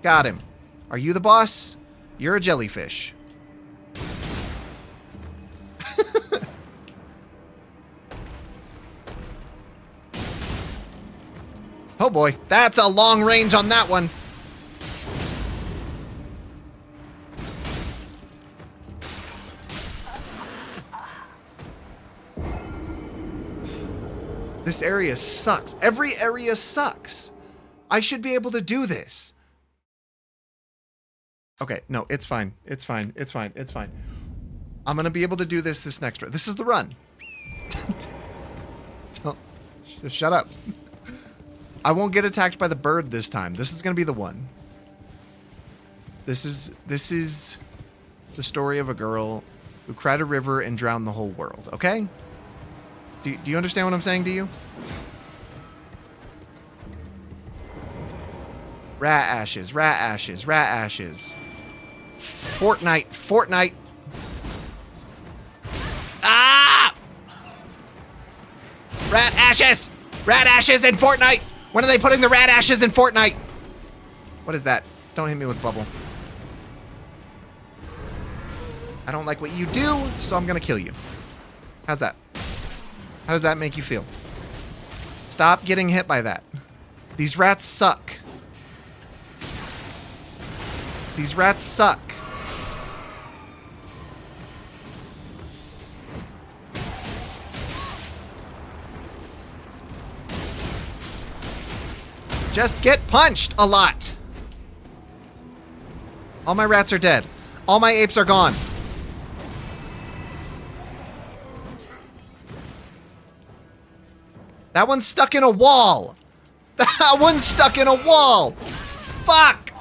Got him. Are you the boss? You're a jellyfish. Oh boy, that's a long range on that one. This area sucks. Every area sucks. I should be able to do this. Okay, no, it's fine. It's fine. It's fine. It's fine. I'm going to be able to do this next run. This is the run. Shut up. I won't get attacked by the bird this time. This is going to be the one. This is the story of a girl who cried a river and drowned the whole world, okay? Do you understand what I'm saying to you? Rat ashes, rat ashes, rat ashes. Fortnite, Fortnite. Ah! Rat ashes! Rat ashes in Fortnite! When are they putting the rat ashes in Fortnite? What is that? Don't hit me with bubble. I don't like what you do, so I'm gonna kill you. How's that? How does that make you feel? Stop getting hit by that. These rats suck. These rats suck. Just get punched a lot. All my rats are dead. All my apes are gone. That one's stuck in a wall. That one's stuck in a wall. Fuck.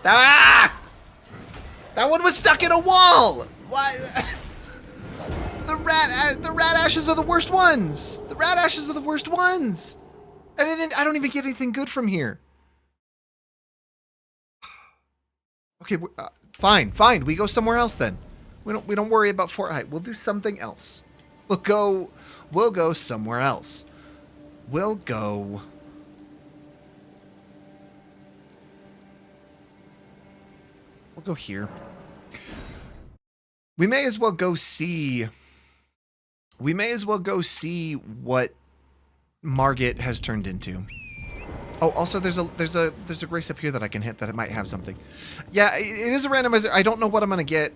Ah! That one was stuck in a wall. Why? The rat ashes are the worst ones. The rat ashes are the worst ones. I don't even get anything good from here. Okay, fine. We go somewhere else then. We don't worry about Fortnite. We'll do something else. We'll go somewhere else. We'll go here. We may as well go see what Margit has turned into. Oh, also there's a grace up here that I can hit that it might have something. Yeah, it is a randomizer. I don't know what I'm gonna get.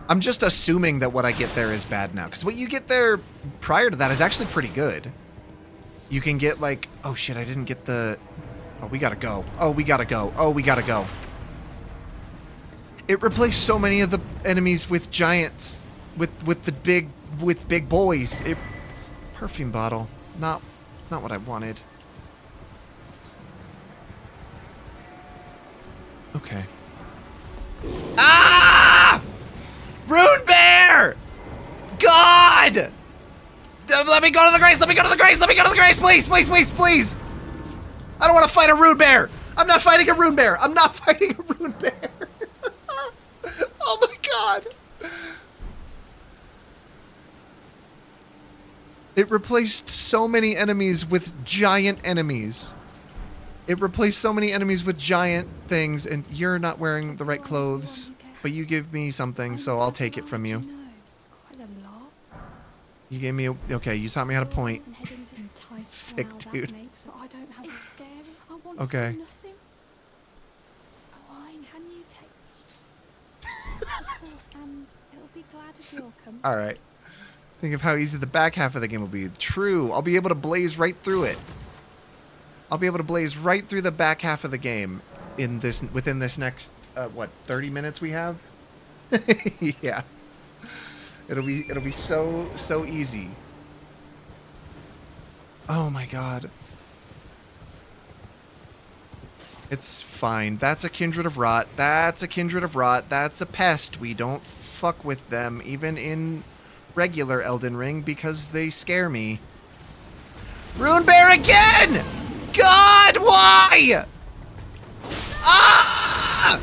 I'm just assuming that what I get there is bad now, because what you get there prior to that is actually pretty good. You can get like, oh shit, I didn't get the. Oh, we gotta go. Oh, we gotta go. Oh, we gotta go. It replaced so many of the enemies with giants, with big boys. Perfume bottle, not what I wanted. Okay. Ah! Rune Bear! God! Let me go to the grace! Let me go to the grace! Let me go to the grace! Please, please, please, please! I don't want to fight a Rune Bear! I'm not fighting a Rune Bear! I'm not fighting a Rune Bear! Oh my god! It replaced so many enemies with giant enemies. It replaced so many enemies with giant things, and you're not wearing the right clothes, but you give me something, so I'll take it from you. You gave me okay, you taught me how to point. Sick, dude. Okay. Alright. Think of how easy the back half of the game will be. True. I'll be able to blaze right through it. I'll be able to blaze right through the back half of the game within this next what, 30 minutes we have? Yeah. It'll be so easy. Oh my god. It's fine. That's a kindred of rot. That's a kindred of rot. That's a pest. We don't fuck with them even in regular Elden Ring because they scare me. Rune Bear again! God, why? Ah!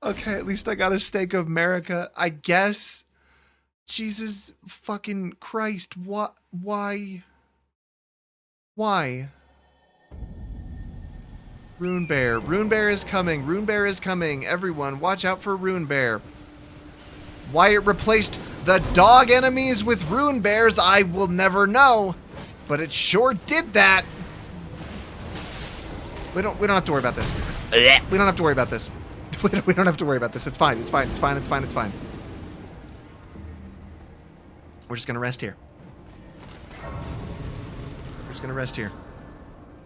Okay, at least I got a steak of America, I guess. Jesus fucking Christ, what? Why? Why? Rune Bear. Rune Bear is coming. Rune Bear is coming. Everyone, watch out for Rune Bear. Why it replaced the dog enemies with Rune Bears, I will never know. But it sure did that. We don't have to worry about this. We don't have to worry about this. We don't have to worry about this. It's fine. It's fine. It's fine. It's fine. It's fine. We're just gonna rest here. We're just gonna rest here.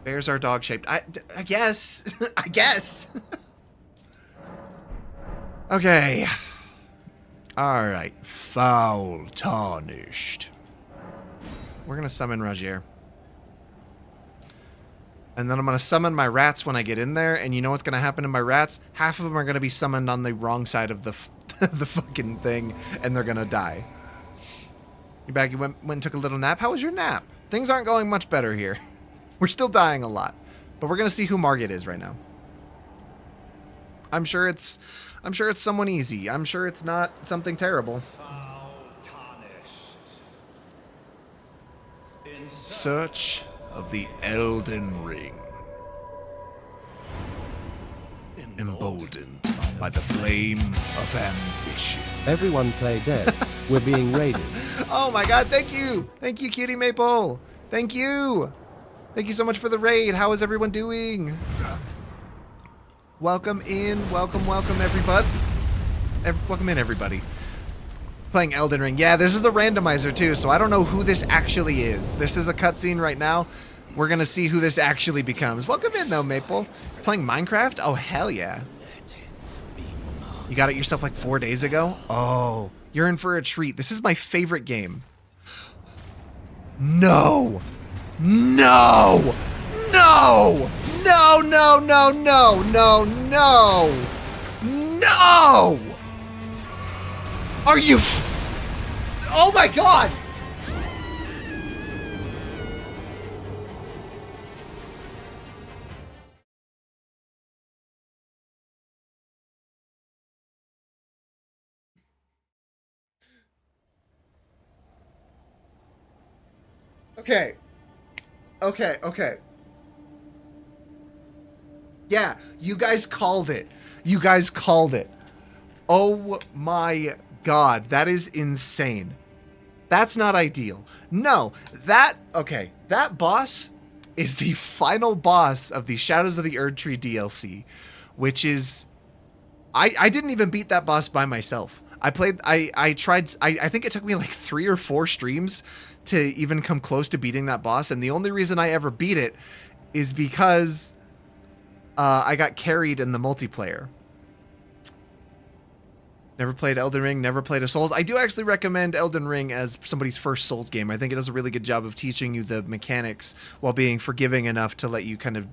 Bears are dog-shaped. I guess. I guess. Okay. Alright. Foul tarnished. We're gonna summon Rajier. And then I'm going to summon my rats when I get in there. And you know what's going to happen to my rats? Half of them are going to be summoned on the wrong side of the the fucking thing. And they're going to die. You back? You went and took a little nap? How was your nap? Things aren't going much better here. We're still dying a lot. But we're going to see who Margit is right now. I'm sure it's someone easy. I'm sure it's not something terrible. In search of the Elden Ring. Emboldened by the flame of ambition. Everyone play dead. We're being raided. Oh my god, thank you! Thank you, Cutie Maple! Thank you! Thank you so much for the raid. How is everyone doing? Welcome in. Welcome everybody. Welcome in, everybody. Playing Elden Ring. Yeah, this is the randomizer too, so I don't know who this actually is. This is a cutscene right now. We're gonna see who this actually becomes. Welcome in though, Maple. Playing Minecraft? Oh, hell yeah. You got it yourself like 4 days ago? Oh, you're in for a treat. This is my favorite game. No! No! No! No, no, no, no, no, no! No! Are you oh my god! Okay. Okay. Yeah, you guys called it. You guys called it. Oh my god, that is insane. That's not ideal. No, that boss is the final boss of the Shadows of the Erdtree DLC, which is, I didn't even beat that boss by myself. I tried, I think it took me like 3 or 4 streams to even come close to beating that boss, and the only reason I ever beat it is because I got carried in the multiplayer. Never played Elden Ring, never played a Souls. I do actually recommend Elden Ring as somebody's first Souls game. I think it does a really good job of teaching you the mechanics while being forgiving enough to let you kind of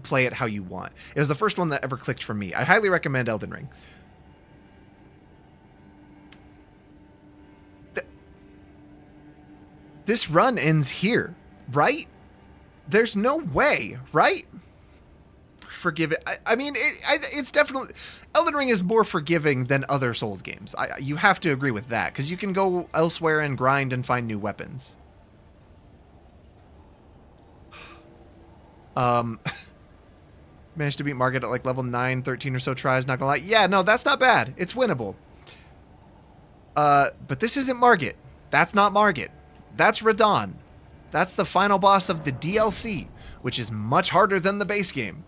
play it how you want. It was the first one that ever clicked for me. I highly recommend Elden Ring. This run ends here, right? There's no way, right? Forgive it. I mean, it's definitely... Elden Ring is more forgiving than other Souls games. You have to agree with that, because you can go elsewhere and grind and find new weapons. Managed to beat Margit at like level 9, 13 or so tries, not gonna lie. Yeah, no, that's not bad. It's winnable. But this isn't Margit. That's not Margit. That's Radahn. That's the final boss of the DLC, which is much harder than the base game.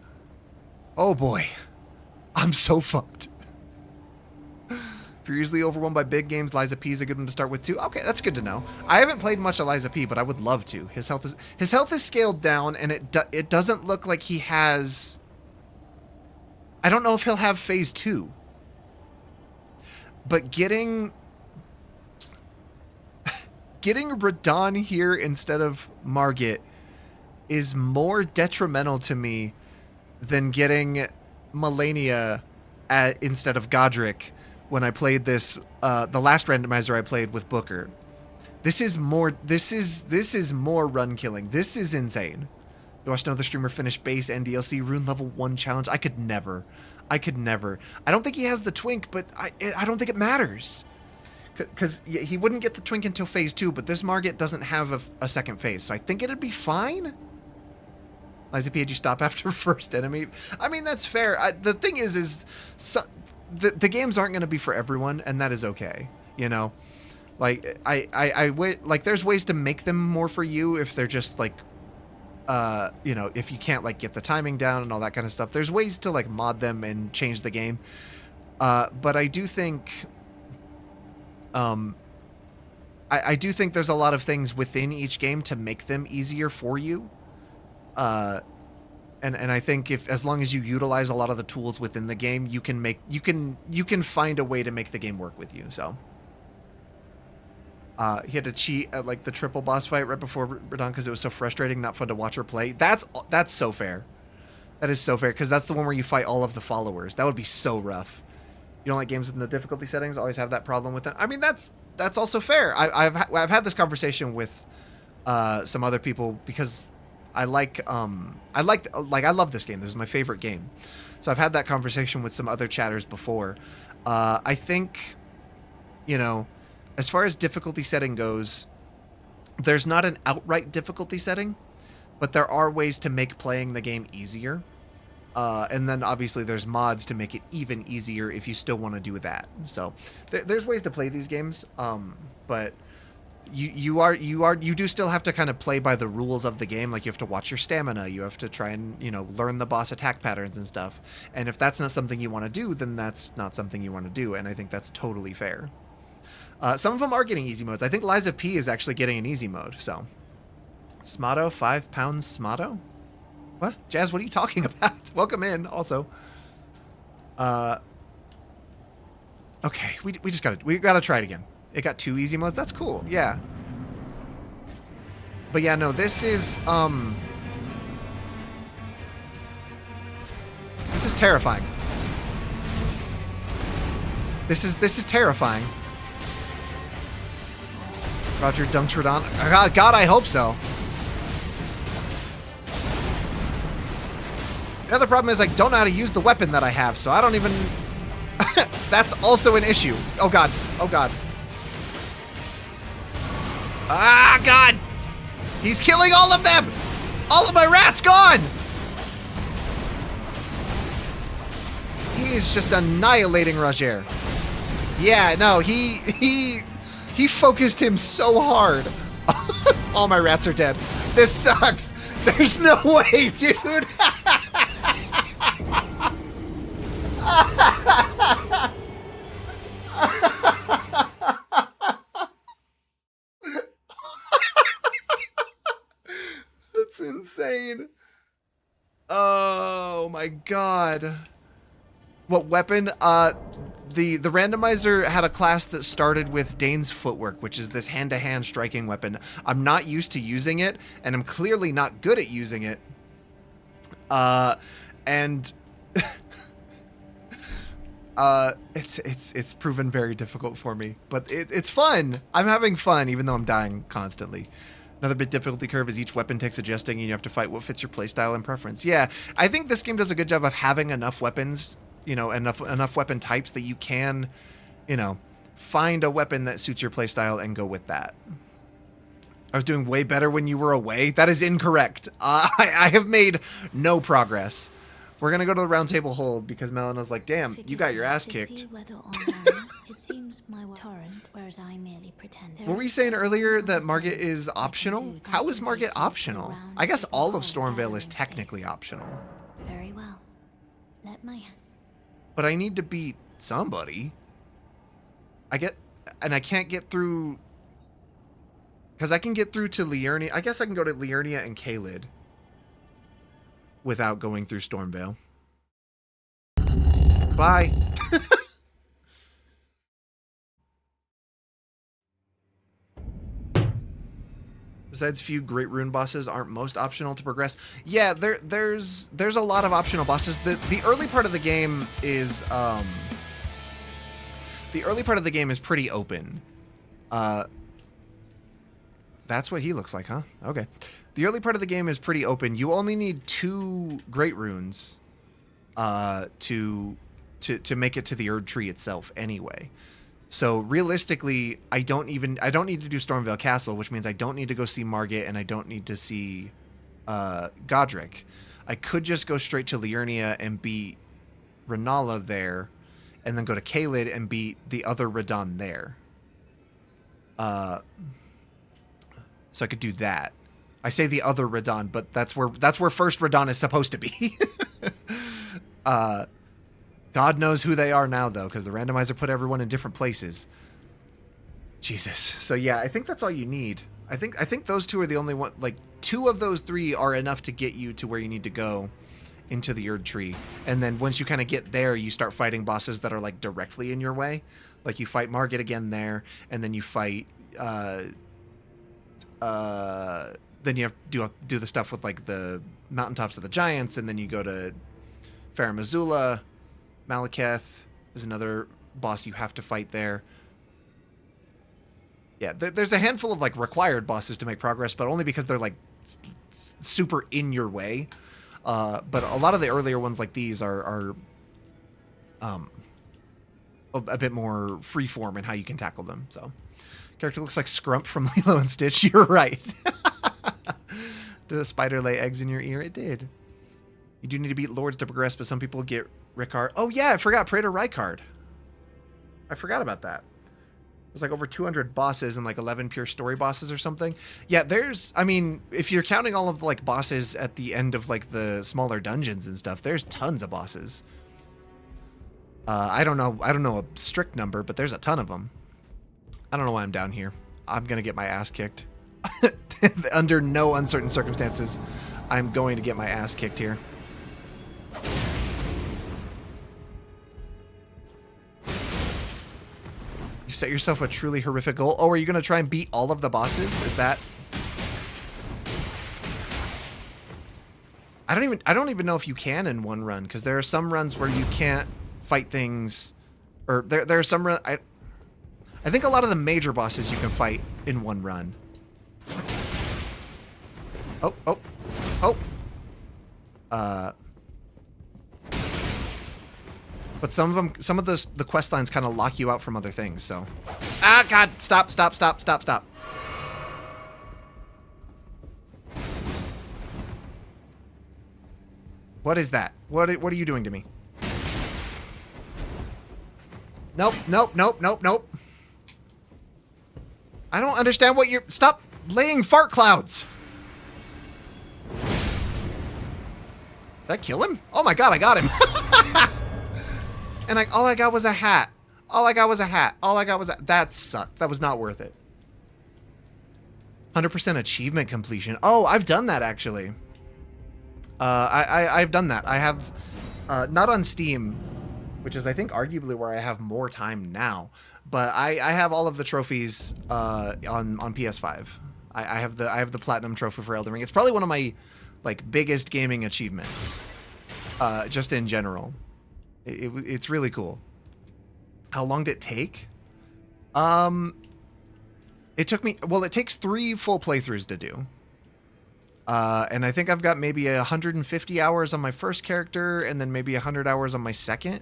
Oh boy. I'm so fucked. If you're usually overwhelmed by big games, Liza P is a good one to start with too. Okay, that's good to know. I haven't played much of Liza P, but I would love to. His health is scaled down, and it doesn't look like he has... I don't know if he'll have phase 2. But getting Radahn here instead of Margit is more detrimental to me than getting Malenia instead of Godric when I played this the last randomizer I played with Booker. This is more run killing. This is insane. You watched another streamer finish base and DLC rune level 1 challenge. I could never. I don't think he has the twink, but I don't think it matters. Because he wouldn't get the twink until phase 2, but this Margit doesn't have a second phase, so I think it'd be fine. Liza P, had you stop after first enemy? I mean, that's fair. The thing is the games aren't going to be for everyone, and that is okay. You know, like like there's ways to make them more for you if they're just like, you know, if you can't like get the timing down and all that kind of stuff. There's ways to like mod them and change the game. But I do think, I do think there's a lot of things within each game to make them easier for you. And I think as long as you utilize a lot of the tools within the game, you can find a way to make the game work with you. So He had to cheat at like the triple boss fight right before Radon because it was so frustrating, not fun to watch her play. That's so fair. That is so fair because that's the one where you fight all of the followers. That would be so rough. You don't like games in the difficulty settings? Always have that problem with them. I mean, that's also fair. I've had this conversation with some other people because I love this game. This is my favorite game. So I've had that conversation with some other chatters before. I think, you know, as far as difficulty setting goes, there's not an outright difficulty setting, but there are ways to make playing the game easier. And then obviously there's mods to make it even easier if you still want to do that. So there's ways to play these games. But you do still have to kind of play by the rules of the game. Like you have to watch your stamina. You have to try and, you know, learn the boss attack patterns and stuff. And if that's not something you want to do, then that's not something you want to do. And I think that's totally fair. Some of them are getting easy modes. I think Liza P is actually getting an easy mode. So Smato, 5 pounds Smato? What? Jazz, what are you talking about? Welcome in, also. Okay, we gotta try it again. It got 2 easy modes. That's cool. Yeah. But yeah, no, this is terrifying. This is terrifying. Roger dunks Radon. God, I hope so. The other problem is I don't know how to use the weapon that I have, so I don't even... That's also an issue. Oh, God. Oh, God. Ah, God! He's killing all of them! All of my rats gone! He is just annihilating Roger. Yeah, no, he focused him so hard. All my rats are dead. This sucks. There's no way, dude. That's insane. Oh my God. What weapon? The randomizer had a class that started with Dane's footwork, which is this hand-to-hand striking weapon. I'm not used to using it, and I'm clearly not good at using it. And it's proven very difficult for me, but it's fun. I'm having fun, even though I'm dying constantly. Another bit difficulty curve is each weapon takes adjusting, and you have to fight what fits your playstyle and preference. Yeah, I think this game does a good job of having enough weapons, you know, enough weapon types that you can, you know, find a weapon that suits your playstyle and go with that. I was doing way better when you were away. That is incorrect. I have made no progress. We're going to go to the round table hold because Melana's like, damn, you got your ass kicked. It seems my torrent, whereas I merely pretend. What were you saying earlier that Margit is optional? How is Margit optional? I guess all of Stormveil is technically optional. Very well. Let my... But I need to beat somebody. I can't get through... Because I can get through to Liurnia. I guess I can go to Liurnia and Caelid without going through Stormveil. Bye. Besides few great rune bosses aren't most optional to progress. Yeah, there's a lot of optional bosses. The early part of the game is pretty open. That's what he looks like, huh? Okay. The early part of the game is pretty open. You only need 2 great runes to make it to the Erd tree itself anyway. So realistically, I don't need to do Stormveil Castle, which means I don't need to go see Margit and I don't need to see Godric. I could just go straight to Liurnia and beat Renala there, and then go to Caelid and beat the other Radon there. So I could do that. I say the other Radon, but that's where first Radon is supposed to be. God knows who they are now, though, because the randomizer put everyone in different places. Jesus. So yeah, I think that's all you need. I think those 2 are the only one. Like 2 of those 3 are enough to get you to where you need to go into the Erd tree. And then once you kind of get there, you start fighting bosses that are like directly in your way. Like you fight Margit again there, and then you fight then you have to do the stuff with like the mountaintops of the giants, and then you go to Farum Azula. Malekith is another boss you have to fight there. Yeah, there's a handful of like required bosses to make progress, but only because they're like super in your way. But a lot of the earlier ones like these are a bit more freeform in how you can tackle them. So, character looks like Scrump from Lilo and Stitch. You're right. Did a spider lay eggs in your ear? It did. You do need to beat lords to progress, but some people get Ricard. Oh yeah, I forgot Praetor Rykard. I forgot about that. There's like over 200 bosses and like 11 pure story bosses or something. Yeah, I mean, if you're counting all of like bosses at the end of like the smaller dungeons and stuff, there's tons of bosses. I don't know a strict number, but there's a ton of them. I don't know why I'm down here. I'm gonna get my ass kicked. Under no uncertain circumstances, I'm going to get my ass kicked here. You set yourself a truly horrific goal. Oh, are you going to try and beat all of the bosses? Is that... I don't even know if you can in one run, because there are some runs where you can't fight things, or there are some I think a lot of the major bosses you can fight in one run. But some of the quest lines kind of lock you out from other things, so. Ah, God, stop. What is that? What are you doing to me? Nope. I don't understand what you're... Stop laying fart clouds. Did I kill him? Oh my God, I got him. And all I got was a hat. That sucked. That was not worth it. 100% achievement completion. Oh, I've done that actually. I've done that. I have, not on Steam, which is I think arguably where I have more time now, but I have all of the trophies on PS5. I have the platinum trophy for Elden Ring. It's probably one of my like biggest gaming achievements, just in general. It's really cool. How long did it take? It took me, well, it takes 3 full playthroughs to do. And I think I've got maybe 150 hours on my first character and then maybe 100 hours on my second.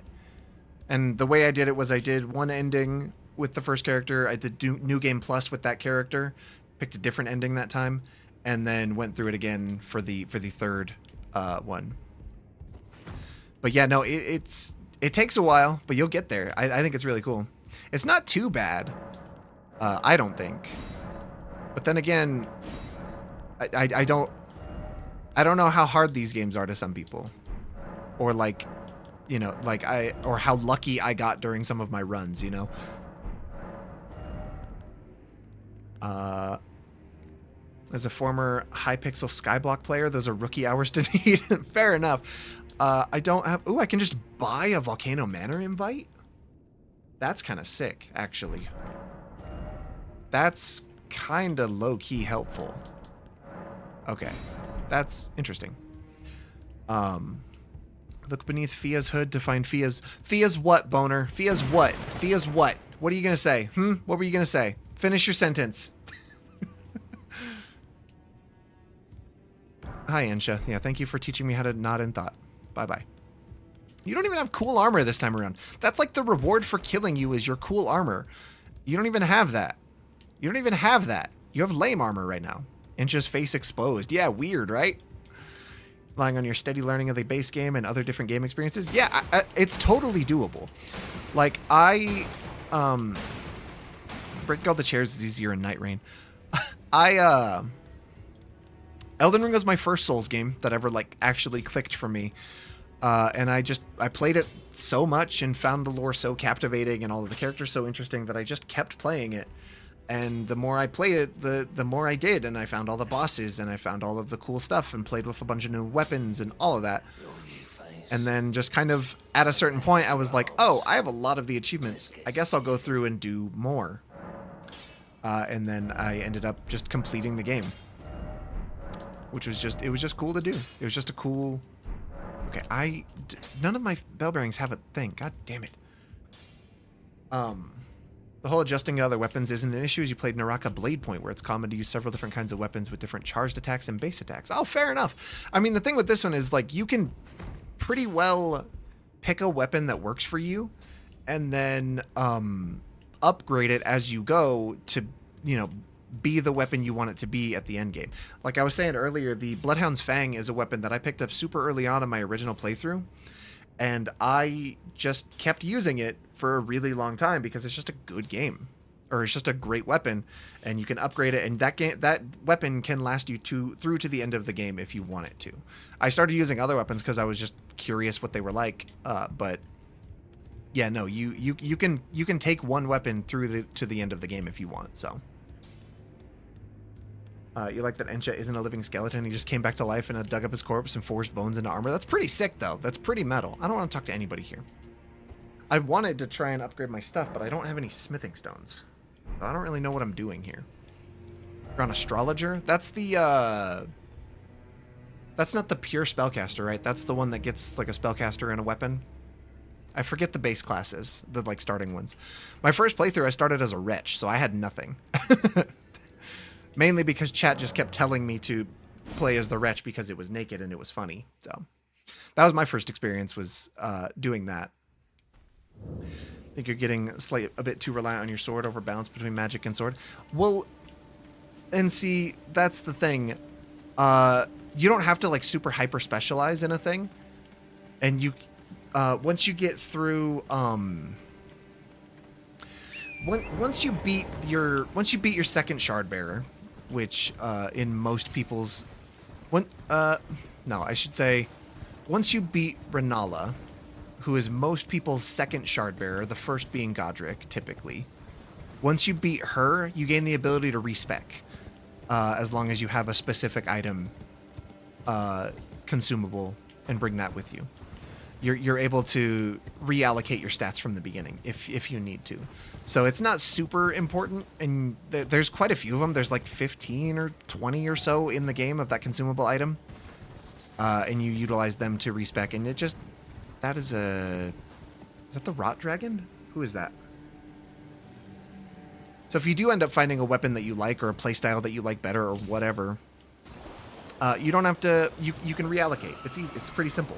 And the way I did it was I did one ending with the first character. I did New Game Plus with that character, picked a different ending that time, and then went through it again for the third one. But yeah, no, it takes a while, but you'll get there. I think it's really cool. It's not too bad, I don't think. But then again, I don't know how hard these games are to some people, or like, you know, like or how lucky I got during some of my runs, you know. As a former Hypixel Skyblock player, those are rookie hours to need. Fair enough. I don't have... Ooh, I can just buy a Volcano Manor invite? That's kind of sick, actually. That's kind of low-key helpful. Okay. That's interesting. Look beneath Fia's hood to find Fia's... Fia's what, Boner? Fia's what? Fia's what? What are you going to say? What were you going to say? Finish your sentence. Hi, Ansha. Yeah, thank you for teaching me how to nod in thought. Bye-bye. You don't even have cool armor this time around. That's like the reward for killing you is your cool armor. You don't even have that. You don't even have that. You have lame armor right now. Ansha's face exposed. Yeah, weird, right? Relying on your steady learning of the base game and other different game experiences. Yeah, it's totally doable. Like, breaking all the chairs is easier in Night Rain. Elden Ring was my first Souls game that ever like actually clicked for me. And I played it so much and found the lore so captivating and all of the characters so interesting that I just kept playing it. And the more I played it, the more I did, and I found all the bosses and I found all of the cool stuff and played with a bunch of new weapons and all of that. And then just kind of at a certain point I was like, oh, I have a lot of the achievements. I guess I'll go through and do more. And then I ended up just completing the game, which was just, it was just cool to do. It was just a cool, okay, none of my bell bearings have a thing. God damn it. The whole adjusting to other weapons isn't an issue as you played Naraka Blade Point, where it's common to use several different kinds of weapons with different charged attacks and base attacks. Oh, fair enough. I mean, the thing with this one is, like, you can pretty well pick a weapon that works for you and then upgrade it as you go to, you know, be the weapon you want it to be at the end game. Like I was saying earlier, the Bloodhound's Fang is a weapon that I picked up super early on in my original playthrough, and I just kept using it for a really long time because it's just a good game, or it's just a great weapon, and you can upgrade it, and that weapon can last you through to the end of the game if you want it to. I started using other weapons because I was just curious what they were like, but yeah, no, you can take one weapon through to the end of the game if you want. So you like that Ensha isn't a living skeleton? He just came back to life and dug up his corpse and forged bones into armor. That's pretty sick, though. That's pretty metal. I don't want to talk to anybody here. I wanted to try and upgrade my stuff, but I don't have any smithing stones. So I don't really know what I'm doing here. You're on Astrologer? That's the, that's not the pure spellcaster, right? That's the one that gets, like, a spellcaster and a weapon. I forget the base classes, the, like, starting ones. My first playthrough, I started as a wretch, so I had nothing. Mainly because chat just kept telling me to play as the wretch because it was naked and it was funny. So that was my first experience, was doing that. I think you're getting a bit too reliant on your sword over balance between magic and sword. Well, and see, that's the thing. You don't have to, like, super hyper specialize in a thing. And you, once you get through, once you beat your second shard bearer, which in most people's, I should say, once you beat Renala, who is most people's second shard bearer, the first being Godric, typically. Once you beat her, you gain the ability to respec, as long as you have a specific item consumable and bring that with you. You're able to reallocate your stats from the beginning if you need to. So it's not super important, and there's quite a few of them. There's like 15 or 20 or so in the game of that consumable item, and you utilize them to respec, and it just, that is that the Rot Dragon? Who is that? So if you do end up finding a weapon that you like, or a playstyle that you like better, or whatever, you don't have to, you can reallocate. It's easy. It's pretty simple.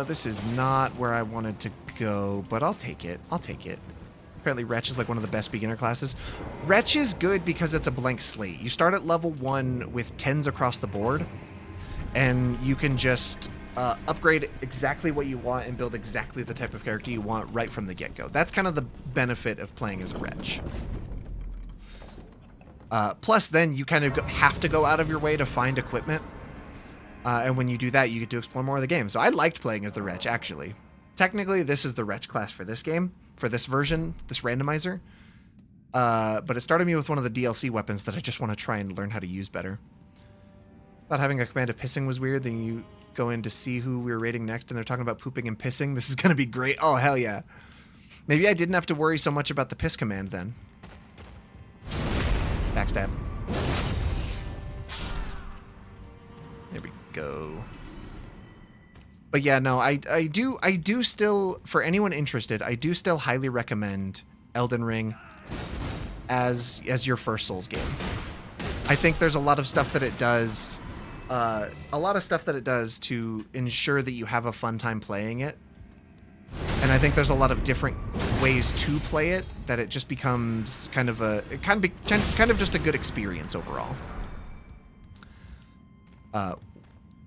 This is not where I wanted to go, but I'll take it. I'll take it. Apparently Wretch is like one of the best beginner classes. Wretch is good because it's a blank slate. You start at level 1 with 10s across the board, and you can just upgrade exactly what you want and build exactly the type of character you want right from the get-go. That's kind of the benefit of playing as a Wretch. Plus, then you kind of have to go out of your way to find equipment. And when you do that, you get to explore more of the game. So I liked playing as the Wretch, actually. Technically, this is the Wretch class for this game, for this version, this randomizer. But it started me with one of the DLC weapons that I just want to try and learn how to use better. Thought having a command of pissing was weird. Then you go in to see who we were raiding next, and they're talking about pooping and pissing. This is going to be great. Oh, hell yeah. Maybe I didn't have to worry so much about the piss command then. Backstab. There we go. But yeah, no, I do still, for anyone interested, I do still highly recommend Elden Ring as your first Souls game. I think there's a lot of stuff that it does, to ensure that you have a fun time playing it. And I think there's a lot of different ways to play it that it just becomes kind of just a good experience overall.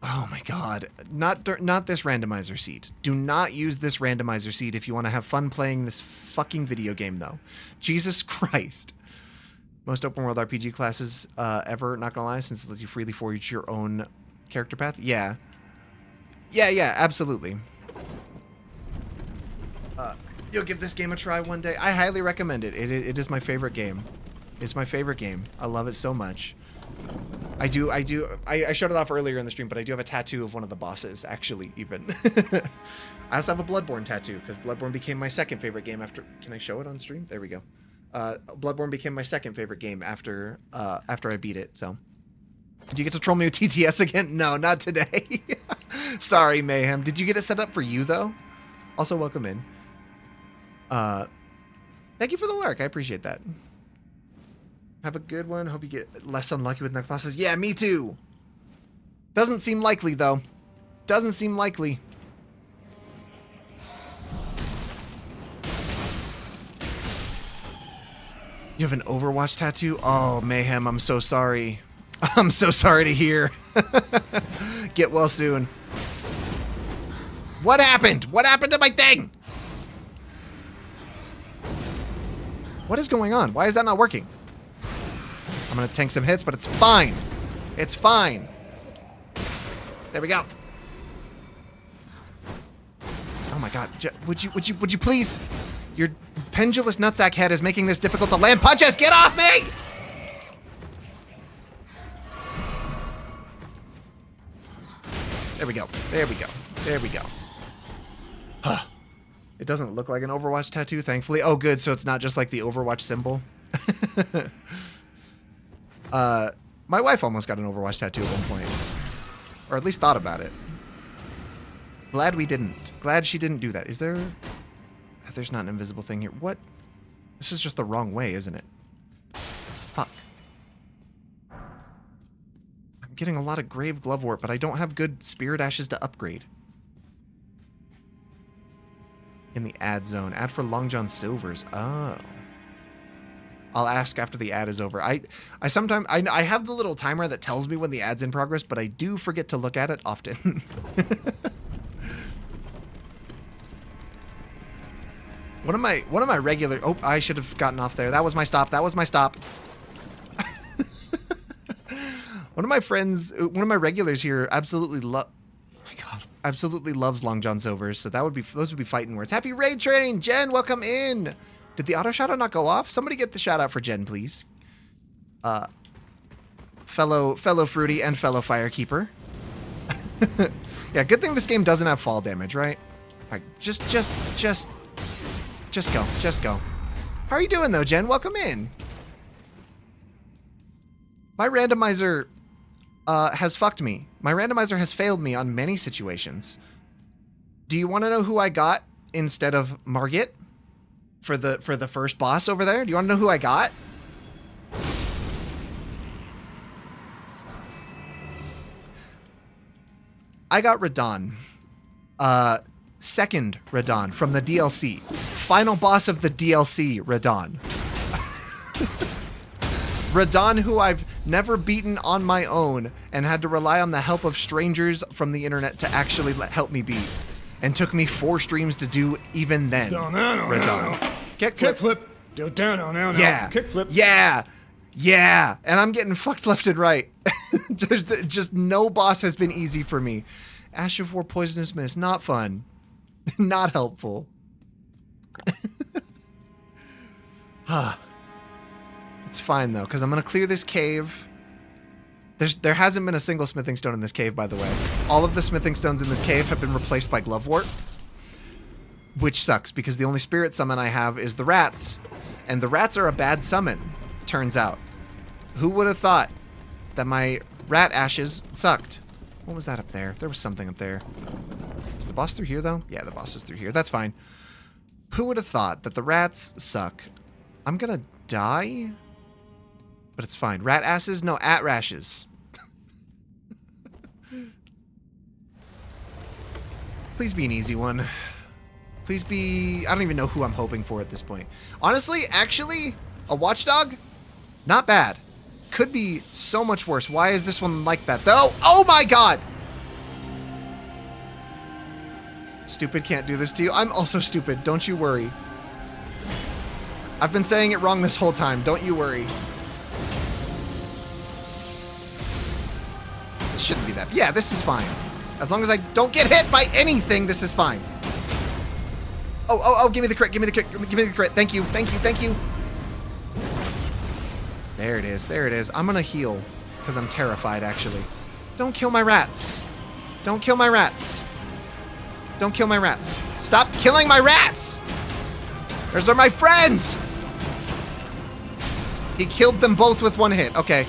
Oh my god, not this randomizer seed. Do not use this randomizer seed if you want to have fun playing this fucking video game, though. Jesus Christ. Most open world RPG classes ever, not gonna lie, since it lets you freely forge your own character path. Yeah, absolutely. You'll give this game a try one day. I highly recommend it. It is my favorite game. It's my favorite game. I love it so much. I showed it off earlier in the stream, but I do have a tattoo of one of the bosses, actually, even. I also have a Bloodborne tattoo, because Bloodborne became my second favorite game after... Can I show it on stream? There we go. Bloodborne became my second favorite game after I beat it, so... Did you get to troll me with TTS again? No, not today. Sorry, Mayhem. Did you get it set up for you, though? Also, welcome in. Thank you for the lurk. I appreciate that. Have a good one. Hope you get less unlucky with next bosses. Yeah, me too. Doesn't seem likely, though. Doesn't seem likely. You have an Overwatch tattoo? Oh, Mayhem, I'm so sorry. I'm so sorry to hear. Get well soon. What happened? What happened to my thing? What is going on? Why is that not working? I'm gonna tank some hits, but it's fine. It's fine. There we go. Oh my god. Would you please? Your pendulous nutsack head is making this difficult to land punches. Get off me! There we go. There we go. There we go. Huh. It doesn't look like an Overwatch tattoo, thankfully. Oh, good. So it's not just like the Overwatch symbol. My wife almost got an Overwatch tattoo at one point. Or at least thought about it. Glad we didn't. Glad she didn't do that. Is there... There's not an invisible thing here. What? This is just the wrong way, isn't it? Fuck. I'm getting a lot of Grave Glovewort, but I don't have good Spirit Ashes to upgrade. In the ad zone. Ad for Long John Silver's. Oh. I'll ask after the ad is over. I sometimes... I have the little timer that tells me when the ad's in progress, but I do forget to look at it often. One of my regular... Oh, I should have gotten off there. That was my stop. That was my stop. One of my friends... One of my regulars here absolutely oh my god. Absolutely loves Long John Silver's. So that would be... Those would be fighting words. Happy Raid Train! Jen, welcome in! Did the auto shout out not go off? Somebody get the shout out for Jen, please. Fellow Fruity and fellow Firekeeper. Yeah, good thing this game doesn't have fall damage, right? Alright, just go. Just go. How are you doing, though, Jen? Welcome in. My randomizer has fucked me. My randomizer has failed me on many situations. Do you want to know who I got instead of Margit for the first boss over there? Do you want to know who I got? I got Radon. Second Radon from the DLC. Final boss of the DLC, Radon. Radon, who I've never beaten on my own and had to rely on the help of strangers from the internet to actually help me beat. And took me 4 streams to do even then. Radon. Kickflip. Yeah. Kickflip. Yeah. Yeah. And I'm getting fucked left and right. Just no boss has been easy for me. Ash of War, Poisonous Mist. Not fun. Not helpful. It's fine, though, because I'm going to clear this cave. There hasn't been a single smithing stone in this cave, by the way. All of the smithing stones in this cave have been replaced by Glovewort. Which sucks, because the only spirit summon I have is the rats. And the rats are a bad summon, turns out. Who would have thought that my rat ashes sucked? What was that up there? There was something up there. Is the boss through here, though? Yeah, the boss is through here. That's fine. Who would have thought that the rats suck? I'm gonna die? But it's fine. Rat asses? No, at rashes. Please be an easy one. Please be... I don't even know who I'm hoping for at this point. Honestly, actually, a watchdog? Not bad. Could be so much worse. Why is this one like that, though? Oh my god! Stupid can't do this to you. I'm also stupid. Don't you worry. I've been saying it wrong this whole time. Don't you worry. This shouldn't be that. Yeah, this is fine. As long as I don't get hit by anything, this is fine. Oh, give me the crit. Give me the crit. Give me the crit. Thank you. Thank you. Thank you. There it is. There it is. I'm going to heal. Because I'm terrified, actually. Don't kill my rats. Don't kill my rats. Don't kill my rats. Stop killing my rats! Those are my friends! He killed them both with one hit. Okay.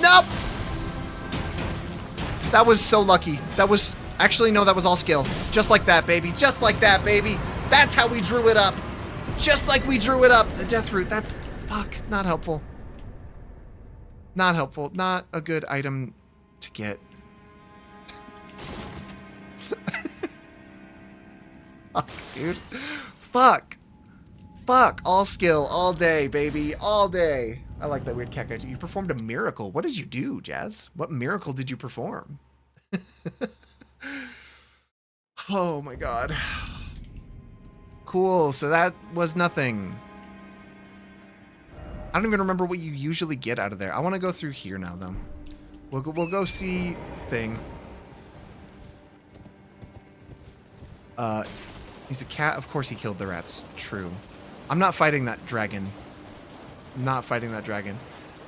Nope! That was so lucky. That was... Actually, no, that was all skill. Just like that, baby. Just like that, baby. That's how we drew it up. Just like we drew it up. A death root. That's... Fuck. Not helpful. Not helpful. Not a good item to get. Fuck, dude. Fuck. Fuck. All skill. All day, baby. All day. I like that weird cat guy. You performed a miracle. What did you do, Jazz? What miracle did you perform? Oh my god. Cool. So that was nothing. I don't even remember what you usually get out of there. I want to go through here now, though. We'll go see thing. He's a cat. Of course he killed the rats. True. I'm not fighting that dragon. I'm not fighting that dragon.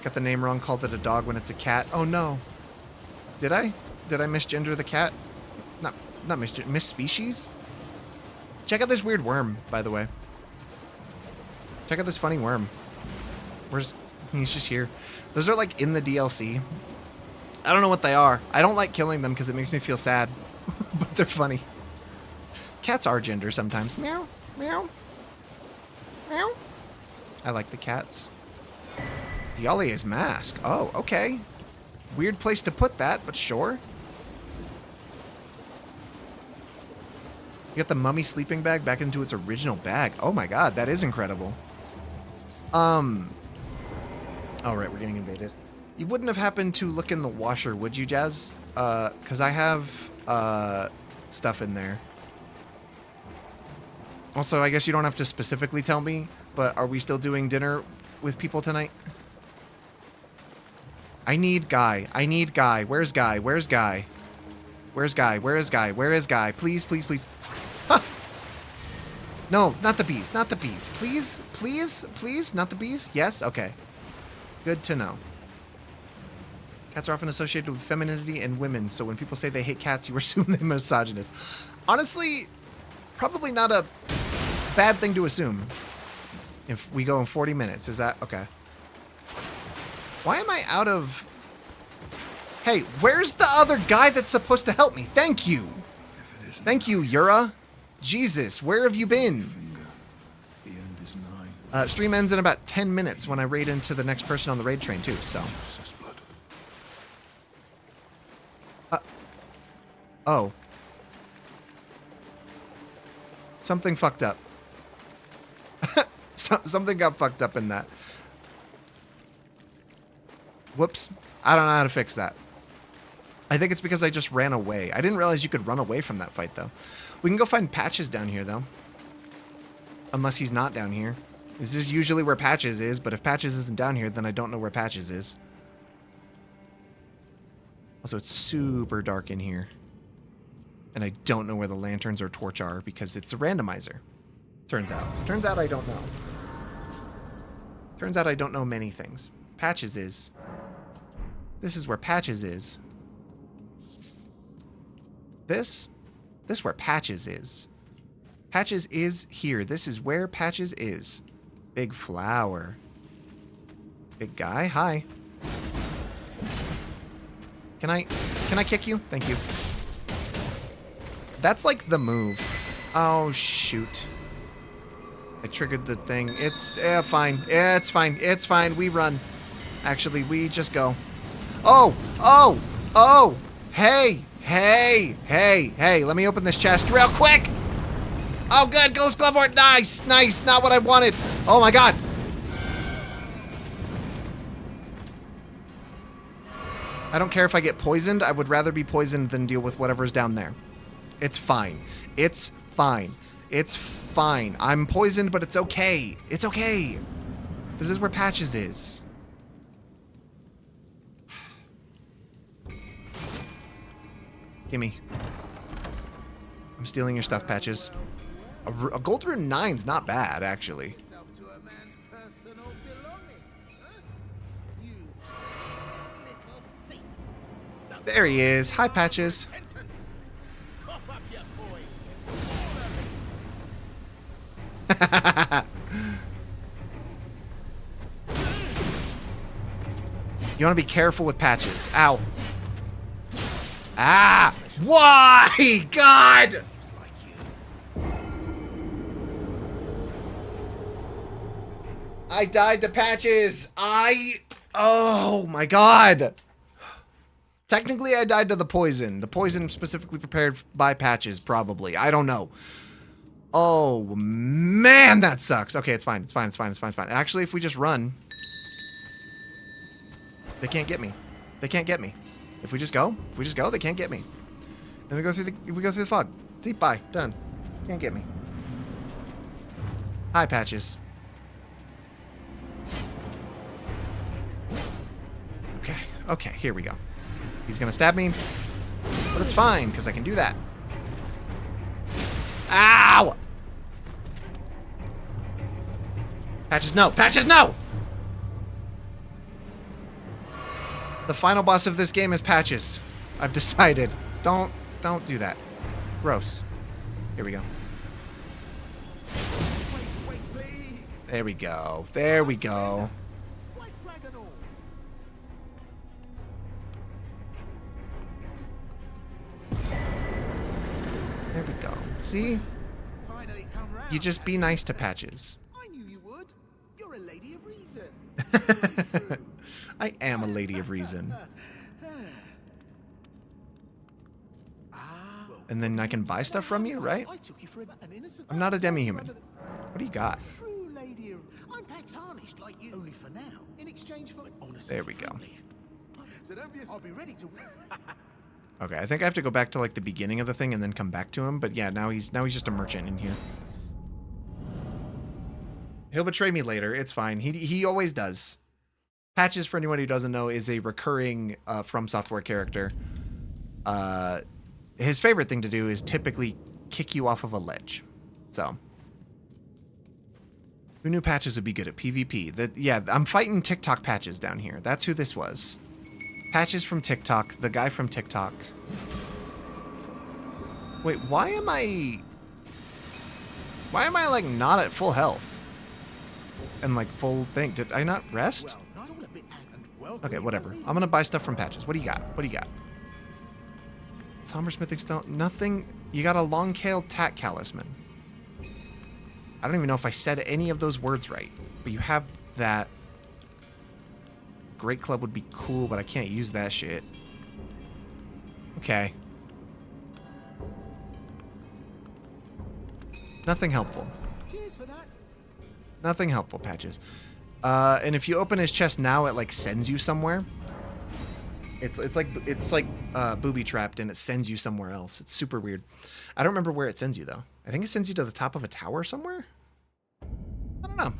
Got the name wrong. Called it a dog when it's a cat. Oh no. Did I? Did I misgender the cat? Not misspecies? Check out this weird worm, by the way. Check out this funny worm. He's just here. Those are like in the DLC. I don't know what they are. I don't like killing them because it makes me feel sad. But they're funny. Cats are gender sometimes. Meow, meow, meow. I like the cats. Diale's mask. Oh, okay. Weird place to put that, but sure. You got the mummy sleeping bag back into its original bag. Oh my god, that is incredible. Oh, right, we're getting invaded. You wouldn't have happened to look in the washer, would you, Jazz? Because I have, stuff in there. Also, I guess you don't have to specifically tell me, but are we still doing dinner with people tonight? I need Guy. I need Guy. Where's Guy? Where's Guy? Where's Guy? Where is Guy? Where is Guy? Please, please, please. Huh. No, not the bees. Not the bees. Please, please, please. Not the bees. Yes? Okay. Good to know. Cats are often associated with femininity and women, so when people say they hate cats, you assume they're misogynist. Honestly, probably not a bad thing to assume. If we go in 40 minutes, is that... Okay. Why am I out of... Hey, where's the other guy that's supposed to help me? Thank you. Thank you, Yura. Jesus, where have you been? Stream ends in about 10 minutes when I raid into the next person on the raid train, too, so... Oh. Something fucked up. Something got fucked up in that. Whoops. I don't know how to fix that. I think it's because I just ran away. I didn't realize you could run away from that fight, though. We can go find Patches down here, though. Unless he's not down here. This is usually where Patches is, but if Patches isn't down here, then I don't know where Patches is. Also, it's super dark in here. And I don't know where the lanterns or torch are because it's a randomizer. Turns out. Turns out I don't know. Turns out I don't know many things. Patches is. This is where Patches is. This where Patches is. Patches is here. This is where Patches is. Big flower. Big guy. Hi. Can I kick you? Thank you. That's like the move. Oh, shoot. I triggered the thing. It's fine. It's fine. It's fine. We run. Actually, we just go. Oh! Oh! Oh! Hey! Hey! Hey! Hey! Let me open this chest real quick! Oh, good! Ghost Glove Art! Nice! Nice! Not what I wanted! Oh my god! I don't care if I get poisoned. I would rather be poisoned than deal with whatever's down there. It's fine. It's fine. It's fine. I'm poisoned, but it's okay. It's okay. This is where Patches is. Gimme. I'm stealing your stuff, Patches. A gold rune 9's not bad, actually. There he is. Hi, Patches. You want to be careful with Patches. Ow. Ah! Why? God! I died to Patches. Oh my God. Technically, I died to the poison. The poison specifically prepared by Patches, probably. I don't know. Oh, man, that sucks. Okay, it's fine. It's fine. It's fine. It's fine. It's fine. Actually, if we just run, they can't get me. They can't get me. If we just go, they can't get me. Then we go through the fog. See, bye, done. Can't get me. Hi, Patches. Okay, okay, here we go. He's gonna stab me, but it's fine because I can do that. Ow! Patches, no! Patches, no! The final boss of this game is Patches. I've decided. Don't do that. Gross. Here we go. There we go. There we go. There we go. See? You just be nice to Patches. I knew you would. You're a lady of reason. I am a lady of reason. And then I can buy stuff from you, right? I'm not a demi-human. What do you got? I'm packed tarnished like you. Only for now. In exchange for There we go. So don't be I'll be ready to Okay, I think I have to go back to like the beginning of the thing and then come back to him. But yeah, now he's just a merchant in here. He'll betray me later. It's fine. He always does. Patches, for anyone who doesn't know, is a recurring From Software character. His favorite thing to do is typically kick you off of a ledge. So, who knew Patches would be good at PvP? Yeah, I'm fighting TikTok Patches down here. That's who this was. Patches from TikTok, the guy from TikTok. Wait, why am I like not at full health? And like full thing. Did I not rest? Okay, whatever. I'm gonna buy stuff from Patches. What do you got? What do you got? Somber smithing stone. Nothing. You got a long tail tack talisman. I don't even know if I said any of those words right. But you have that. Great club would be cool, but I can't use that shit. Okay. Nothing helpful. Cheers for that. Nothing helpful, Patches. And if you open his chest now, it like sends you somewhere. It's like booby trapped, and it sends you somewhere else. It's super weird. I don't remember where it sends you though. I think it sends you to the top of a tower somewhere. I don't know.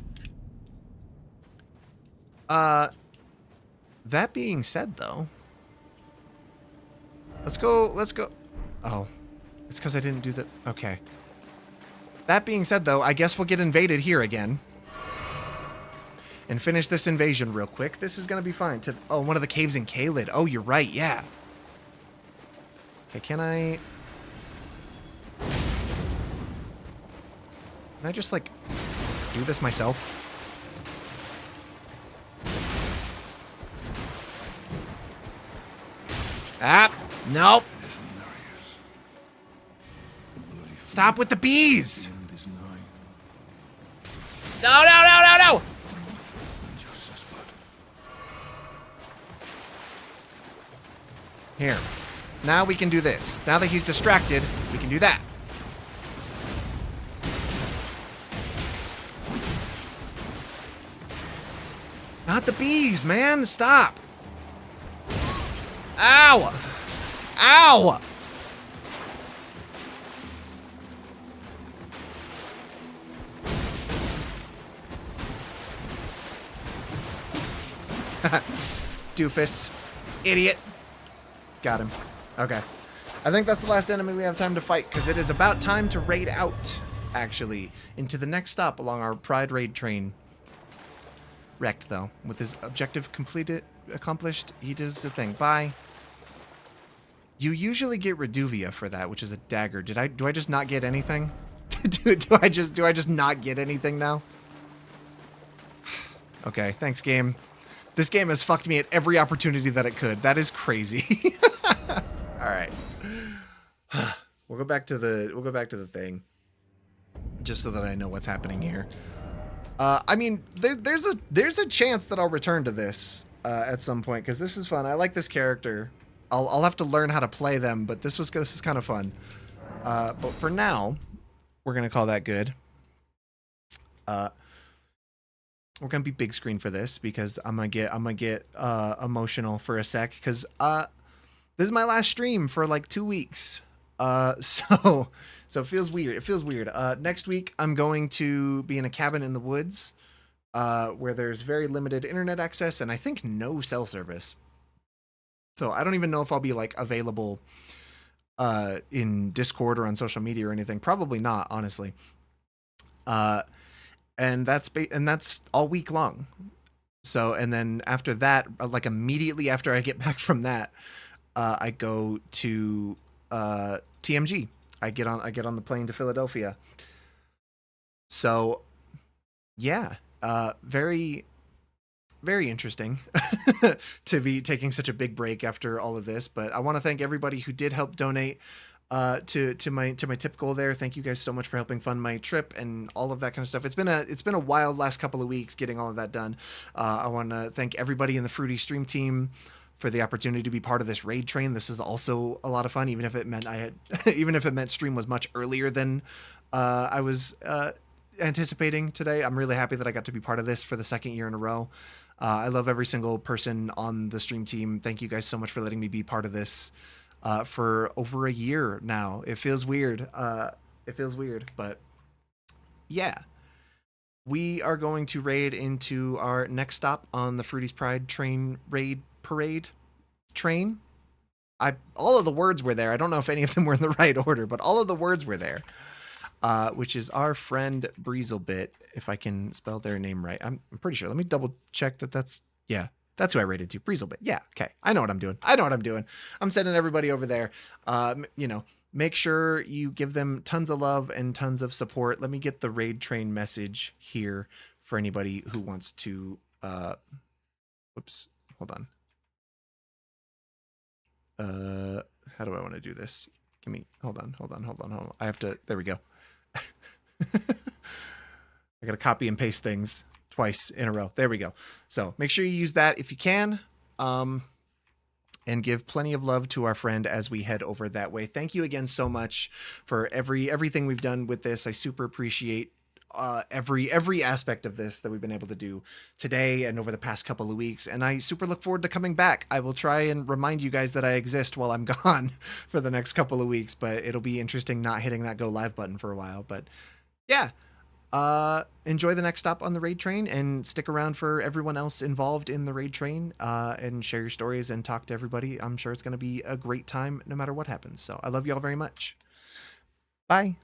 That being said, though, let's go. Oh, it's because I didn't do the. Okay. That being said, though, I guess we'll get invaded here again. And finish this invasion real quick. This is going to be fine. Oh, one of the caves in Kaled. Oh, you're right. Yeah. Okay, can I just, like, do this myself? Ah, nope. Stop with the bees. No. Here. Now we can do this. Now that he's distracted, we can do that. Not the bees, man. Stop. Ow. Ow. Doofus. Idiot. Got him. Okay. I think that's the last enemy we have time to fight, because it is about time to raid out, actually, into the next stop along our Pride raid train. Wrecked, though. With his objective accomplished, he does the thing. Bye. You usually get Reduvia for that, which is a dagger. Do I just not get anything? do I just not get anything now? Okay, thanks game. This game has fucked me at every opportunity that it could. That is crazy. All right. We'll go back to the thing. Just so that I know what's happening here. I mean, there's a chance that I'll return to this at some point because this is fun. I like this character. I'll have to learn how to play them, but this is kind of fun. But for now, we're gonna call that good. We're gonna be big screen for this because I'm gonna get emotional for a sec because this is my last stream for like 2 weeks. So it feels weird. It feels weird. Next week I'm going to be in a cabin in the woods, where there's very limited internet access and I think no cell service. So I don't even know if I'll be like available, in Discord or on social media or anything. Probably not, honestly. And that's all week long. So, and then after that, like immediately after I get back from that, I go to, TMG. I get on the plane to Philadelphia. So yeah, very, very interesting to be taking such a big break after all of this. But I want to thank everybody who did help donate to my tip goal there. Thank you guys so much for helping fund my trip and all of that kind of stuff. It's been a wild last couple of weeks getting all of that done. I want to thank everybody in the Fruity stream team for the opportunity to be part of this raid train. This was also a lot of fun, even if it meant even if it meant stream was much earlier than I was anticipating today. I'm really happy that I got to be part of this for the second year in a row. I love every single person on the stream team. Thank you guys so much for letting me be part of this for over a year now. It feels weird. But yeah. We are going to raid into our next stop on the Fruities Pride train raid parade train. All of the words were there. I don't know if any of them were in the right order, but all of the words were there. Which is our friend Breezelbit, if I can spell their name right. I'm pretty sure. Let me double check that's who I rated to. Breezelbit. Yeah, okay. I know what I'm doing. I'm sending everybody over there. Make sure you give them tons of love and tons of support. Let me get the raid train message here for anybody who wants to, whoops, hold on. How do I want to do this? Hold on. I have to, there we go. I gotta copy and paste things twice in a row. There we go. So make sure you use that if you can, and give plenty of love to our friend as we head over that way. Thank you again so much for everything we've done with this. I super appreciate every aspect of this that we've been able to do today and over the past couple of weeks. And I super look forward to coming back. I will try and remind you guys that I exist while I'm gone for the next couple of weeks, but it'll be interesting not hitting that go live button for a while. But yeah, enjoy the next stop on the raid train and stick around for everyone else involved in the raid train, and share your stories and talk to everybody. I'm sure it's going to be a great time no matter what happens. So I love you all very much. Bye.